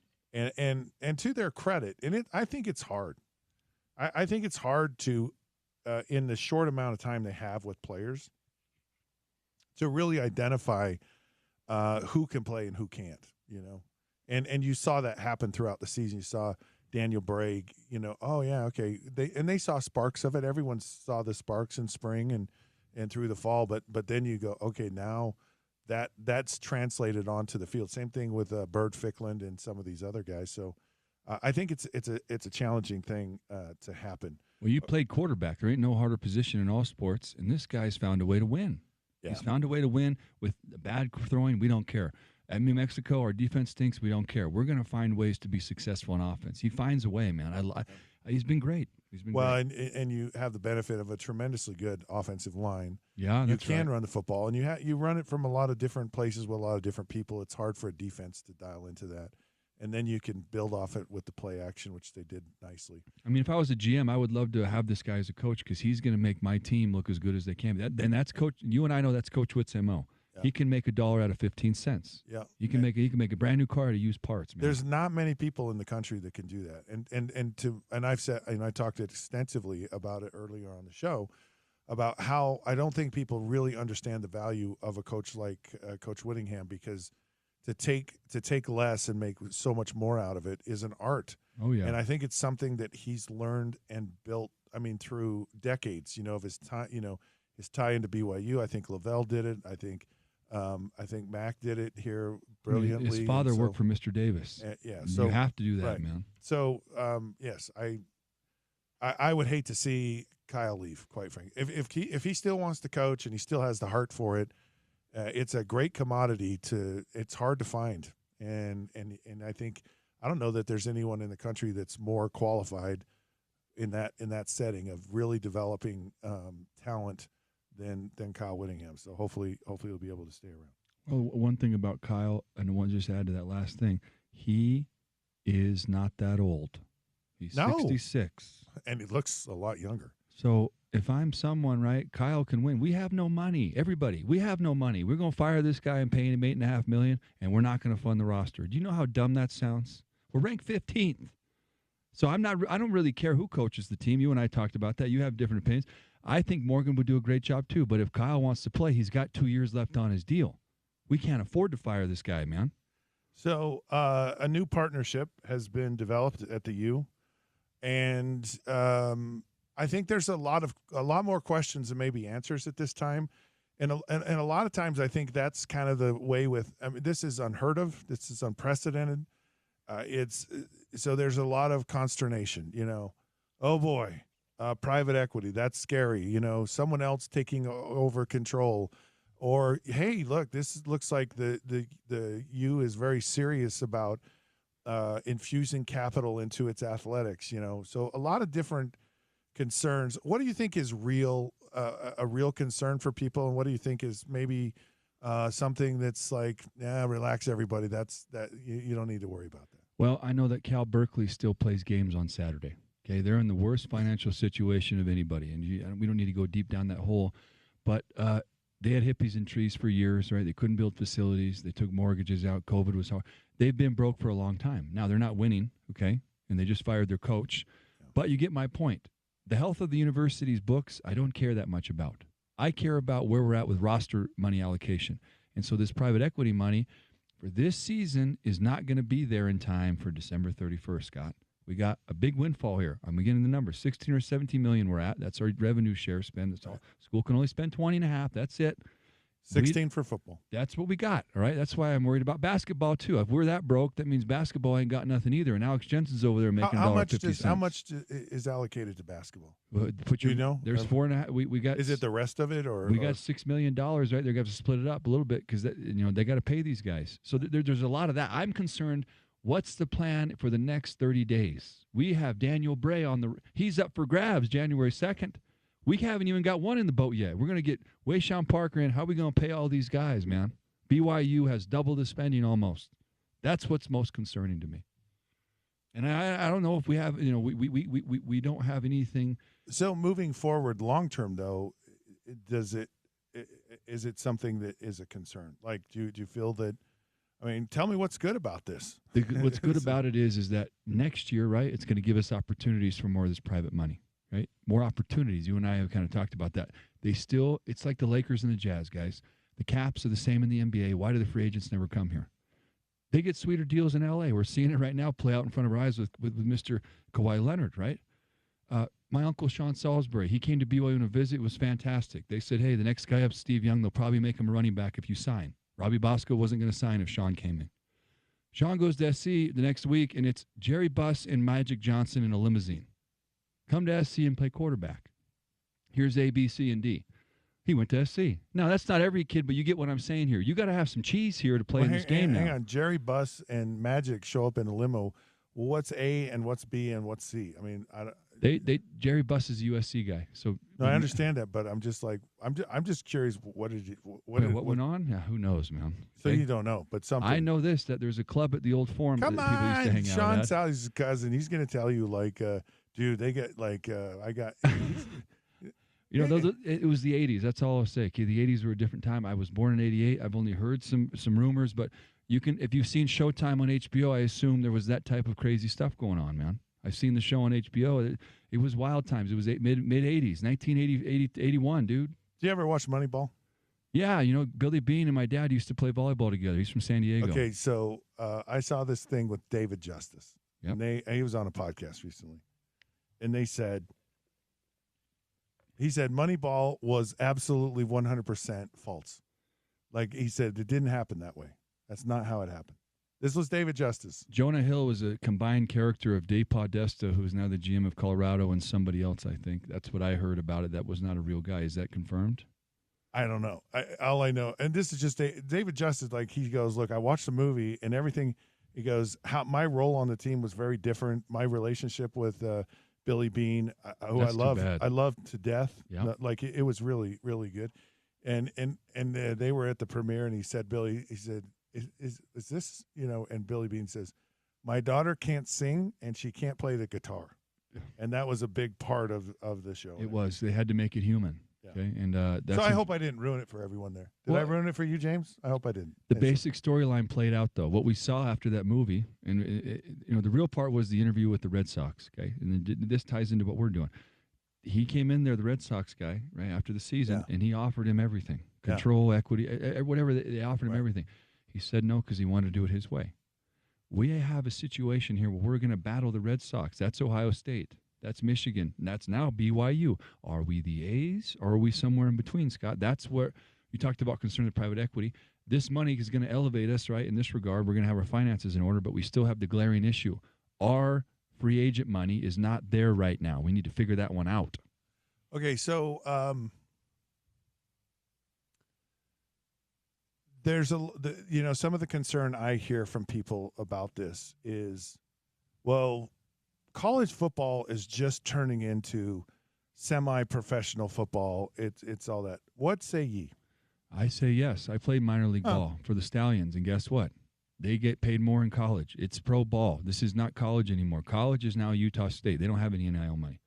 And to their credit, I think it's hard. I think it's hard to, in the short amount of time they have with players, to really identify who can play and who can't. And you saw that happen throughout the season. You saw Daniel Bragg. Oh yeah, okay. They saw sparks of it. Everyone saw the sparks in spring and through the fall. But then you go, okay, now that's translated onto the field. Same thing with Bird Ficklin and some of these other guys. So I think it's a challenging thing to happen. Well, you played quarterback. There ain't no harder position in all sports, and this guy's found a way to win. Yeah. He's found a way to win with bad throwing. We don't care. At New Mexico, our defense stinks. We don't care. We're going to find ways to be successful in offense. He finds a way, man. He's been great. Great. And you have the benefit of a tremendously good offensive line. Yeah, that's you can run the football, and you run it from a lot of different places with a lot of different people. It's hard for a defense to dial into that, and then you can build off it with the play action, which they did nicely. I mean, if I was a GM, I would love to have this guy as a coach because he's going to make my team look as good as they can. And that's Coach. You and I know that's Coach Witt's MO. Yeah. He can make $1 out of 15 cents. Yeah, he can make a brand new car to use parts. Man. There's not many people in the country that can do that. And I've said, I talked extensively about it earlier on the show about how I don't think people really understand the value of a coach like Coach Whittingham, because to take less and make so much more out of it is an art. Oh yeah, and I think it's something that he's learned and built. I mean, through decades, of his time, his tie into BYU. I think Lavelle did it. I think Mac did it here brilliantly. His father worked for Mr. Davis. Yeah, so you have to do that, right. man. So yes, I would hate to see Kyle leave. Quite frankly, if he still wants to coach and he still has the heart for it, it's a great commodity. It's hard to find, and I think I don't know that there's anyone in the country that's more qualified in that setting of really developing talent than Kyle Whittingham. So hopefully he'll be able to stay around. Well, one thing about Kyle, and I want to just add to that last thing, he is not that old. He's 66. And he looks a lot younger. So if I'm someone, right, Kyle can win. We have no money. Everybody, we have no money. We're going to fire this guy and pay him $8.5 million, and we're not going to fund the roster. Do you know how dumb that sounds? We're ranked 15th. So I don't really care who coaches the team. You and I talked about that. You have different opinions. I think Morgan would do a great job too, but if Kyle wants to play, he's got 2 years left on his deal. We can't afford to fire this guy, man. So a new partnership has been developed at the U, and I think there's a lot more questions than maybe answers at this time, and a lot of times I think that's kind of the way with. I mean, this is unheard of. This is unprecedented. So there's a lot of consternation. Oh boy. Private equity, that's scary. Someone else taking over control, or hey, look, this looks like the U is very serious about infusing capital into its athletics. So a lot of different concerns. What do you think is a real concern for people, and what do you think is maybe something that's like, relax, everybody. That you don't need to worry about that. Well, I know that Cal Berkeley still plays games on Saturday. Okay, they're in the worst financial situation of anybody, and we don't need to go deep down that hole. But they had hippies and trees for years, right? They couldn't build facilities. They took mortgages out. COVID was hard. They've been broke for a long time. Now they're not winning, okay, and they just fired their coach. Yeah. But you get my point. The health of the university's books, I don't care that much about. I care about where we're at with roster money allocation. And so this private equity money for this season is not going to be there in time for December 31st, Scott. We got a big windfall here. I'm getting the number, 16 or 17 million we're at. That's our revenue share spend. That's all. School can only spend 20.5. That's it. 16 for football. That's what we got. All right. That's why I'm worried about basketball too. If we're that broke, that means basketball ain't got nothing either. And Alex Jensen's over there making $1.50. How much is allocated to basketball? There's 4.5. We got. Is it the rest of it, or we got $6 million? Right. They're going to split it up a little bit because they got to pay these guys. So there's a lot of that. I'm concerned. What's the plan for the next 30 days? We have Daniel Bray he's up for grabs January 2nd. We haven't even got one in the boat yet. We're going to get Wayshawn Parker in. How are we going to pay all these guys, man? BYU has double the spending almost. That's what's most concerning to me. And I don't know if we have, we don't have anything. So moving forward, long term though, is it something that is a concern? Like, do you feel that? I mean, tell me what's good about this. What's good about it is that next year, right? It's going to give us opportunities for more of this private money, right? More opportunities. You and I have kind of talked about that. It's like the Lakers and the Jazz, guys. The caps are the same in the NBA. Why do the free agents never come here? They get sweeter deals in L.A. We're seeing it right now play out in front of our eyes with Mr. Kawhi Leonard, right? My uncle Sean Salisbury, he came to BYU on a visit. It was fantastic. They said, hey, the next guy up, Steve Young, they'll probably make him a running back if you sign. Robbie Bosco wasn't going to sign if Sean came in. Sean goes to SC the next week, and it's Jerry Buss and Magic Johnson in a limousine. Come to SC and play quarterback. Here's A, B, C, and D. He went to SC. Now, that's not every kid, but you get what I'm saying here. You got to have some cheese here to play in this game now. Hang on. Jerry Buss and Magic show up in a limo. Well, what's A and what's B and what's C? I mean, Jerry Buss is a USC guy. So no, I understand that, but I'm just like I'm just curious. What went on? Yeah, who knows, man. So you don't know, but something. I know this, that there's a club at the old Forum that people used to hang Sean out at. Sally's cousin. He's going to tell you like, dude, they get like I got. It was the 80s. That's all I'll say. Okay, the 80s were a different time. I was born in 88. I've only heard some rumors, but if you've seen Showtime on HBO, I assume there was that type of crazy stuff going on, man. I've seen the show on HBO. It was wild times. It was mid 80s, 1980, 81, dude. Did you ever watch Moneyball? Yeah, Billy Bean and my dad used to play volleyball together. He's from San Diego. Okay, so I saw this thing with David Justice. Yep. And he was on a podcast recently, and he said Moneyball was absolutely 100% false. Like he said, it didn't happen that way. That's not how it happened. This was David Justice. Jonah Hill was a combined character of Dave Podesta, who's now the GM of Colorado, and somebody else, I think. That's what I heard about it. That was not a real guy. Is that confirmed? I don't know. All I know, and this is just David Justice, like he goes, look, I watched the movie and everything. He goes, my role on the team was very different. My relationship with Billy Bean, who I loved to death. Yep. Like it was really, really good. And they were at the premiere, and he said, is this, and Billy Bean says, my daughter can't sing and she can't play the guitar. Yeah. And that was a big part of the show. It was. They had to make it human. Yeah. Okay. And so I hope I didn't ruin it for everyone there. Did I ruin it for you, James? I hope I didn't. The basic storyline played out, though. What we saw after that movie, and the real part was the interview with the Red Sox. Okay. And this ties into what we're doing. He came in there, the Red Sox guy, right after the season, and he offered him everything. Control, equity, whatever. They offered him everything. He said no because he wanted to do it his way. We have a situation here where we're going to battle the Red Sox. That's Ohio State. That's Michigan. And that's now BYU. Are we the A's or are we somewhere in between, Scott? That's where you talked about concern with private equity. This money is going to elevate us, right? In this regard, we're going to have our finances in order, but we still have the glaring issue. Our free agent money is not there right now. We need to figure that one out. Okay, so there's some of the concern I hear from people about this is, well, college football is just turning into semi-professional football. It's all that. What say ye? I say yes. I played minor league ball for the Stallions, and guess what? They get paid more in college. It's pro ball. This is not college anymore. College is now Utah State. They don't have any NIL money.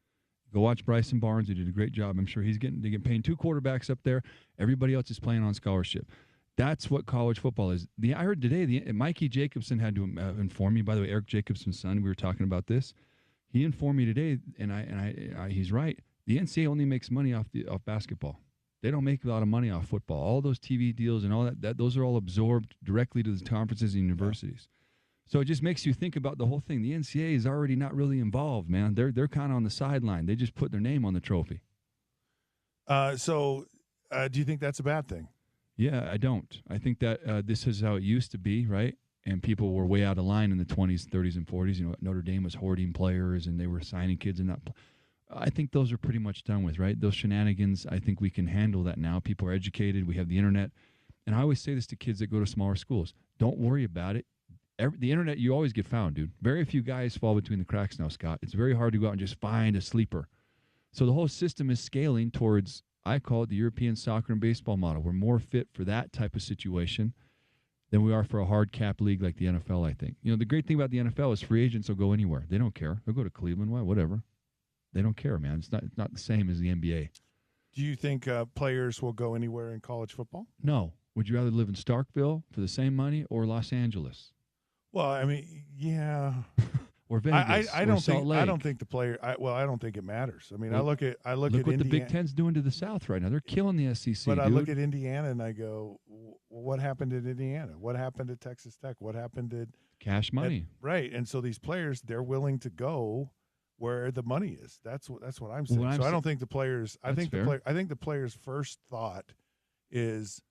Go watch Bryson Barnes. He did a great job. I'm sure they get paying 2 quarterbacks up there. Everybody else is playing on scholarship. That's what college football is. I heard today, Mikey Jacobson had to inform me. By the way, Eric Jacobson's son, we were talking about this. He informed me today, and he's right. The NCAA only makes money off basketball. They don't make a lot of money off football. All those TV deals and all that those are all absorbed directly to the conferences and universities. So it just makes you think about the whole thing. The NCAA is already not really involved, man. They're kind of on the sideline. They just put their name on the trophy. So do you think that's a bad thing? Yeah, I don't. I think that this is how it used to be, right? And people were way out of line in the 20s, 30s, and 40s. Notre Dame was hoarding players, and they were signing kids and not. I think those are pretty much done with, right? Those shenanigans, I think we can handle that now. People are educated. We have the internet. And I always say this to kids that go to smaller schools. Don't worry about it. The internet, you always get found, dude. Very few guys fall between the cracks now, Scott. It's very hard to go out and just find a sleeper. So the whole system is scaling towards, I call it the European soccer and baseball model. We're more fit for that type of situation than we are for a hard cap league like the NFL, I think. The great thing about the NFL is free agents will go anywhere. They don't care. They'll go to Cleveland, whatever. They don't care, man. It's not the same as the NBA. Do you think players will go anywhere in college football? No. Would you rather live in Starkville for the same money or Los Angeles? Well, I mean, yeah. Or Vegas. I don't think the player. I don't think it matters. I mean, well, I look at what the Big Ten's doing to the South right now. They're killing the SEC. But dude. I look at Indiana and I go, well, what happened at Indiana? What happened at Texas Tech? What happened at cash money? Right, and so these players, they're willing to go where the money is. That's what I'm saying. Well, I don't think the players. I think the players' first thought is,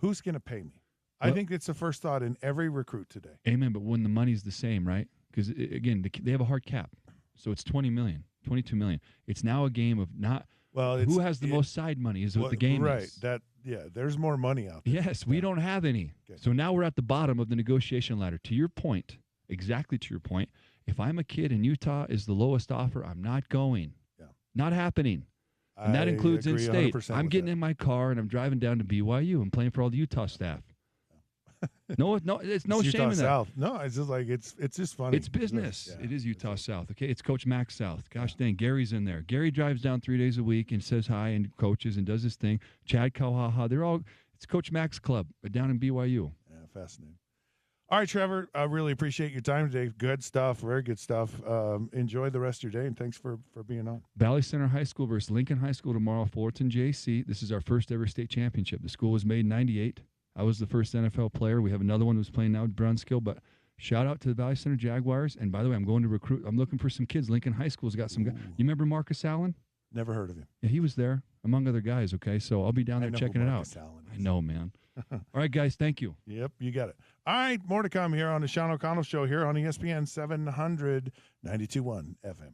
who's going to pay me? I think it's the first thought in every recruit today. Amen. But when the money's the same, right? Because, again, they have a hard cap. So it's $20 million, $22 million. It's now a game of not who has the most side money is what the game is. Right. There's more money out there. Yes, we don't have any. Okay. So now we're at the bottom of the negotiation ladder. To your point, exactly to your point, if I'm a kid and Utah is the lowest offer, I'm not going. Yeah. Not happening. And that includes in-state. I'm getting in my car and I'm driving down to BYU and playing for all the Utah staff. No, it's no shame in that. South. No, it's just like it's just funny. It's business. Yeah, it is Utah South. Okay, it's Coach Max South. Gosh dang, Gary's in there. Gary drives down 3 days a week and says hi and coaches and does his thing. Chad Kauhaha, it's Coach Max Club down in BYU. Yeah, fascinating. All right, Trevor, I really appreciate your time today. Good stuff, very good stuff. Enjoy the rest of your day, and thanks for being on. Valley Center High School versus Lincoln High School tomorrow, Fullerton JC. This is our first ever state championship. The school was made in 98. I was the first NFL player. We have another one who's playing now at Brunskill. But shout out to the Valley Center Jaguars. And by the way, I'm going to recruit. I'm looking for some kids. Lincoln High School's got some guys. You remember Marcus Allen? Never heard of him. Yeah, he was there, among other guys, okay? So I'll be down there checking it out. I know, man. All right, guys, thank you. Yep, you got it. All right, more to come here on the Sean O'Connell Show here on ESPN 700 92.1 FM.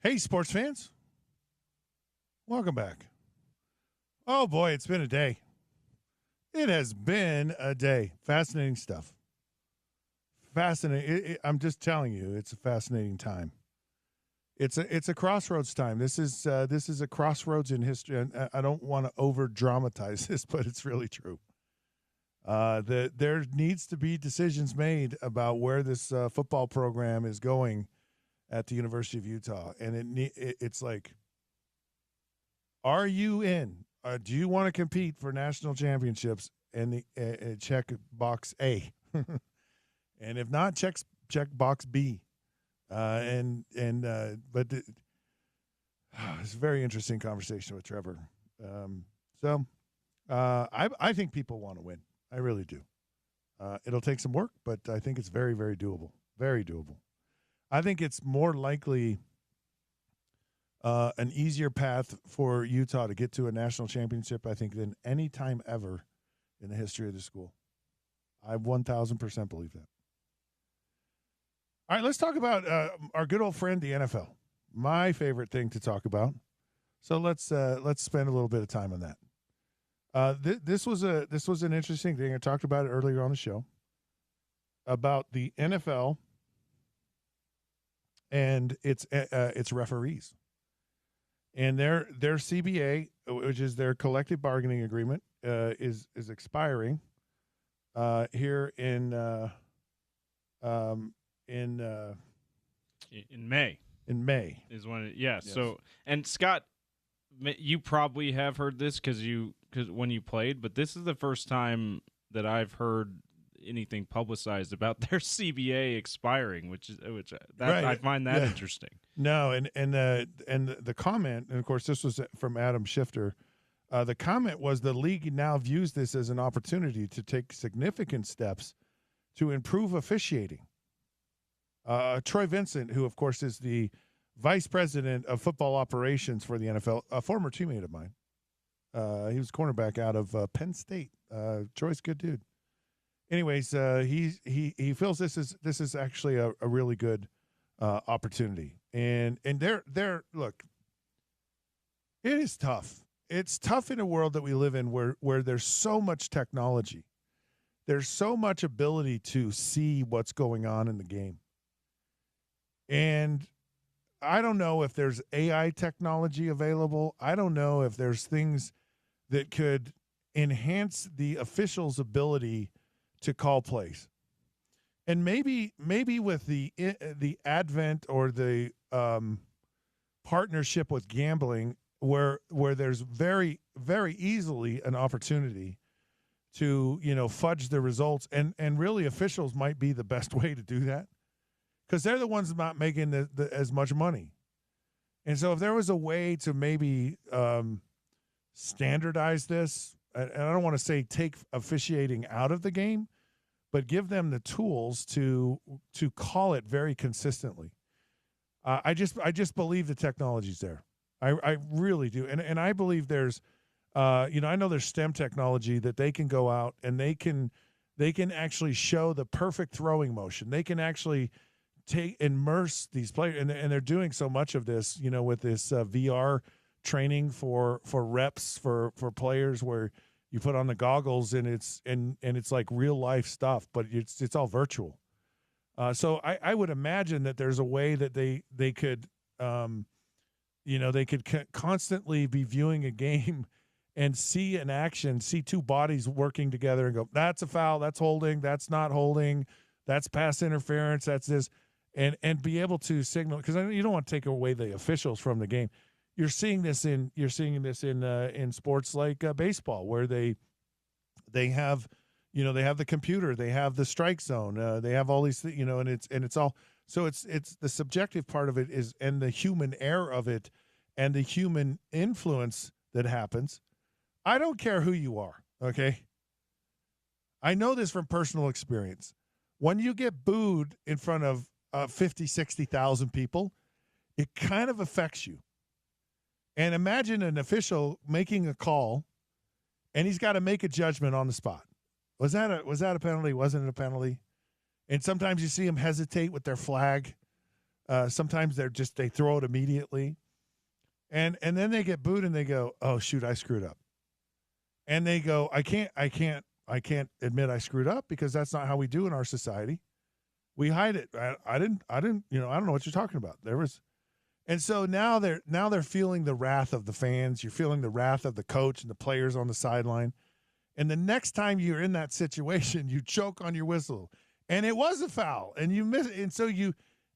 Hey, sports fans. Welcome back. Oh, boy, it's been a day. It has been a day. Fascinating stuff. Fascinating. I'm just telling you, it's a fascinating time. It's a crossroads time. This is a crossroads in history. And I don't want to over dramatize this, but it's really true. There needs to be decisions made about where this football program is going at the University of Utah, and it's like, are you in? Do you want to compete for national championships? And the check box A, and if not, check box B. But it's a very interesting conversation with Trevor. I think people want to win. I really do. It'll take some work, but I think it's very, very doable. Very doable. I think it's more likely an easier path for Utah to get to a national championship, I think, than any time ever in the history of the school. I 1,000% believe that. All right, let's talk about our good old friend, the NFL. My favorite thing to talk about. So let's spend a little bit of time on that. This was an interesting thing. I talked about it earlier on the show about the NFL and its referees. And their CBA, which is their collective bargaining agreement, is expiring here in May. In May is when yes. So, and Scott, you probably have heard this because when you played, but this is the first time that I've heard anything publicized about their CBA expiring, which right. I find that interesting. No, and the comment, and of course this was from Adam Schefter. The comment was the league now views this as an opportunity to take significant steps to improve officiating. Troy Vincent, who of course is the vice president of football operations for the NFL, a former teammate of mine. He was cornerback out of Penn State. Troy's a good dude. Anyways, he feels this is actually a really good opportunity. And they're look, it is tough. It's tough in a world that we live in where there's so much technology. There's so much ability to see what's going on in the game. And I don't know if there's AI technology available. I don't know if there's things that could enhance the officials' ability to call plays. And maybe with the advent or the partnership with gambling, where there's very, very easily an opportunity to fudge the results, and really officials might be the best way to do that, because they're the ones not making as much money. And so if there was a way to maybe standardize this, and I don't want to say take officiating out of the game, but give them the tools to call it very consistently. I just believe the technology's there. I really do. And I believe there's, I know there's STEM technology that they can go out and they can actually show the perfect throwing motion. They can actually immerse these players, and they're doing so much of this, with this VR training for reps for players, where you put on the goggles and it's like real life stuff, but it's all virtual. So I would imagine that there's a way that they could, they could constantly be viewing a game and see an action, see two bodies working together and go, that's a foul, that's holding, that's not holding, that's pass interference, that's this, and be able to signal, because you don't want to take away the officials from the game. You're seeing this in sports like baseball, where they have, they have the computer, they have the strike zone, they have all these things, and it's all, so it's the subjective part of it is, and the human error of it, and the human influence that happens. I don't care who you are, okay? I know this from personal experience. When you get booed in front of 50, 60,000 people, it kind of affects you. And imagine an official making a call, and he's got to make a judgment on the spot. Was that a penalty? Wasn't it a penalty? And sometimes you see them hesitate with their flag. Sometimes they throw it immediately, and then they get booed and they go, "Oh shoot, I screwed up," and they go, "I can't admit I screwed up because that's not how we do in our society. We hide it. I didn't. I don't know what you're talking about. There was." And so now they're feeling the wrath of the fans. You're feeling the wrath of the coach and the players on the sideline. And the next time you're in that situation, you choke on your whistle, and it was a foul, and you miss it. And so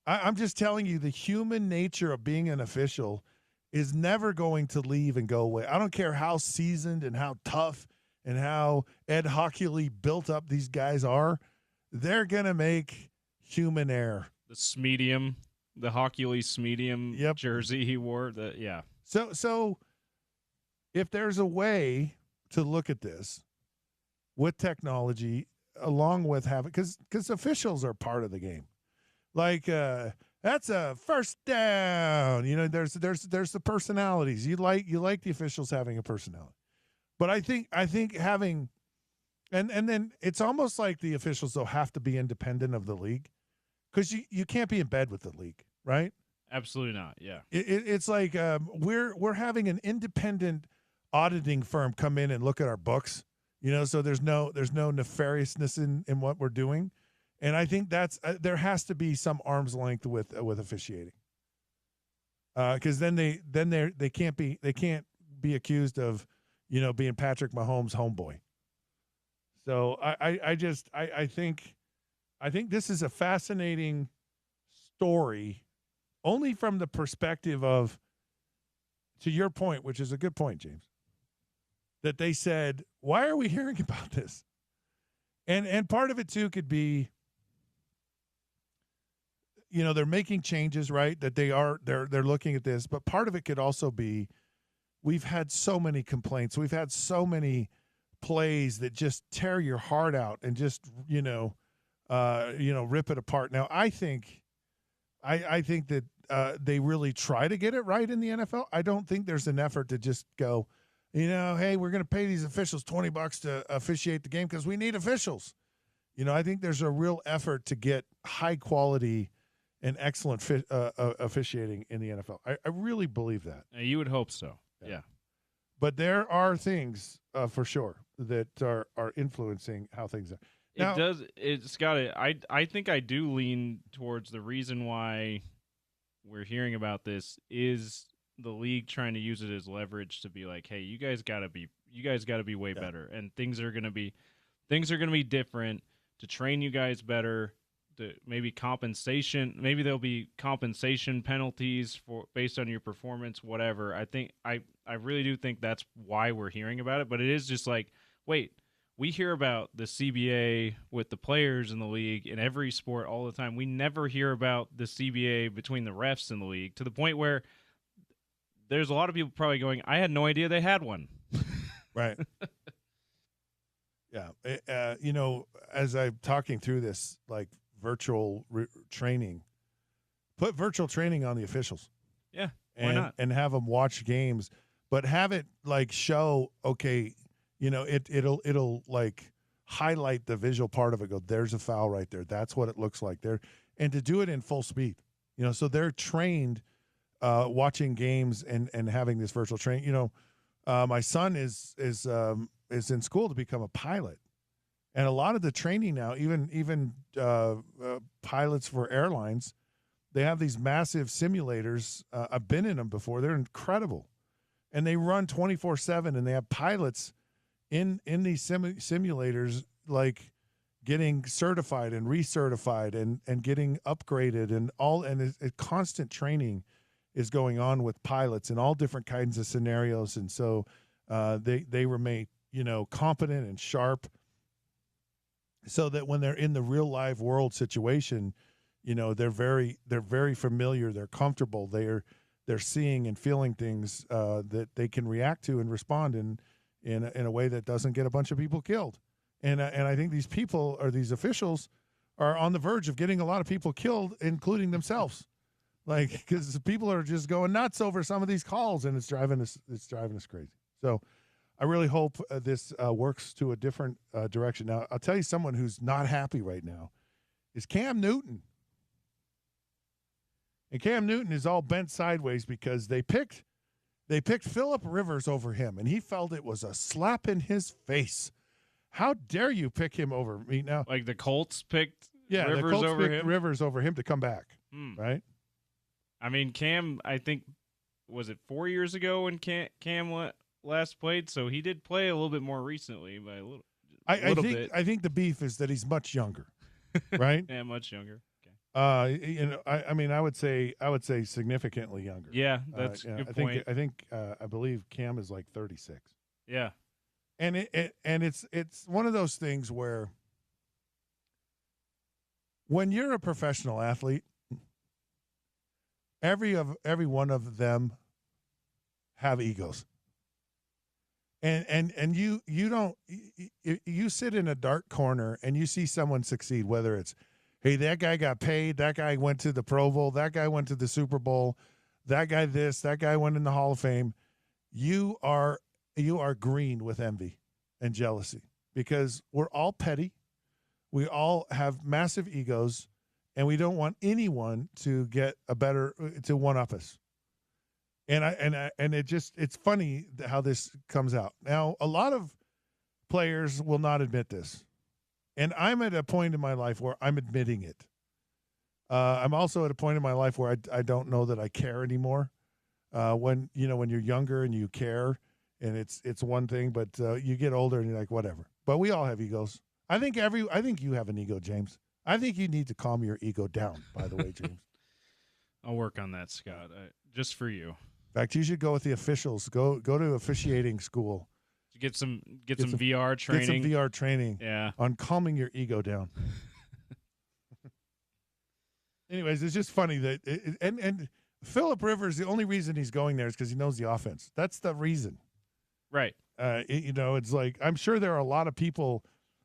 I'm just telling you, the human nature of being an official is never going to leave and go away. I don't care how seasoned and how tough and how Ed Hochuli built up these guys are. They're gonna make human error. The Hochuli Smedium jersey he wore. So if there's a way to look at this with technology, along with having, because officials are part of the game, like that's a first down. There's the personalities. You like the officials having a personality, but I think having, and then it's almost like the officials though have to be independent of the league. Because you can't be in bed with the league, right? Absolutely not. Yeah, it's like we're having an independent auditing firm come in and look at our books, So there's no nefariousness in what we're doing, and I think that's there has to be some arm's length with officiating, because then they can't be accused of being Patrick Mahomes' homeboy. So I think this is a fascinating story, only from the perspective of, to your point, which is a good point, James, that they said, why are we hearing about this? And part of it too could be, they're making changes, right? That they're looking at this, but part of it could also be, we've had so many complaints, we've had so many plays that just tear your heart out and just rip it apart. Now, I think that they really try to get it right in the NFL. I don't think there's an effort to just go, hey, we're going to pay these officials $20 to officiate the game because we need officials. I think there's a real effort to get high quality and excellent officiating in the NFL. I really believe that. You would hope so. Yeah. But there are things for sure that are influencing how things are. Now, I think I do lean towards the reason why we're hearing about this is the league trying to use it as leverage to be like, hey, you guys got to be way better, and things are going to be different to train you guys better. Maybe there'll be compensation penalties based on your performance, whatever. I really do think that's why we're hearing about it, but it is just like, wait, we hear about the CBA with the players in the league in every sport all the time. We never hear about the CBA between the refs in the league, to the point where there's a lot of people probably going, I had no idea they had one. Right. Yeah. As I'm talking through this, like virtual training, put virtual training on the officials. Yeah. Why not? And have them watch games, but have it like show, okay, it'll like highlight the visual part of it. Go, there's a foul right there. That's what it looks like there. And to do it in full speed, so they're trained watching games and having this virtual training. My son is in school to become a pilot. And a lot of the training now, even pilots for airlines, they have these massive simulators. I've been in them before. They're incredible. And they run 24/7, and they have pilots in these simulators, like getting certified and recertified and getting upgraded and all. And a constant training is going on with pilots in all different kinds of scenarios. And so they remain, competent and sharp, so that when they're in the real live world situation, they're very familiar, they're comfortable, they're seeing and feeling things that they can react to and respond in a way that doesn't get a bunch of people killed. And I think these people, or these officials, are on the verge of getting a lot of people killed, including themselves. Like, because people are just going nuts over some of these calls, and it's driving us crazy. So I really hope this works to a different direction. Now, I'll tell you, someone who's not happy right now is Cam Newton. And Cam Newton is all bent sideways because they picked Phillip Rivers over him, and he felt it was a slap in his face. How dare you pick him over me now? Like the Colts picked Rivers the Colts over picked him? Rivers over him to come back, right? I mean, Cam, I think, was it 4 years ago when Cam last played? So he did play a little bit more recently by a little bit. I think the beef is that he's much younger, right? Yeah, much younger. I mean, I would say significantly younger. Yeah, that's a good point. I believe Cam is like 36. Yeah, and it's one of those things where when you're a professional athlete, every one of them have egos, and you don't you sit in a dark corner and you see someone succeed, whether it's, hey, that guy got paid, that guy went to the Pro Bowl, that guy went to the Super Bowl, that guy this, that guy went in the Hall of Fame. You are green with envy and jealousy because we're all petty. We all have massive egos, and we don't want anyone to get to one-up us. And it's funny how this comes out. Now, a lot of players will not admit this. And I'm at a point in my life where I'm admitting it. I'm also at a point in my life where I don't know that I care anymore. When you're younger and you care, and it's one thing, but you get older and you're like, whatever. But we all have egos. I think you have an ego, James. I think you need to calm your ego down. By the way, James. I'll work on that, Scott. Just for you. In fact, you should go with the officials. Go to officiating school. Get some VR training. Get some VR training. Yeah. On calming your ego down. Anyways, it's just funny that and Phillip Rivers, the only reason he's going there is because he knows the offense. That's the reason. Right. It's like I'm sure there are a lot of people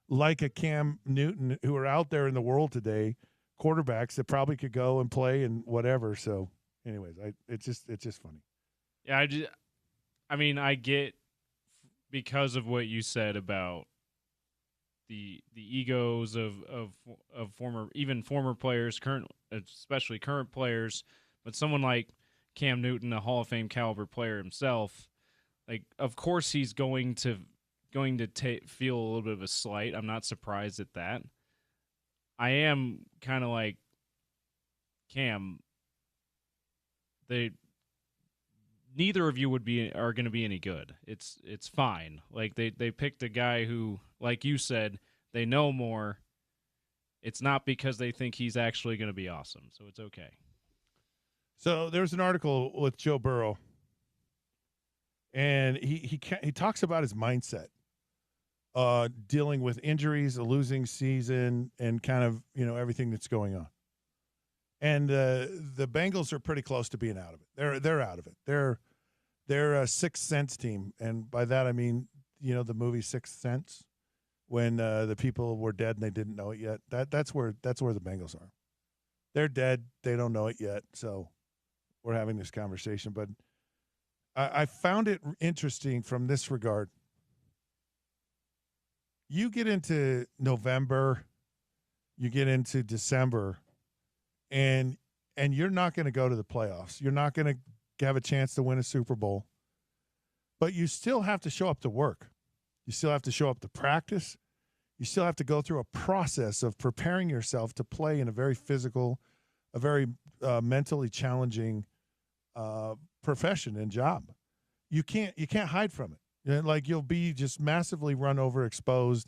like a Cam Newton who are out there in the world today, quarterbacks that probably could go and play and whatever. So, anyways, it's just funny. Yeah, I get. Because of what you said about the egos of former players, especially current players, but someone like Cam Newton, a Hall of Fame caliber player himself, like of course he's going to feel a little bit of a slight. I'm not surprised at that. I am kind of like Cam. Neither of you are going to be any good. It's fine. Like they picked a guy who, like you said, they know more. It's not because they think he's actually going to be awesome, so it's okay. So there's an article with Joe Burrow, and he talks about his mindset, dealing with injuries, a losing season, and kind of everything that's going on. And the Bengals are pretty close to being out of it. They're out of it. They're a Sixth Sense team, and by that I mean the movie Sixth Sense, when the people were dead and they didn't know it yet. That's where the Bengals are. They're dead. They don't know it yet. So we're having this conversation, but I found it interesting from this regard. You get into November, you get into December, and you're not going to go to the playoffs. You're not going to have a chance to win a Super Bowl. But you still have to show up to work. You still have to show up to practice. You still have to go through a process of preparing yourself to play in a very physical, a very mentally challenging profession and job. You can't hide from it. Like you'll be just massively run over, exposed,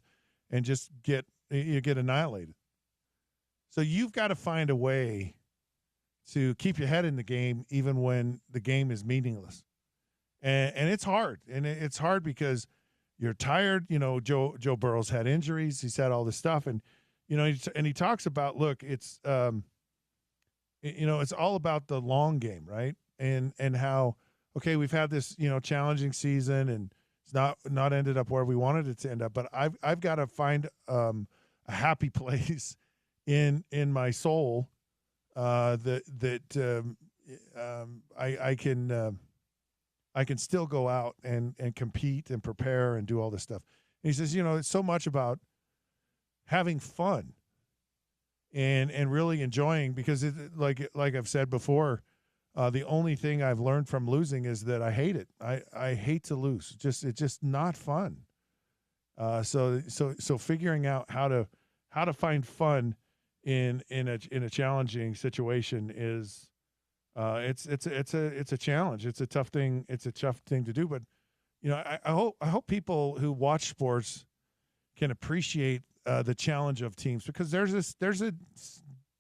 and just get annihilated. So you've got to find a way to keep your head in the game, even when the game is meaningless. And it's hard. And it's hard because you're tired. Joe Burrow's had injuries. He's had all this stuff. And, he talks about, look, it's, it's all about the long game, right? And how, okay, we've had this, challenging season and it's not ended up where we wanted it to end up. But I've got to find a happy place in my soul that I can still go out and compete and prepare and do all this stuff. And he says, it's so much about having fun. and really enjoying, because like I've said before, the only thing I've learned from losing is that I hate it. I hate to lose. It's just not fun. So figuring out how to find fun in a challenging situation is it's a challenge. It's a tough thing. It's a tough thing to do. But I hope people who watch sports can appreciate the challenge of teams, because there's a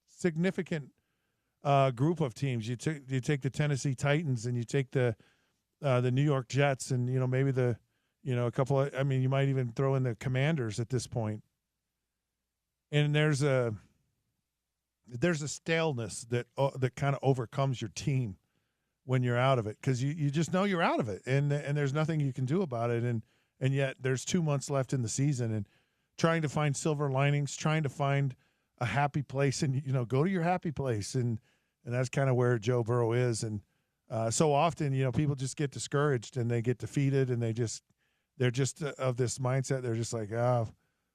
significant group of teams. You take the Tennessee Titans, and you take the New York Jets, and maybe a couple of, you might even throw in the Commanders at this point. And there's a staleness that kind of overcomes your team when you're out of it, because you just know you're out of it, and there's nothing you can do about it, and yet there's 2 months left in the season, and trying to find silver linings, trying to find a happy place, and go to your happy place, and that's kind of where Joe Burrow is. And so often people just get discouraged and they get defeated, and they're just of this mindset. They're just like, oh,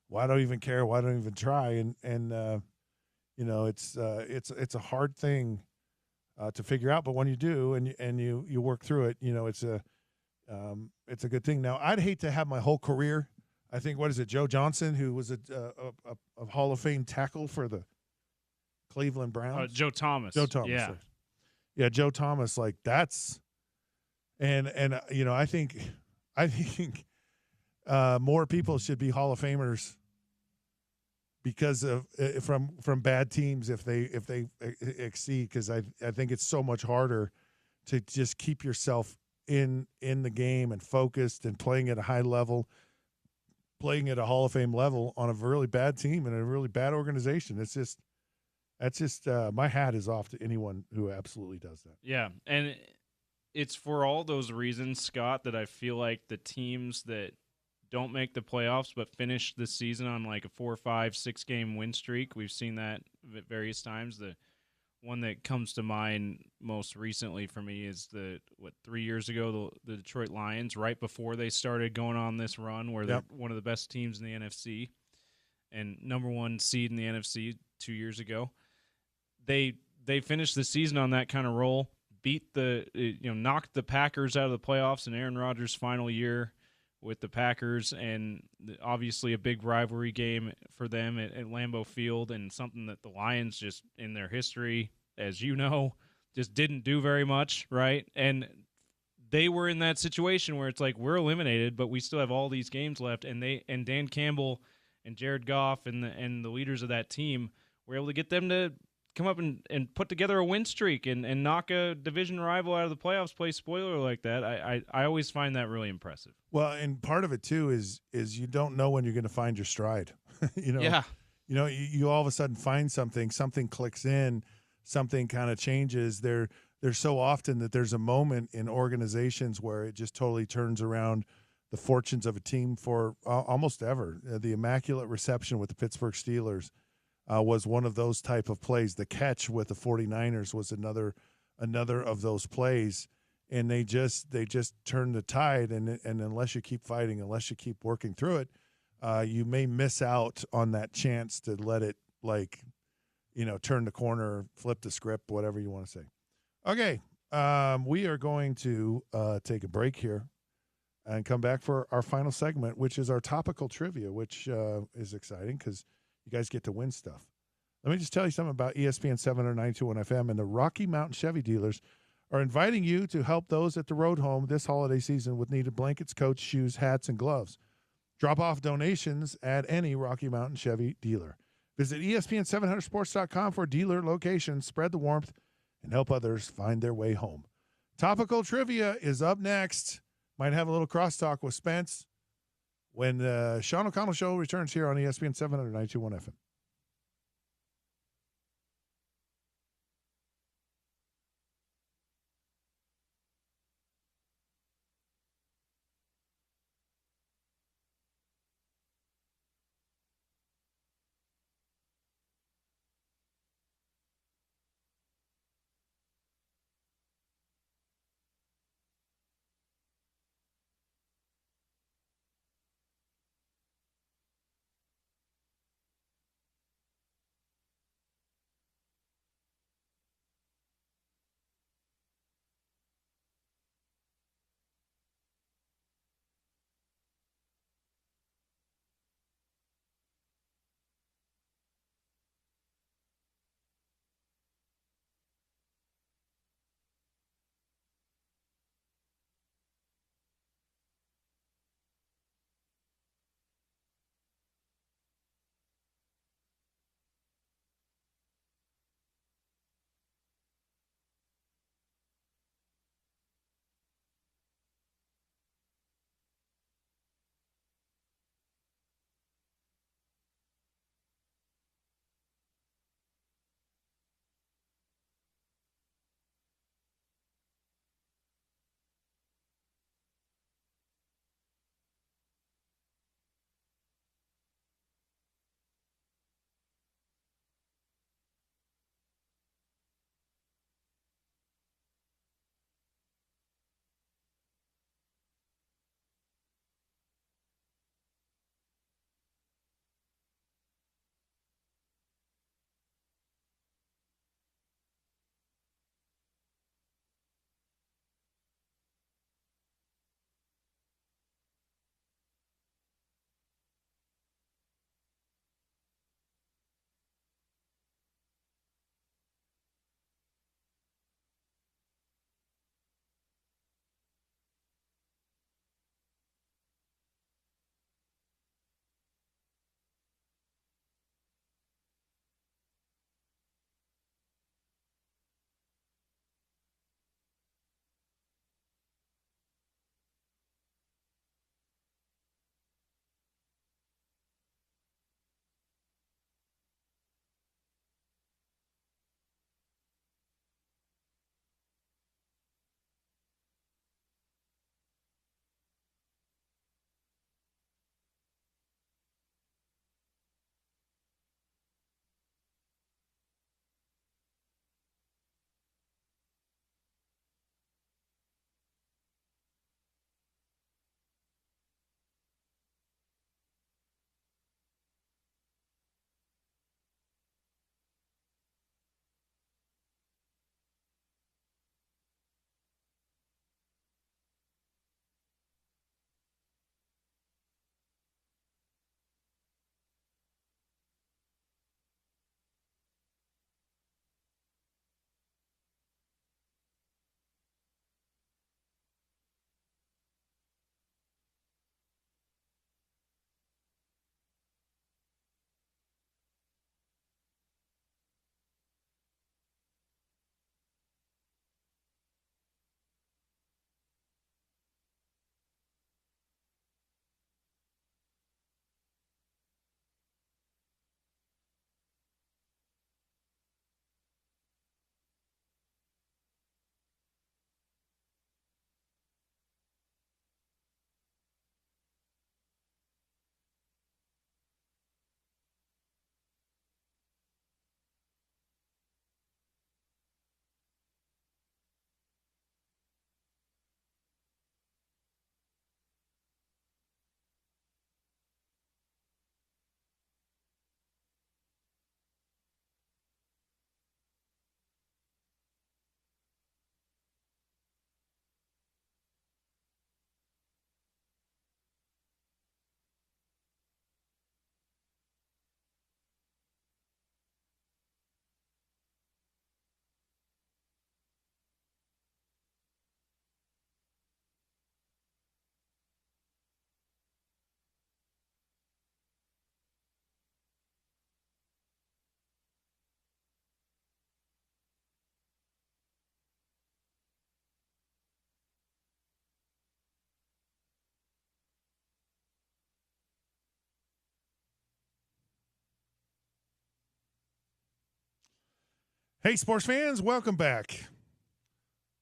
why don't I even care? Why don't I even try? And it's a hard thing to figure out, but when you do and you work through it, it's a good thing. Now, I'd hate to have my whole career. I think, what is it, Joe Johnson, who was a Hall of Fame tackle for the Cleveland Browns? Joe Thomas. Joe Thomas. Yeah. Sorry. Yeah, Joe Thomas. Like, that's and I think more people should be Hall of Famers because of from bad teams if they exceed, because I think it's so much harder to just keep yourself in the game and focused and playing at a high level, playing at a Hall of Fame level on a really bad team and a really bad organization. That's just my hat is off to anyone who absolutely does that. Yeah, and it's for all those reasons, Scott, that I feel like the teams that don't make the playoffs but finish the season on like a 4, 5, 6 game win streak. We've seen that at various times. The one that comes to mind most recently for me is 3 years ago, the Detroit Lions, right before they started going on this run where they're one of the best teams in the NFC and number 1 seed in the NFC 2 years ago. They finished the season on that kind of roll, knocked the Packers out of the playoffs in Aaron Rodgers' final year with the Packers, and obviously a big rivalry game for them at Lambeau Field, and something that the Lions just in their history, as you know, just didn't do very much, right? And they were in that situation where it's like, we're eliminated, but we still have all these games left, and Dan Campbell and Jared Goff and the leaders of that team were able to get them to come up and put together a win streak and knock a division rival out of the playoffs, play spoiler like that. I always find that really impressive. Well, and part of it too is you don't know when you're going to find your stride. Yeah. You all of a sudden find something clicks in, something kind of changes. There's so often that there's a moment in organizations where it just totally turns around the fortunes of a team for almost ever. The Immaculate Reception with the Pittsburgh Steelers was one of those type of plays. The catch with the 49ers was another of those plays, and they just turn the tide. And unless you keep fighting, unless you keep working through it, you may miss out on that chance to let it turn the corner, flip the script, whatever you want to say. Okay, we are going to take a break here and come back for our final segment, which is our topical trivia, which is exciting because you guys get to win stuff. Let me just tell you something about ESPN 792.1 FM, and the Rocky Mountain Chevy dealers are inviting you to help those at the road home this holiday season with needed blankets, coats, shoes, hats, and gloves. Drop off donations at any Rocky Mountain Chevy dealer. Visit ESPN700sports.com for dealer locations. Spread the warmth and help others find their way home. Topical trivia is up next. Might have a little crosstalk with Spence when the Sean O'Connell Show returns here on ESPN 792.1 FM. Hey, sports fans, welcome back.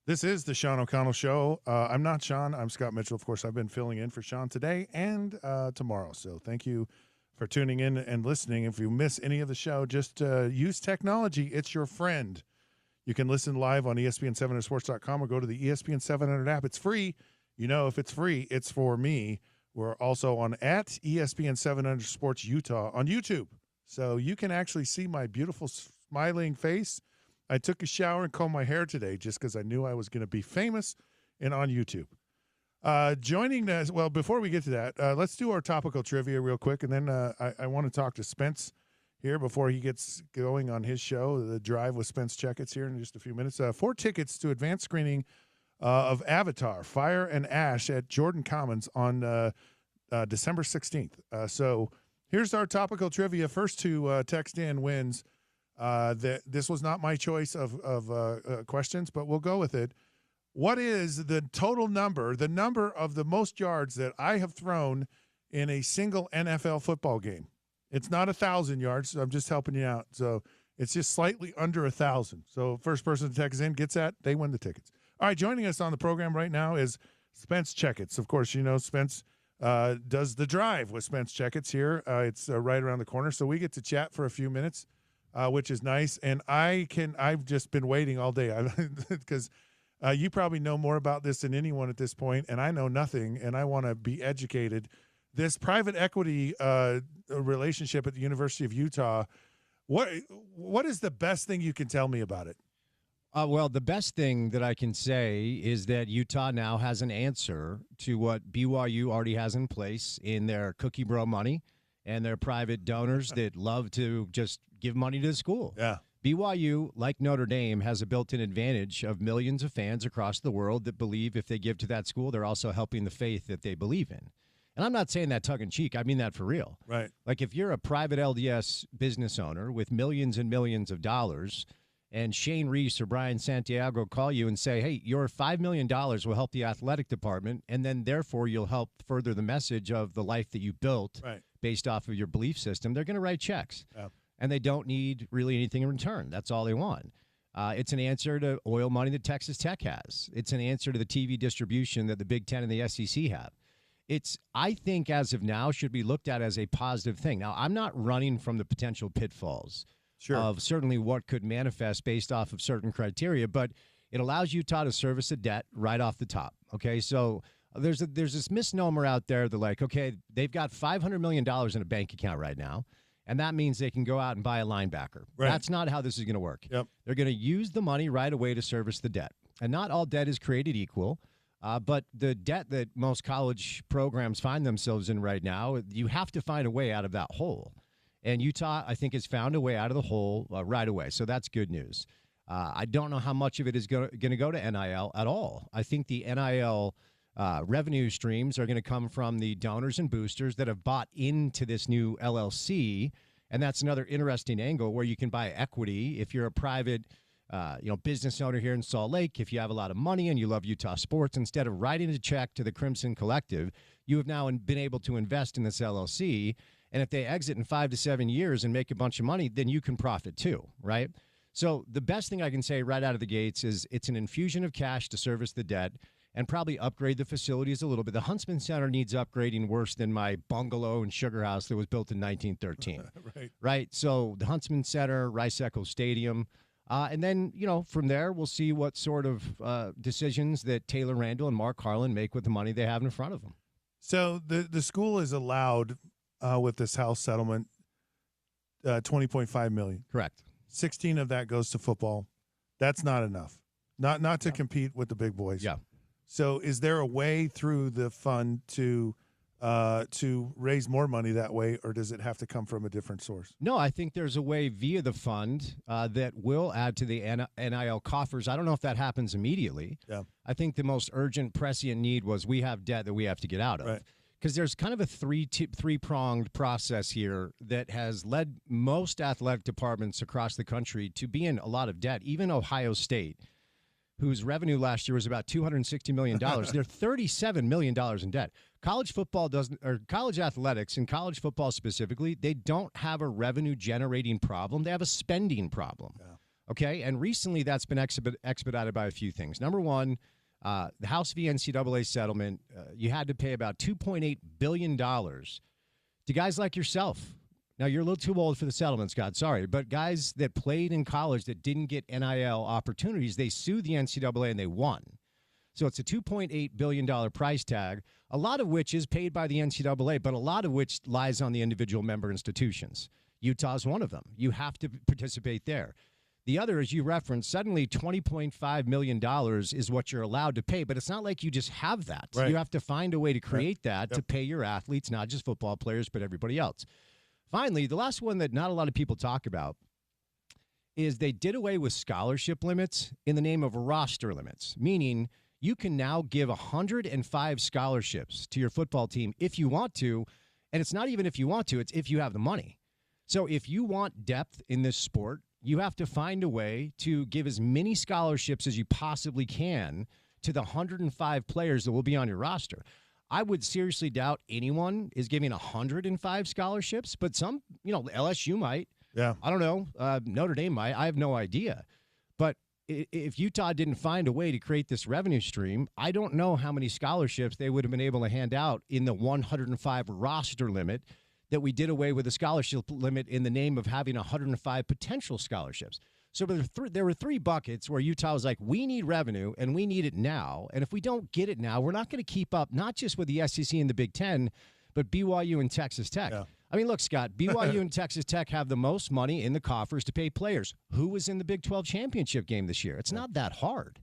This is the Sean O'Connell Show. I'm not Sean. I'm Scott Mitchell. Of course, I've been filling in for Sean today and tomorrow. So thank you for tuning in and listening. If you miss any of the show, just use technology. It's your friend. You can listen live on ESPN700sports.com or go to the ESPN 700 app. It's free. You know, if it's free, it's for me. We're also on at ESPN 700 Sports Utah on YouTube. So you can actually see my beautiful smiling face. I took a shower and combed my hair today just because I knew I was going to be famous and on YouTube. Joining us, well, before we get to that, let's do our topical trivia real quick, and then I want to talk to Spence here before he gets going on his show, The Drive with Spence Checketts, here in just a few minutes. 4 tickets to advanced screening of Avatar, Fire and Ash at Jordan Commons on December 16th. So here's our topical trivia. First to text in wins. This was not my choice of questions, but we'll go with it. What is the total number, the number of the most yards that I have thrown in a single NFL football game? It's not 1,000 yards. So I'm just helping you out. So it's just slightly under 1,000. So first person to text in gets that, they win the tickets. All right, joining us on the program right now is Spence Checketts. Of course, you know Spence does The Drive with Spence Checketts here. It's right around the corner, so we get to chat for a few minutes. Which is nice, and I've just been waiting all day because you probably know more about this than anyone at this point, and I know nothing, and I want to be educated. This private equity relationship at the University of Utah, what is the best thing you can tell me about it? Well, the best thing that I can say is that Utah now has an answer to what BYU already has in place in their Cookie Bro money and their private donors that love to just give money to the school. Yeah. BYU, like Notre Dame, has a built-in advantage of millions of fans across the world that believe if they give to that school, they're also helping the faith that they believe in. And I'm not saying that tongue-in-cheek. I mean that for real. Right. Like if you're a private LDS business owner with millions and millions of dollars and Shane Reese or Brian Santiago call you and say, hey, your $5 million will help the athletic department, and then therefore you'll help further the message of the life that you built based off of your belief system, they're going to write checks. Yeah. And they don't need really anything in return. That's all they want. It's an answer to oil money that Texas Tech has. It's an answer to the TV distribution that the Big Ten and the SEC have. It's, I think, as of now, should be looked at as a positive thing. Now, I'm not running from the potential pitfalls of certainly what could manifest based off of certain criteria, but it allows Utah to service a debt right off the top. Okay, so there's this misnomer out there that, like, okay, they've got $500 million in a bank account right now, and that means they can go out and buy a linebacker. Right. That's not how this is going to work. Yep. They're going to use the money right away to service the debt. And not all debt is created equal, but the debt that most college programs find themselves in right now, you have to find a way out of that hole. And Utah, I think, has found a way out of the hole right away. So that's good news. I don't know how much of it is going to go to NIL at all. I think the NIL revenue streams are going to come from the donors and boosters that have bought into this new LLC, and that's another interesting angle where you can buy equity if you're a private business owner here in Salt Lake. If you have a lot of money and you love Utah sports, instead of writing a check to the Crimson Collective, you have now been able to invest in this LLC, and if they exit in 5 to 7 years and make a bunch of money, then you can profit too, right? So the best thing I can say right out of the gates is it's an infusion of cash to service the debt and probably upgrade the facilities a little bit. The Huntsman Center needs upgrading worse than my bungalow and sugar house that was built in 1913. Right? So the Huntsman Center, Rice-Eccles Stadium, and then, from there, we'll see what sort of decisions that Taylor Randall and Mark Harlan make with the money they have in front of them. So the school is allowed with this house settlement $20.5 million. Correct. 16 of that goes to football. That's not enough. Not to compete with the big boys. Yeah. So is there a way through the fund to raise more money that way, or does it have to come from a different source? No, I think there's a way via the fund that will add to the NIL coffers. I don't know if that happens immediately. Yeah. I think the most urgent, prescient need was we have debt that we have to get out of. Right. Because there's kind of a three-pronged process here that has led most athletic departments across the country to be in a lot of debt. Even Ohio State, whose revenue last year was about $260 million, they're $37 million in debt. College football college athletics and college football specifically, they don't have a revenue-generating problem. They have a spending problem. Yeah. Okay, and recently that's been expedited by a few things. Number one, the House v. NCAA settlement, you had to pay about $2.8 billion to guys like yourself. Now, you're a little too old for the settlement, Scott, sorry, but guys that played in college that didn't get NIL opportunities, they sued the NCAA and they won. So it's a $2.8 billion price tag, a lot of which is paid by the NCAA, but a lot of which lies on the individual member institutions. Utah's one of them. You have to participate there. The other, as you referenced, suddenly $20.5 million is what you're allowed to pay, but it's not like you just have that. Right. You have to find a way to create that to pay your athletes, not just football players, but everybody else. Finally, the last one that not a lot of people talk about is they did away with scholarship limits in the name of roster limits, meaning you can now give 105 scholarships to your football team if you want to, and it's not even if you want to, it's if you have the money. So if you want depth in this sport, you have to find a way to give as many scholarships as you possibly can to the 105 players that will be on your roster. I would seriously doubt anyone is giving 105 scholarships, but some, LSU might. Yeah. I don't know. Notre Dame might. I have no idea. But if Utah didn't find a way to create this revenue stream, I don't know how many scholarships they would have been able to hand out in the 105 roster limit that we did away with the scholarship limit in the name of having 105 potential scholarships. So there were three buckets where Utah was like, we need revenue, and we need it now. And if we don't get it now, we're not going to keep up, not just with the SEC and the Big Ten, but BYU and Texas Tech. Yeah. I mean, look, Scott, BYU and Texas Tech have the most money in the coffers to pay players. Who was in the Big 12 championship game this year? It's not that hard.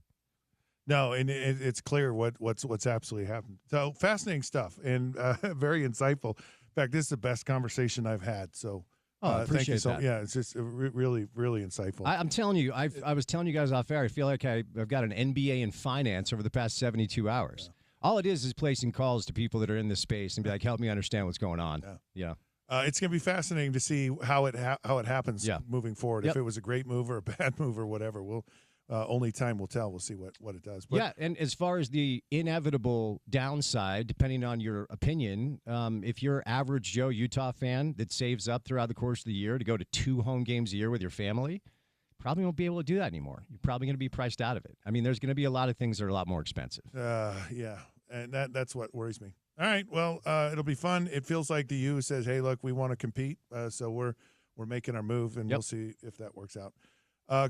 No, and it's clear what's absolutely happened. So fascinating stuff and very insightful. In fact, this is the best conversation I've had. So I appreciate thank you so that. Yeah, it's just really, really insightful. I'm telling you, I was telling you guys off air, I feel like I've got an MBA in finance over the past 72 hours. Yeah. All it is placing calls to people that are in this space and be like, help me understand what's going on. Yeah. It's going to be fascinating to see how it happens moving forward. If it was a great move or a bad move or whatever, we'll only time will tell. We'll see what it does. But, yeah, and as far as the inevitable downside, depending on your opinion, if you're average Joe Utah fan that saves up throughout the course of the year to go to 2 home games a year with your family, probably won't be able to do that anymore. You're probably going to be priced out of it. I mean, there's going to be a lot of things that are a lot more expensive. Yeah, and that's what worries me. All right, well, it'll be fun. It feels like the U says, hey, look, we want to compete, so we're making our move, and we'll see if that works out.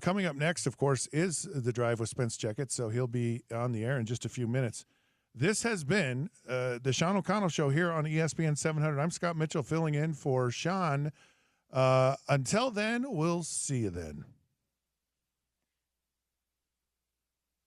Coming up next, of course, is The Drive with Spence Checketts, so he'll be on the air in just a few minutes. This has been the Sean O'Connell Show here on ESPN 700. I'm Scott Mitchell filling in for Sean. Until then, we'll see you then.